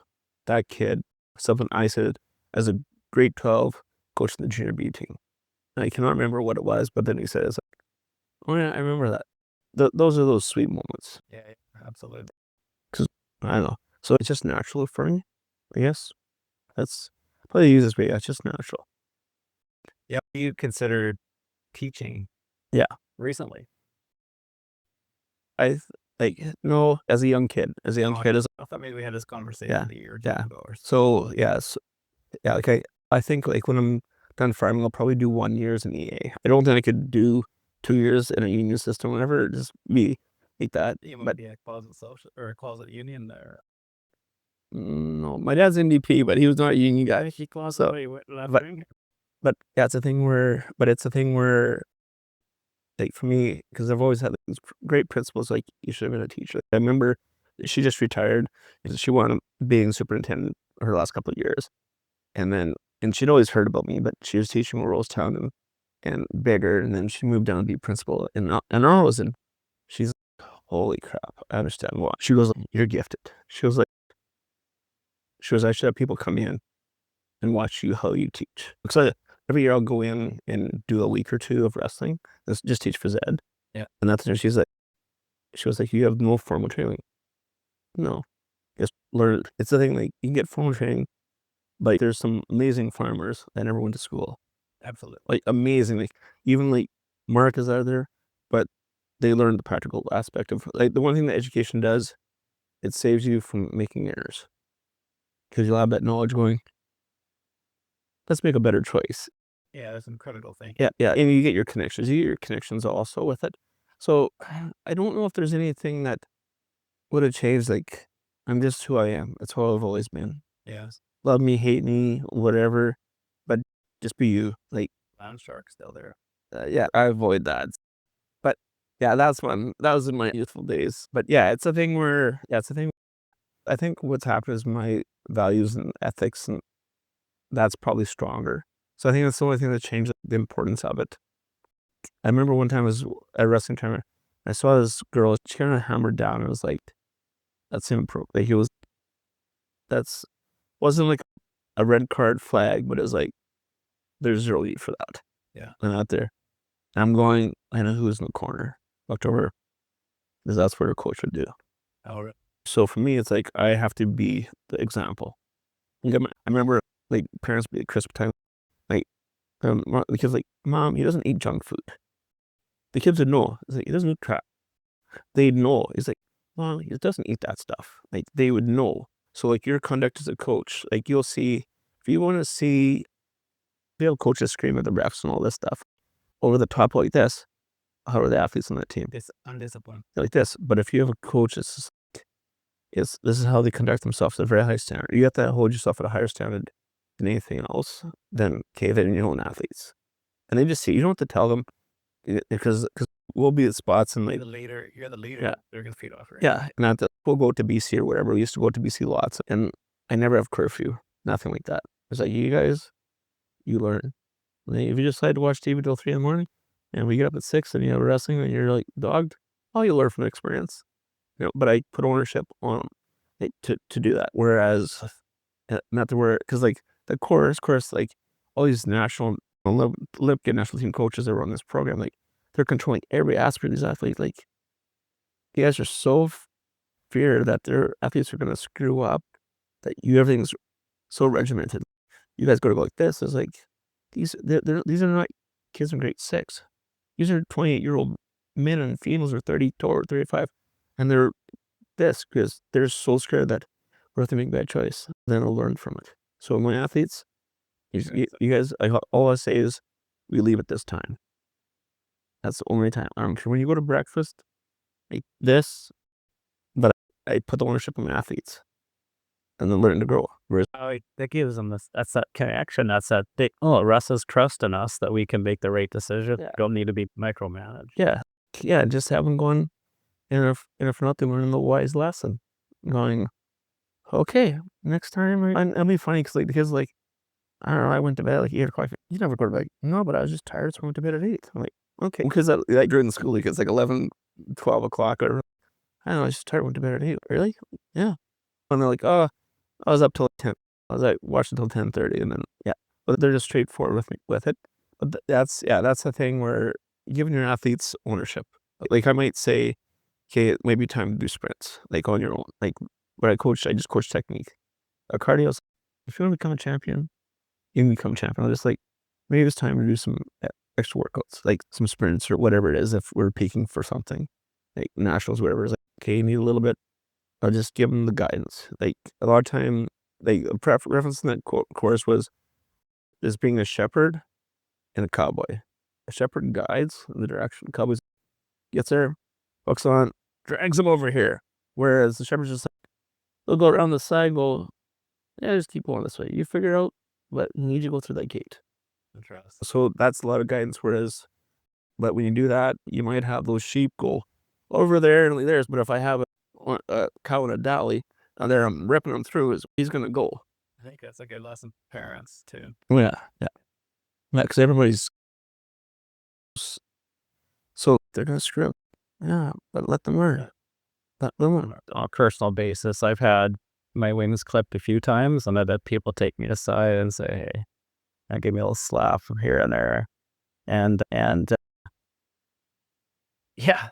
S2: that kid, something I said as a grade 12 coaching the junior B team. And I cannot remember what it was, but then he said, it's like, oh yeah, I remember that. Those are those sweet moments.
S3: Yeah, absolutely.
S2: Because, I don't know. So it's just natural for me, I guess. That's probably the easiest way. Yeah, it's just natural.
S3: Yeah, you considered teaching?
S2: Yeah.
S3: Recently?
S2: No, as a young kid. As a young kid,
S3: I thought maybe we had this conversation a year or two ago. Or
S2: so yes, yeah. Like I think like when I'm done farming, I'll probably do 1 year as an EA. I don't think I could do 2 years in a union system. Whenever just be like that.
S3: you
S2: But
S3: might be a closet social or a closet union there.
S2: no, my dad's NDP, but he was not a union guy.
S3: He closet
S2: So,
S3: left
S2: but-
S3: wing.
S2: But yeah, it's a thing where, like for me, because I've always had these great principles, like you should have been a teacher. I remember she just retired because she wound up being superintendent her last couple of years. And she'd always heard about me, but she was teaching in Rosestown and bigger. And then she moved down to be principal in Arles. And she's like, holy crap, I understand why. She goes, you're gifted. She was, I should have people come in and watch you how you teach. Because every year I'll go in and do a week or two of wrestling. Just teach phys ed.
S3: Yeah.
S2: And that's when she was like, you have no formal training. No. Just learn. It's the thing, like, you can get formal training. Like, there's some amazing farmers that never went to school.
S3: Absolutely.
S2: Like, amazing. Like, even like Mark is out there, but they learn the practical aspect of, like, the one thing that education does, it saves you from making errors. Because you'll have that knowledge going, let's make a better choice.
S3: Yeah, that's an critical thing.
S2: Yeah. And you get your connections. You get your connections also with it. So I don't know if there's anything that would have changed. Like, I'm just who I am. That's who I've always been.
S3: Yes.
S2: Love me, hate me, whatever. But just be you. Like,
S3: Land shark still there.
S2: yeah, I avoid that. But yeah, that was in my youthful days. But yeah, it's a thing where, I think what's happened is my values and ethics, and that's probably stronger. So I think that's the only thing that changed the importance of it. I remember one time I was at a wrestling tournament. I saw this girl, she kind of hammered down. And it was like, that's inappropriate. Wasn't like a red card flag, but it was like, there's zero need for that.
S3: Yeah.
S2: And out there. And I'm going, I know who's in the corner. October. Because that's what a coach would do.
S3: Oh, right.
S2: So for me, it's like, I have to be the example. I remember, like, parents be at Christmas time, like, the kid's like, Mom, he doesn't eat junk food. The kids would know. It's like, he doesn't eat crap. They'd know. He's like, Mom, he doesn't eat that stuff. Like, they would know. So, like, your conduct as a coach, like, you'll see, if you want to see, you have coaches scream at the refs and all this stuff, over the top like this, how are the athletes on that team?
S3: It's undisciplined.
S2: Like this. But if you have a coach, this is how they conduct themselves at a very high standard. You have to hold yourself at a higher standard than anything else, than your own athletes. And they just see, you don't have to tell them, because we'll be at spots and, like,
S3: You're the leader.
S2: Yeah.
S3: They're going to feed off. Right?
S2: yeah, we'll go to BC or whatever. We used to go to BC lots, and I never have curfew, nothing like that. It's like, you guys, you learn. And if you decide to watch TV till 3 a.m, and we get up at 6 and you have wrestling and you're like dogged, you learn from the experience. But I put ownership on it to do that. Whereas, not to where, because like the course, like all these national Olympic national team coaches that run this program, like, they're controlling every aspect of these athletes. Like, you guys are so fear that their athletes are going to screw up, that everything's so regimented. You guys got to go like this. It's like, these are not kids in grade 6. These are 28-year-old men and females, or 30 or 35, and they're this because they're so scared that we're going to make a bad choice. Then they'll learn from it. So my athletes, you guys, all I say is, we leave at this time. That's the only time. When you go to breakfast, like this, but I put the ownership on my athletes, and then learn to grow. Whereas,
S1: That gives them this. That's that connection. That's that. Russ has trust in us that we can make the right decision.
S2: Yeah.
S1: Don't need to be micromanaged.
S2: yeah, just have them going, and if not, they learn the wise lesson. Going, okay, next time, and it'll be funny because, like, the kids, like, I don't know, I went to bed like 8 o'clock. You never go to bed. No, but I was just tired, so I went to bed at 8. I'm like, okay, because like during the school week, it's like 11, 12 o'clock, or I don't know, I was just tired, went to bed at 8. Really? Yeah. And they're like, oh, I was up till 10. was like, watch until 10:30, and then but they're just straightforward with it. But that's the thing where giving your athletes ownership. Like I might say, okay, it may be time to do sprints, like on your own. Like where I just coach technique. A cardio, if you want to become a champion, you can become a champion. I'm just like, maybe it's time to do some extra workouts, like some sprints or whatever it is. If we're peaking for something, like nationals, whatever, it's like, okay, you need a little bit. I'll just give them the guidance. Like a lot of time, like reference in that course was just being a shepherd and a cowboy. A shepherd guides in the direction. Cowboy gets there, hooks on, drags him over here. Whereas the shepherd's just like, they'll go around the side, go, yeah, just keep going this way. You figure out what you need to go through that gate.
S3: Interesting.
S2: So that's a lot of guidance. Whereas, but when you do that, you might have those sheep go over there and theirs. But if I have a cow and a dolly, and there I'm ripping them through, he's gonna go.
S3: I think that's a good lesson for parents too.
S2: Yeah. Because everybody's so they're gonna screw up. Yeah, but let them learn. Let them learn.
S1: On a personal basis, I've had my wings clipped a few times, and I've had people take me aside and say, hey, and give me a little slap from here and there. And yeah,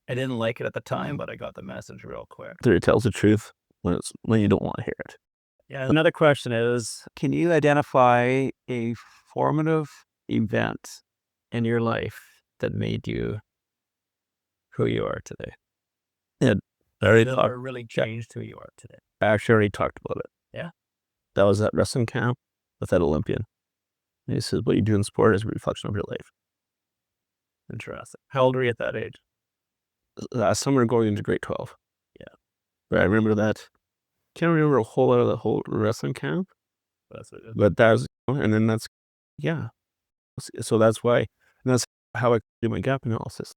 S1: I didn't like it at the time, but I got the message real quick.
S2: It tells the truth when you don't want to hear it.
S1: Yeah. Another question is, can you identify a formative event in your life that made you who you are today?
S2: Yeah,
S1: Or really changed who you are today?
S2: I actually already talked about it.
S1: Yeah?
S2: That was at wrestling camp with that Olympian. And he says, what you do in sport is a reflection of your life.
S1: Interesting. How old were you at that age?
S2: Summer going into grade 12.
S1: Yeah.
S2: But I remember that. Can't remember a whole lot of the whole wrestling camp.
S1: That's what it is.
S2: But that was, and then that's, yeah. So that's why, and that's how I do my gap analysis.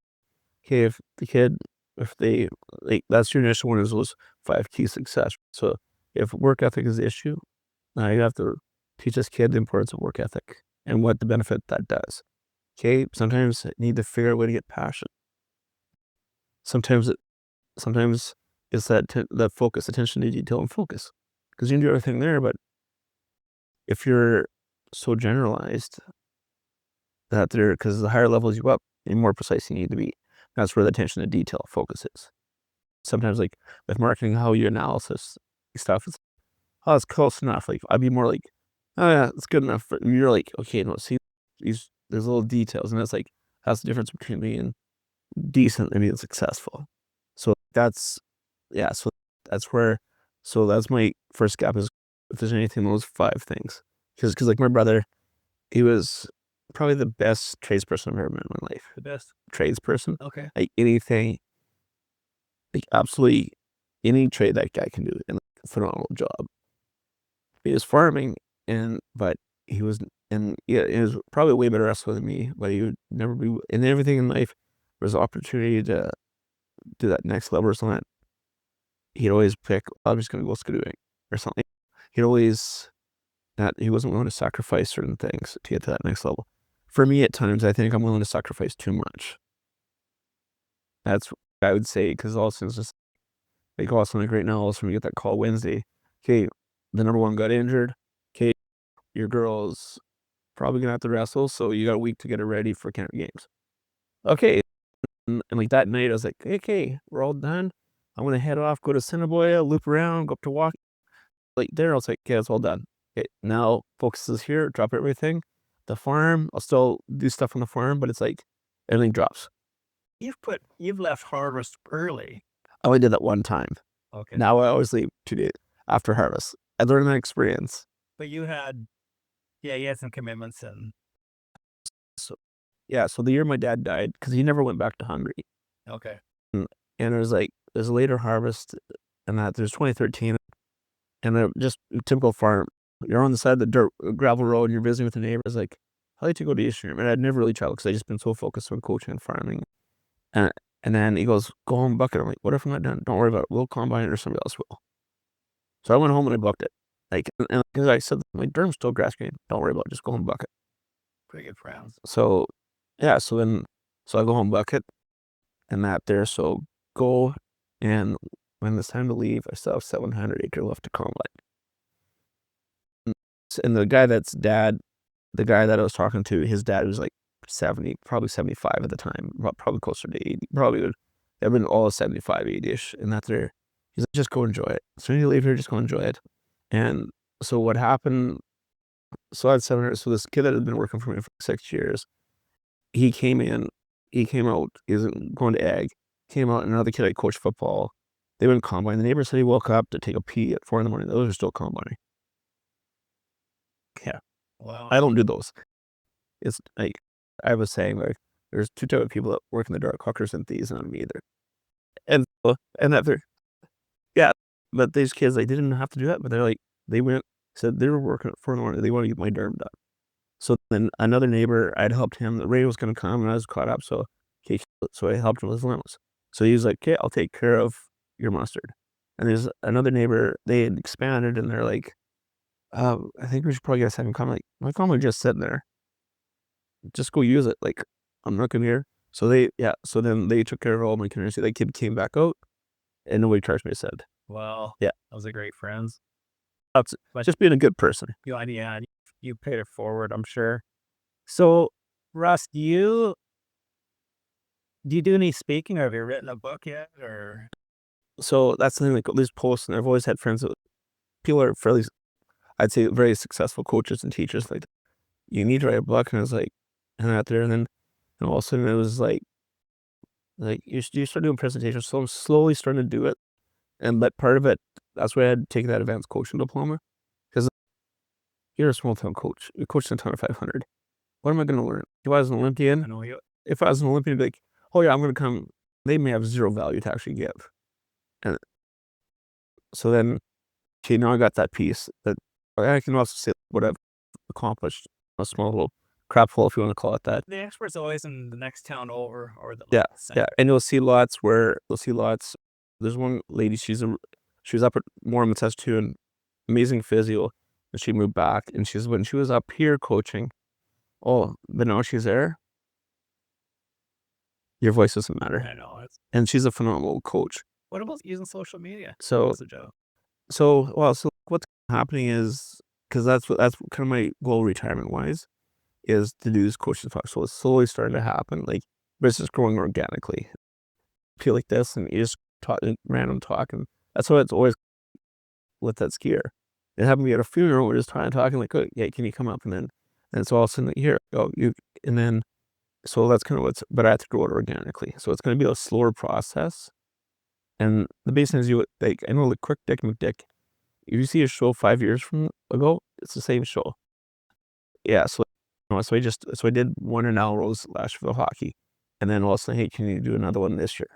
S2: Okay, if the kid, if they, like, that's your initial one is those 5 key success. So if work ethic is the issue, now you have to teach this kid the importance of work ethic and what the benefit that does. Okay, sometimes you need to figure out a way to get passion. Sometimes it's that focus, attention to detail and focus. Because you can do everything there, but if you're so generalized that because the higher levels you up, the more precise you need to be. That's where the attention to detail focus is. Sometimes, like with marketing, how you analysis stuff, it's, oh, it's close enough. Like I'd be more like, oh yeah, it's good enough. And you're like, okay, no, see, there's little details, and that's the difference between being decent and being successful. So that's that's my first gap is if there's anything in those 5 things. Because like my brother, he was probably the best tradesperson I've ever met in my life.
S1: The best
S2: Tradesperson.
S1: Okay.
S2: Like anything, like absolutely any trade that guy can do, and like, a phenomenal job. He was farming, but he was, and yeah, he was probably a way better wrestler than me, but he would never be, and everything in life was opportunity to do that next level or something. He'd always pick, I'm just going to go skidooing or something. He wasn't willing to sacrifice certain things to get to that next level. For me, at times, I think I'm willing to sacrifice too much. That's what I would say, because all of a sudden it's just, like, all of a sudden, like right now, all of a sudden we get that call Wednesday. Okay, the number 1 got injured. Okay, your girl's probably going to have to wrestle, so you got a week to get her ready for Canada Games. Okay, and like that night, I was like, okay, we're all done. I'm going to head off, go to Cinnaboya, loop around, go up to walk. Like there, I was like, okay, it's all done. Okay, now focus is here, drop everything. The farm, I'll still do stuff on the farm, but it's like everything drops.
S1: You've left harvest early.
S2: I only did that one time.
S1: Okay.
S2: Now I always leave 2 days after harvest. I learned that experience.
S1: But you had some commitments and.
S2: So the year my dad died, because he never went back to Hungary.
S1: Okay.
S2: And it was like, there's a later harvest, and that there's 2013, and they're just typical farm. You're on the side of the dirt gravel road, and you're visiting with the neighbors. Like, I like to go to Eastern Europe. And I'd never really traveled because I just been so focused on coaching and farming. And then he goes, go home and bucket. I'm like, what if I'm not done? Don't worry about it. We'll combine it or somebody else will. So I went home and I bucked it. Like, and because I said, my derm's still grass green. Don't worry about it. Just go home and bucket.
S1: Pretty good friends.
S2: So, yeah. So I go home bucket and that there. So go, and when it's time to leave, I still have 700 acre left to combine. And the guy that I was talking to, his dad was like 70, probably 75 at the time, probably closer to 80. Probably would have been all 75, 80-ish. And he's like, just go enjoy it. As soon as you leave here, just go enjoy it. And so what happened, so I had 7 years. So this kid that had been working for me for 6 years, he came out, he was going to ag, came out, and another kid I coached football. They went combine. The neighbor said he woke up to take a pee at 4 in the morning. Those are still combining. Yeah.
S3: Wow.
S2: I don't do those. It's like I was saying, like there's two types of people that work in the dark, hookers and thieves, and not me either. And that they're, yeah, but these kids, they didn't have to do that, but they're like, said they were working at 4 in the morning. They want to get my derm done. So then another neighbor, I'd helped him. The radio was going to come, and I was caught up. So I helped him with his limbs. So he was like, okay, I'll take care of your mustard. And there's another neighbor, they had expanded, and they're like, I think we should probably get a second comment. Like, my comment just sitting there. Just go use it. Like, I'm not going here. So then they took care of all my contingency. That kid came back out, and nobody charged me a cent.
S3: Well,
S2: yeah,
S3: those are great friends.
S2: That's just being a good person.
S3: Yeah, you paid it forward, I'm sure. So, Russ, do you do any speaking, or have you written a book yet? Or
S2: so that's the thing. Like these posts, and I've always had friends that people are fairly, I'd say, very successful coaches and teachers. Like, you need to write a book, and I was like, and out there, and then all of a sudden it was like you start doing presentations. So I'm slowly starting to do it, but part of it, that's why I had taken that advanced coaching diploma, because you're a small town coach. You coach in a town of 500. What am I going to learn? If I was an Olympian, if I was an Olympian, I'd be like, oh yeah, I'm going to come. They may have zero value to actually give, and so then, okay, now I got that piece that I can also say what I've accomplished. A small little crap hole, if you want to call it that.
S3: The expert's always in the next town over, or the
S2: yeah, and you'll see lots. There's one lady, she was up at Moorman Saskatchewan, amazing physio, and she moved back, and when she was up here coaching, but now she's there. Your voice doesn't matter.
S3: I know.
S2: And she's a phenomenal coach.
S3: What about using social media?
S2: So what's happening is, because that's kind of my goal retirement wise, is to do this coaching talk. So it's slowly starting to happen. Like, but it's just growing organically. I feel like this, and you just talk random talk, and that's why it's always with that skier. It happened to be at a funeral. We're just talking like, oh, yeah, can you come up? And so all of a sudden, here, and then, so that's kind of but I have to grow it organically. So it's going to be a slower process. And the base thing is, I know, like Quick Dick McDick, if you see a show 5 years from ago, it's the same show. Yeah, so I did one in Alrose last year for the hockey, and then all of a sudden, hey, can you do another one this year?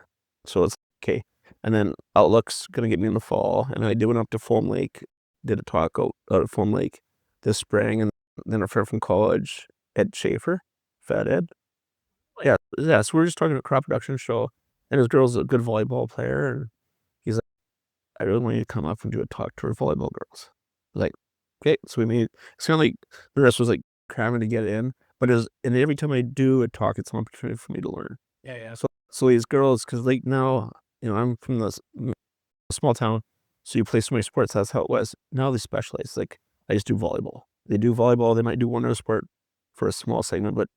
S2: So it's okay. And then Outlook's gonna get me in the fall, and I did one up to Foam Lake, did a talk out at Foam Lake this spring, and then a friend from college, Ed Schaefer, Fat Ed. Yeah. So we're just talking about crop production show, and his girl's a good volleyball player, and he's like, I really want you to come up and do a talk to our volleyball girls. Like, okay, so it's kind of like the rest was like cramming to get in, and every time I do a talk, it's an opportunity for me to learn.
S3: Yeah.
S2: So these girls, because like now, I'm from this small town, so you play so many sports. That's how it was. Now they specialize. Like, I just do volleyball. They do volleyball. They might do one other sport for a small segment, but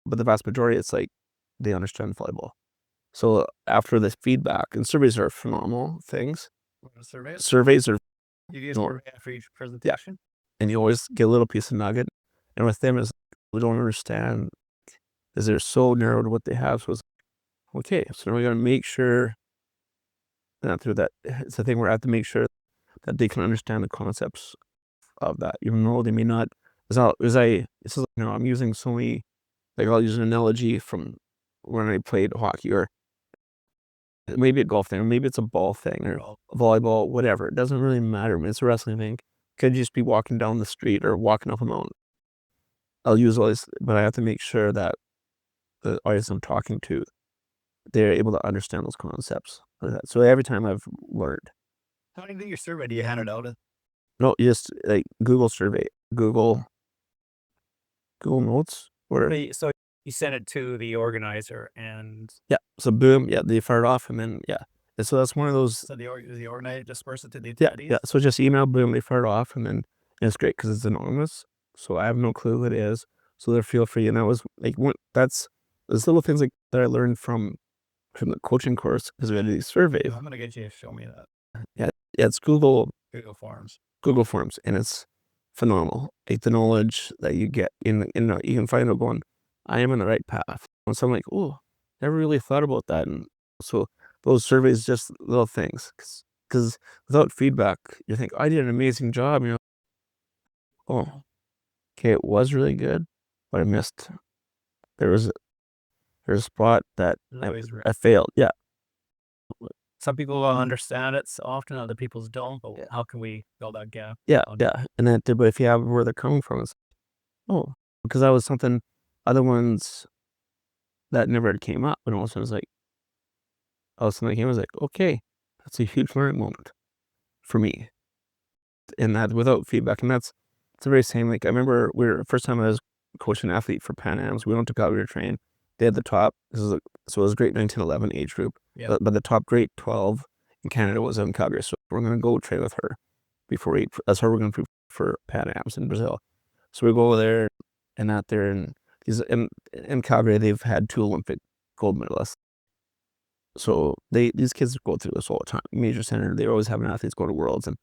S2: the vast majority, it's like they understand volleyball. So after this feedback, and surveys are phenomenal things. Surveys are.
S3: You get survey after each presentation.
S2: Yeah. And you always get a little piece of nugget. And with them, is we don't understand, is they're so narrow to what they have. So it's okay. So now we got to make sure. Not through that. It's the thing where I have to make sure that they can understand the concepts of that, even though they may not. I'm using so many. Like, I'll use an analogy from when I played hockey, or maybe a golf thing, or maybe it's a ball thing, or volleyball, whatever. It doesn't really matter. I mean, it's a wrestling thing. Could just be walking down the street or walking up a mountain. I'll use all this, but I have to make sure that the audience I'm talking to, they're able to understand those concepts. So every time I've learned.
S3: How do you do your survey? Do you hand it out?
S2: No, just like Google survey, Google Notes.
S3: So you send it to the organizer, and
S2: so boom, they fire it off, and then and so that's one of those.
S3: So the organizer disperse it to the
S2: attendees. So just email, boom, they fire it off, and then And it's great because it's anonymous, so I have no clue who it is. So they're feel free, and that was like that's those little things like that I learned from the coaching course because we had these surveys.
S3: I'm gonna get you to show me that.
S2: Yeah, it's Google
S3: Forms.
S2: and it's phenomenal. Like the knowledge that you get you can find out going, I am on the right path. And so I'm like, oh, never really thought about that. And so those surveys, just little things, because without feedback, you think I did an amazing job. Oh, okay, it was really good, but I missed. There's a spot that I failed. Yeah.
S3: Some people will understand it so often, other people don't. But how can we fill that gap?
S2: Yeah. And then, but if you have where they're coming from, it's because that was something other ones that never came up, and all of a sudden it's like, I was like, okay, that's a huge learning moment for me, and that without feedback, and it's the very same. Like I remember first time I was coaching an athlete for Pan Am's, we went to Calgary to train. They had the top. So it was grade 1911 age group, but the top grade 12 in Canada was in Calgary. So we're gonna go train with her that's how we're gonna prove for Pan Am's in Brazil. So we go there and out there, and in Calgary they've had 2 Olympic gold medalists. So these kids go through this all the time. Major center, they always have athletes go to worlds and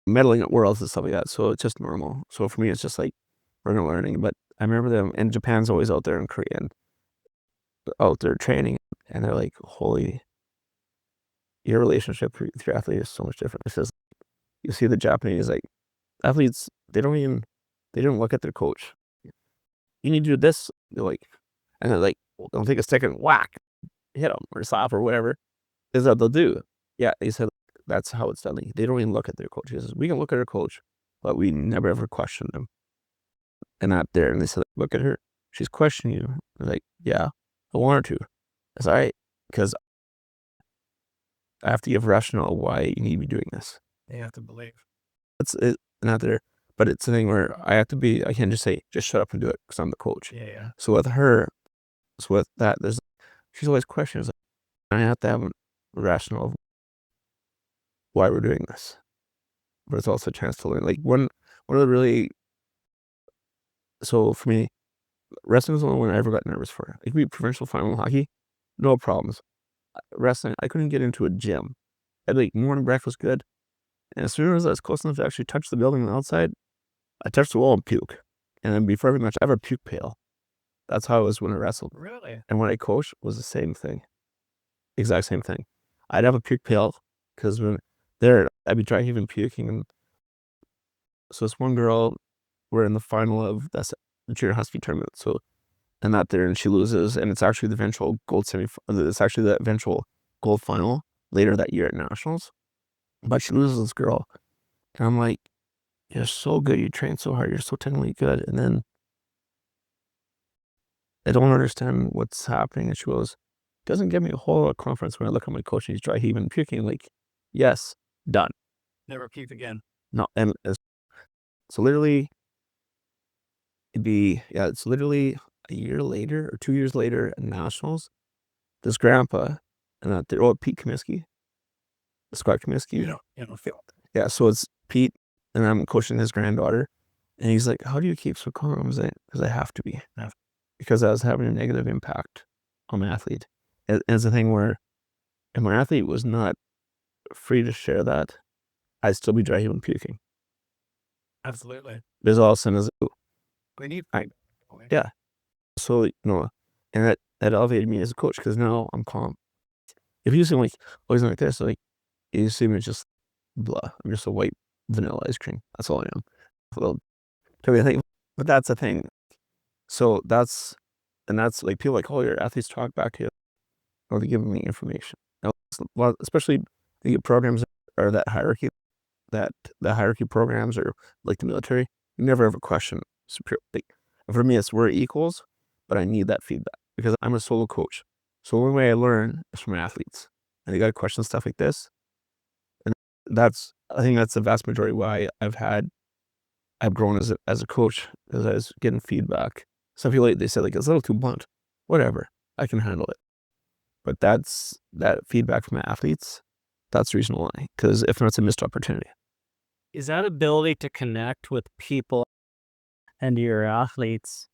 S2: medaling at worlds and stuff like that. So it's just normal. So for me, it's just like we're gonna learning. But I remember them, and Japan's always out there in Korea and out there training, and they're like, holy, your relationship with your athlete is so much different. It's just, you see the Japanese like athletes, they don't look at their coach. You need to do this, they're like, and they're like, they'll take a stick and whack, hit them or slap or whatever is that they'll do. Yeah, he said that's how it's done. Like, they don't even look at their coach. He says, we can look at our coach, but we never ever question them. And out there, and they said, look at her, she's questioning you. They're like, yeah, I want her to. That's all right, because I have to give rationale why you need to be doing this.
S3: They have to believe.
S2: It's not there, but it's a thing where I can't just say, just shut up and do it because I'm the coach.
S3: Yeah.
S2: So with her, with that, she's always questioning. Like, I have to have a rationale of why we're doing this. But it's also a chance to learn. Like one of the really, so for me, wrestling was the only one I ever got nervous for. It could be provincial final hockey, no problems. Wrestling, I couldn't get into a gym. I'd like morning breakfast good, and as soon as I was close enough to actually touch the building on the outside, I touched the wall and puke. And then before every match, I have a puke pail. That's how it was when I wrestled.
S3: Really?
S2: And when I coached, it was the same thing, exact same thing. I'd have a puke pail because when I'd be trying even puking, and so this one girl, we're in the final of the junior husky tournament. So. And that there, and she loses, and it's actually the eventual gold it's actually the eventual gold final later that year at nationals. But she loses this girl, and I'm like, you're so good, you train so hard, you're so technically good, and then I don't understand what's happening. And she goes, doesn't give me a whole lot of confidence when I look at my coach and he's dry heaving and puking. Like, yes, done.
S3: Never puke again.
S2: No, and so literally, it's literally a year later or 2 years later at nationals, this grandpa and Pete Comiskey, Scott Comiskey. Yeah, so it's Pete, and I'm coaching his granddaughter, and he's like, how do you keep so calm? I was like, because I have to be, because I was having a negative impact on my athlete. And it's a thing where if my athlete was not free to share that, I'd still be dry heaving puking.
S3: Absolutely.
S2: There's all of a sudden,
S3: we need
S2: yeah. So, and that elevated me as a coach, because now I'm calm. If you seem like always like this, like you see me just blah. I'm just a white vanilla ice cream. That's all I am. But that's the thing. So that's like people like, oh, your athletes talk back to you, or they're giving me information. Now, especially the programs or that hierarchy, that the hierarchy programs or like the military, you never ever question superior. Like, for me, we're equals. But I need that feedback because I'm a solo coach. So the only way I learn is from my athletes. And they got to question stuff like this. And I think that's the vast majority why I've grown as a coach, because I was getting feedback. Some people, they said, like, it's a little too blunt. Whatever, I can handle it. But that feedback from my athletes, that's the reason why. Because if not, it's a missed opportunity.
S1: is that ability to connect with people and your athletes,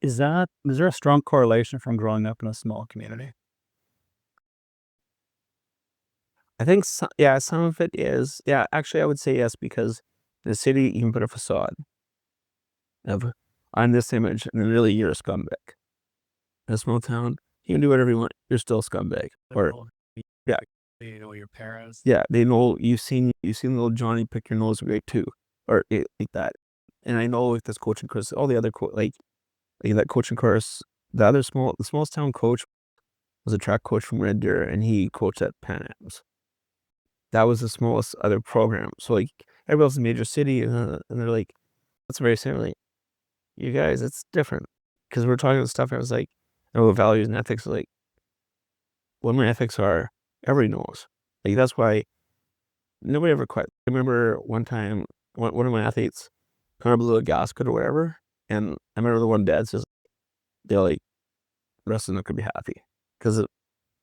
S1: is there a strong correlation from growing up in a small community?
S2: I think some of it is. Yeah, actually, I would say yes, because the city, you can put a facade of on this image, and then really you're a scumbag. In a small town, you can do whatever you want. You're still a scumbag. Or yeah,
S1: You know your parents.
S2: yeah, they know you've seen little Johnny pick your nose in grade 2, or like that. And I know with this coaching course, all the other like that coaching course, the smallest town coach was a track coach from Red Deer, and he coached at Pan Am's. That was the smallest other program. So like everybody else in a major city, and they're like, that's very similar. Like, you guys, it's different, because we're talking about stuff. I was like, oh, values and ethics. Like, what my ethics are, everybody knows. Like, that's why nobody ever quit. I remember one time, one of my athletes kind of blew a gasket or whatever, and I remember the one dad says, they're like, Russell's not gonna be happy, because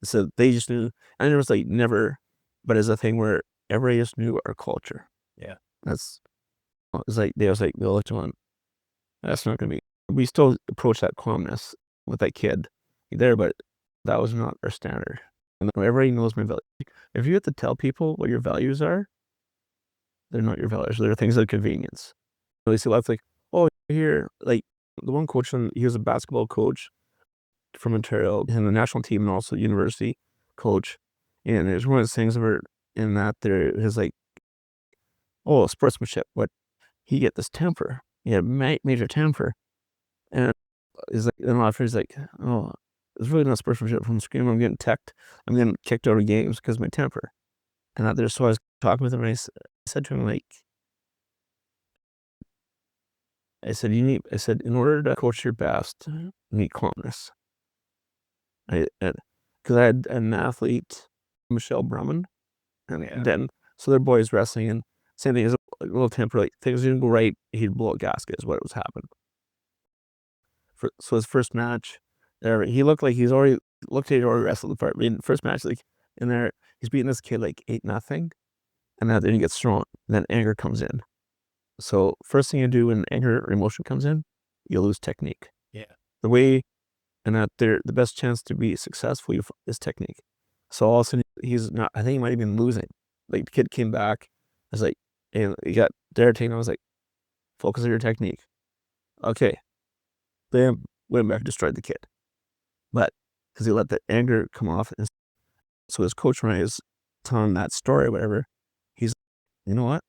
S2: so they just knew. And there was like never, but it's a thing where everybody just knew our culture.
S1: Yeah.
S2: It's like they looked at one. That's not gonna be. We still approach that calmness with that kid there, but that was not our standard. And everybody knows my value. If you have to tell people what your values are, they're not your values. They're things like convenience. So they say lots like, oh, here, like the one coach, he was a basketball coach from Ontario and the national team, and also university coach. And there's one of those things where in that there is like, oh, sportsmanship, but he get this temper. He had major temper. And it's like, and a lot of friends like, oh, it's really not sportsmanship from screaming. I'm getting kicked out of games because of my temper. And that there's, so I was talking with him, and I said to him, like, I said, in order to coach your best, you need calmness. Because I had an athlete, Michelle Brumman, and then, so their boys wrestling, and same thing, is a little temper, like things didn't go right, he'd blow a gasket is what was happening. So his first match, he looked like he'd already wrestled the part. In the first match, like in there, he's beating this kid like 8-0, and then he gets thrown. Then anger comes in. So first thing you do when anger or emotion comes in, you lose technique.
S1: Yeah.
S2: The way, and that the best chance to be successful is technique. So all of a sudden he's not. I think he might have been losing. Like the kid came back. I was like, and he got their team. I was like, focus on your technique. Okay. Bam, went back, destroyed the kid. But because he let the anger come off, and so his coach, when I was telling that story, or whatever, he's, you know what?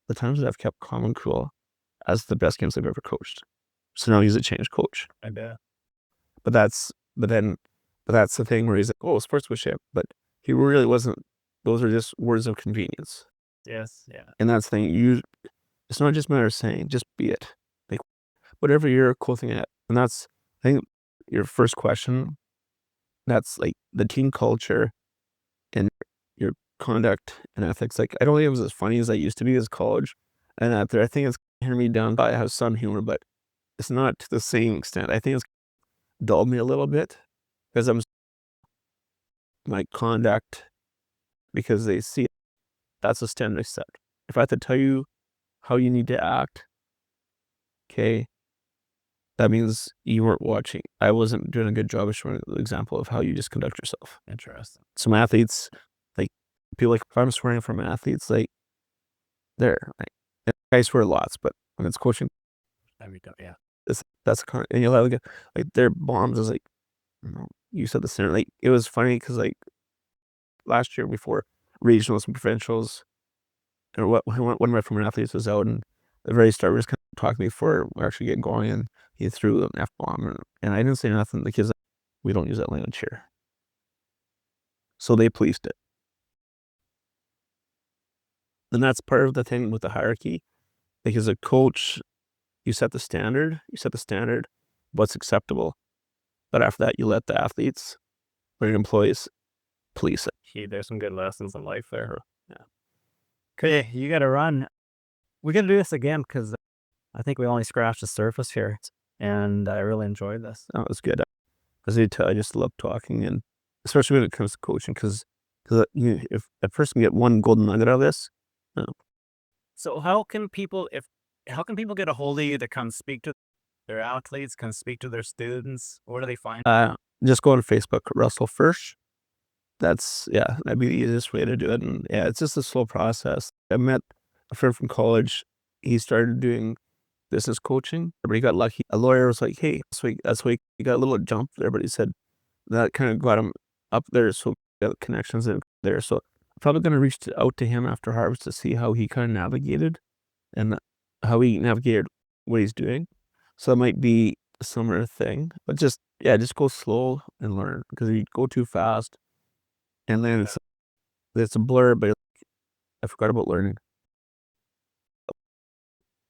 S2: The times that I've kept calm and cool, as the best games I've ever coached. So now he's a changed coach.
S1: I bet.
S2: But that's the thing where he's like, oh, sportsmanship, but he really wasn't. Those are just words of convenience.
S1: Yes. Yeah.
S2: And that's the thing. It's not just a matter of saying, just be it. Like whatever you're cool thing at. And that's, I think, your first question. That's like the team culture and your conduct and ethics. Like, I don't think it was as funny as I used to be as college. And I think it's hand me down. I have some humor, but it's not to the same extent. I think it's dulled me a little bit because my conduct, because they see that's a standard set. If I have to tell you how you need to act, okay, that means you weren't watching. I wasn't doing a good job of showing an example of how you just conduct yourself.
S1: Interesting.
S2: Some athletes, like people, like if I'm swearing from athletes, like I swear lots, but when it's coaching,
S1: Yeah.
S2: that's and you'll have like their bombs is like, you said the center. Like it was funny because like last year before regionals and provincials, or one of my former athletes was out, and the very start was kind of talking to me before we're actually getting going, and he threw an F-bomb, and I didn't say nothing. The kids, like, we don't use that language here. So they policed it. And that's part of the thing with the hierarchy. Because a coach, you set the standard, what's acceptable. But after that, you let the athletes or your employees police it.
S1: There's some good lessons in life there. Yeah. Okay, you got to run. We got to do this again because I think we only scratched the surface here, and I really enjoyed this.
S2: That was good. As I tell, I just love talking, and especially when it comes to coaching, because if a person can get one golden nugget out of this,
S1: So how can people get a hold of you to come speak to their athletes, can speak to their students? Where do they find?
S2: Just go on Facebook, Russell Fersch. That'd be the easiest way to do it. And yeah, it's just a slow process. I met a friend from college. He started doing business coaching, but he got lucky. A lawyer was like, hey, that's why he got a little jump there, but he said that kind of got him up there. So he got connections in there. So I'm probably going to reach out to him after harvest to see how he kind of navigated and how he navigated what he's doing. So it might be a similar thing, but just go slow and learn, because if you go too fast and then it's a blur, but I forgot about learning.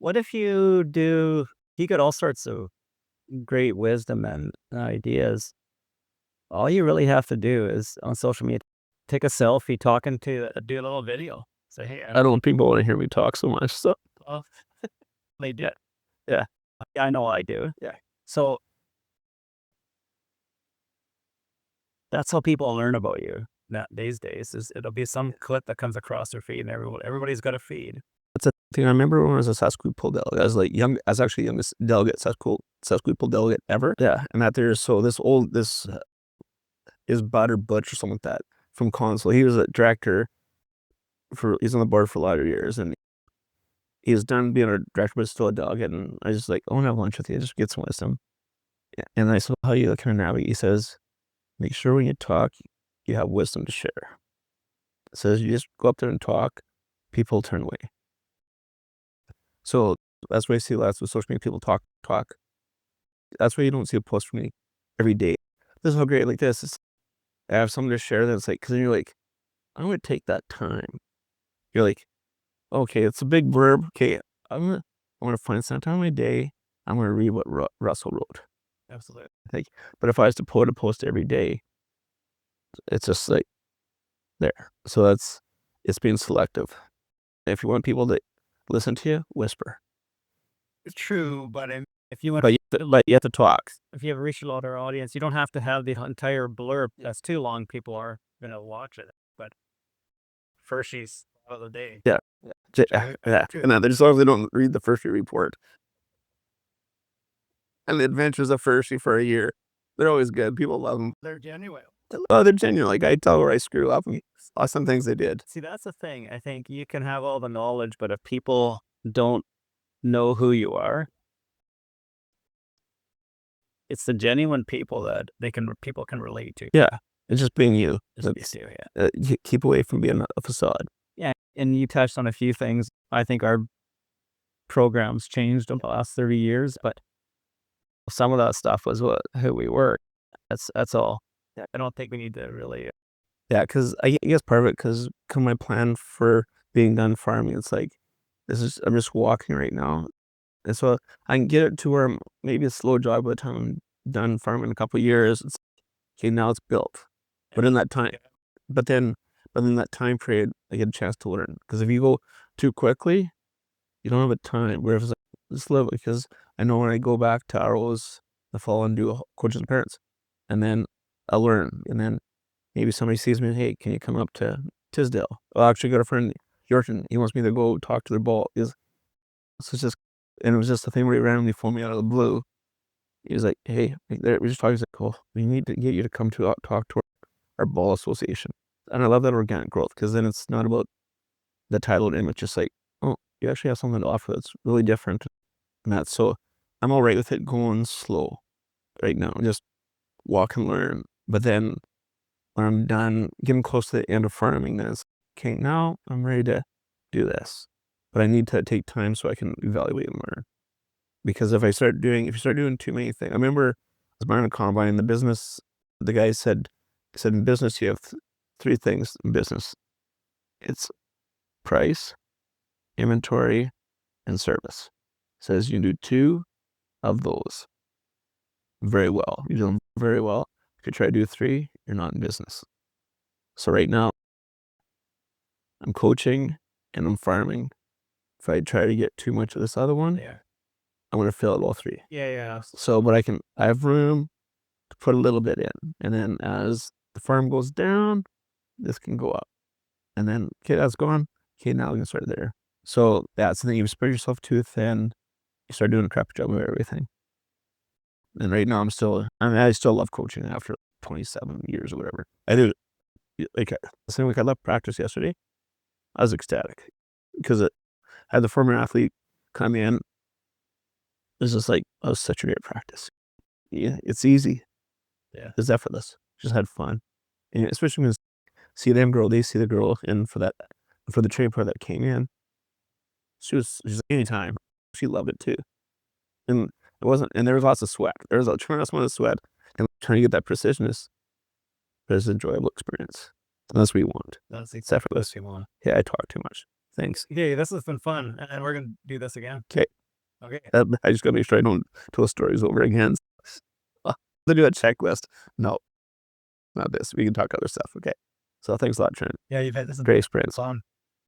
S1: What if you got all sorts of great wisdom and ideas. All you really have to do is on social media, take a selfie talking to, do a little video. Say, hey,
S2: I don't want people want to hear me talk so much. So
S1: they did.
S2: Yeah.
S1: I know I do.
S2: Yeah.
S1: So that's how people learn about you these days. Is it'll be some clip that comes across their feed, and everybody's got a feed.
S2: That's a thing. I remember when I was a Saskatchewan delegate. I was actually the youngest delegate, Saskatchewan delegate ever. Yeah, and that there's this is Bud or Butch or something like that from Consul. He was a director he's on the board for a lot of years, and he's done being a director, but still a delegate. And I just like, I want to have lunch with you, just get some wisdom. Yeah. And I said, how you kind of navigate? He says, make sure when you talk, you have wisdom to share. It says you just go up there and talk, people turn away. So that's why I see lots of social media people talk. That's why you don't see a post from me every day. This is how great like this. I have something to share that's like, because then you're like, I'm going to take that time. You're like, okay, it's a big verb. Okay, I'm gonna find some time of my day. I'm going to read what Russell wrote.
S1: Absolutely.
S2: Like, but if I was to put a post every day, it's just like there. So it's being selective. If you want people to listen to you, whisper.
S1: True, but if you want,
S2: But you have to talk.
S1: if you have reached a lot of audience, you don't have to have the entire blurb. That's too long. People are gonna watch it. But Fersch's of the day.
S2: Yeah. And then as long as they don't read the Fersch report and the adventures of Fersch for a year, they're always good. People love them.
S1: They're genuine.
S2: Oh, they're genuine. Like, I tell where I screw up and some things they did.
S1: See, that's the thing. I think you can have all the knowledge, but if people don't know who you are, it's the genuine people that people can relate to.
S2: Yeah, it's just being you.
S1: You
S2: keep away from being a facade.
S1: Yeah, and you touched on a few things. I think our programs changed in the last 30 years, but some of that stuff was who we were. That's all. Yeah, I don't think we need to really.
S2: Yeah, because I guess part of it, because my plan for being done farming, it's like, I'm just walking right now. And so I can get it to where maybe a slow job by the time I'm done farming in a couple of years. It's okay, now it's built. But in that time, but in that time period, I get a chance to learn. Because if you go too quickly, you don't have a time. Where if it's like, just live, because I know when I go back to Arrows the fall and do coaches and parents, and then I'll learn. And then maybe somebody sees me, hey, can you come up to Tisdale? Well, I actually got a friend, Yorton. He wants me to go talk to their ball. And it was just a thing where he randomly phoned me out of the blue. He was like, hey, we just talking. He's like, oh, we need to get you to come to talk to our ball association. And I love that organic growth, because then it's not about the title and image. Just like, oh, you actually have something to offer that's really different. And that's, so I'm all right with it going slow right now. Just walk and learn. But then when I'm done, getting close to the end of farming, then it's, okay, now I'm ready to do this. But I need to take time so I can evaluate and learn. Because if you start doing too many things, I remember I was buying a combine in the business. The guy said in business, you have three things in business. It's price, inventory, and service. Says you do two of those very well. You do them very well. If you try to do three, you're not in business. So right now, I'm coaching and I'm farming. If I try to get too much of this other one, I'm going to fail at all three.
S1: Yeah.
S2: So, but I have room to put a little bit in. And then as the farm goes down, this can go up. And then, okay, that's gone. Okay, now we can start there. So that's the thing. You spread yourself too thin, you start doing a crap job of everything. And right now I still love coaching after 27 years or whatever. I do. Like, the same week I left practice yesterday, I was ecstatic because I had the former athlete come in. It's just like, oh, was such a great practice. Yeah, it's easy.
S3: Yeah.
S2: It's effortless. Just had fun. And especially when see them grow, they see the girl, and for the training part that came in, she's like, anytime. She loved it too. And it wasn't, and there was lots of sweat. There was a tremendous amount of sweat. And trying to get that precision but it's an enjoyable experience. And that's what we want.
S3: That's
S2: It's effortless.
S3: what you want.
S2: Yeah, I talk too much. Thanks.
S3: Okay, this has been fun, and we're gonna do this again.
S2: 'Kay.
S3: Okay.
S2: I just gotta make sure I don't tell stories over again. To do a checklist. No, not this. We can talk other stuff. Okay. So thanks a lot, Trent.
S3: Yeah, you've had this is
S2: Great experience.
S3: fun.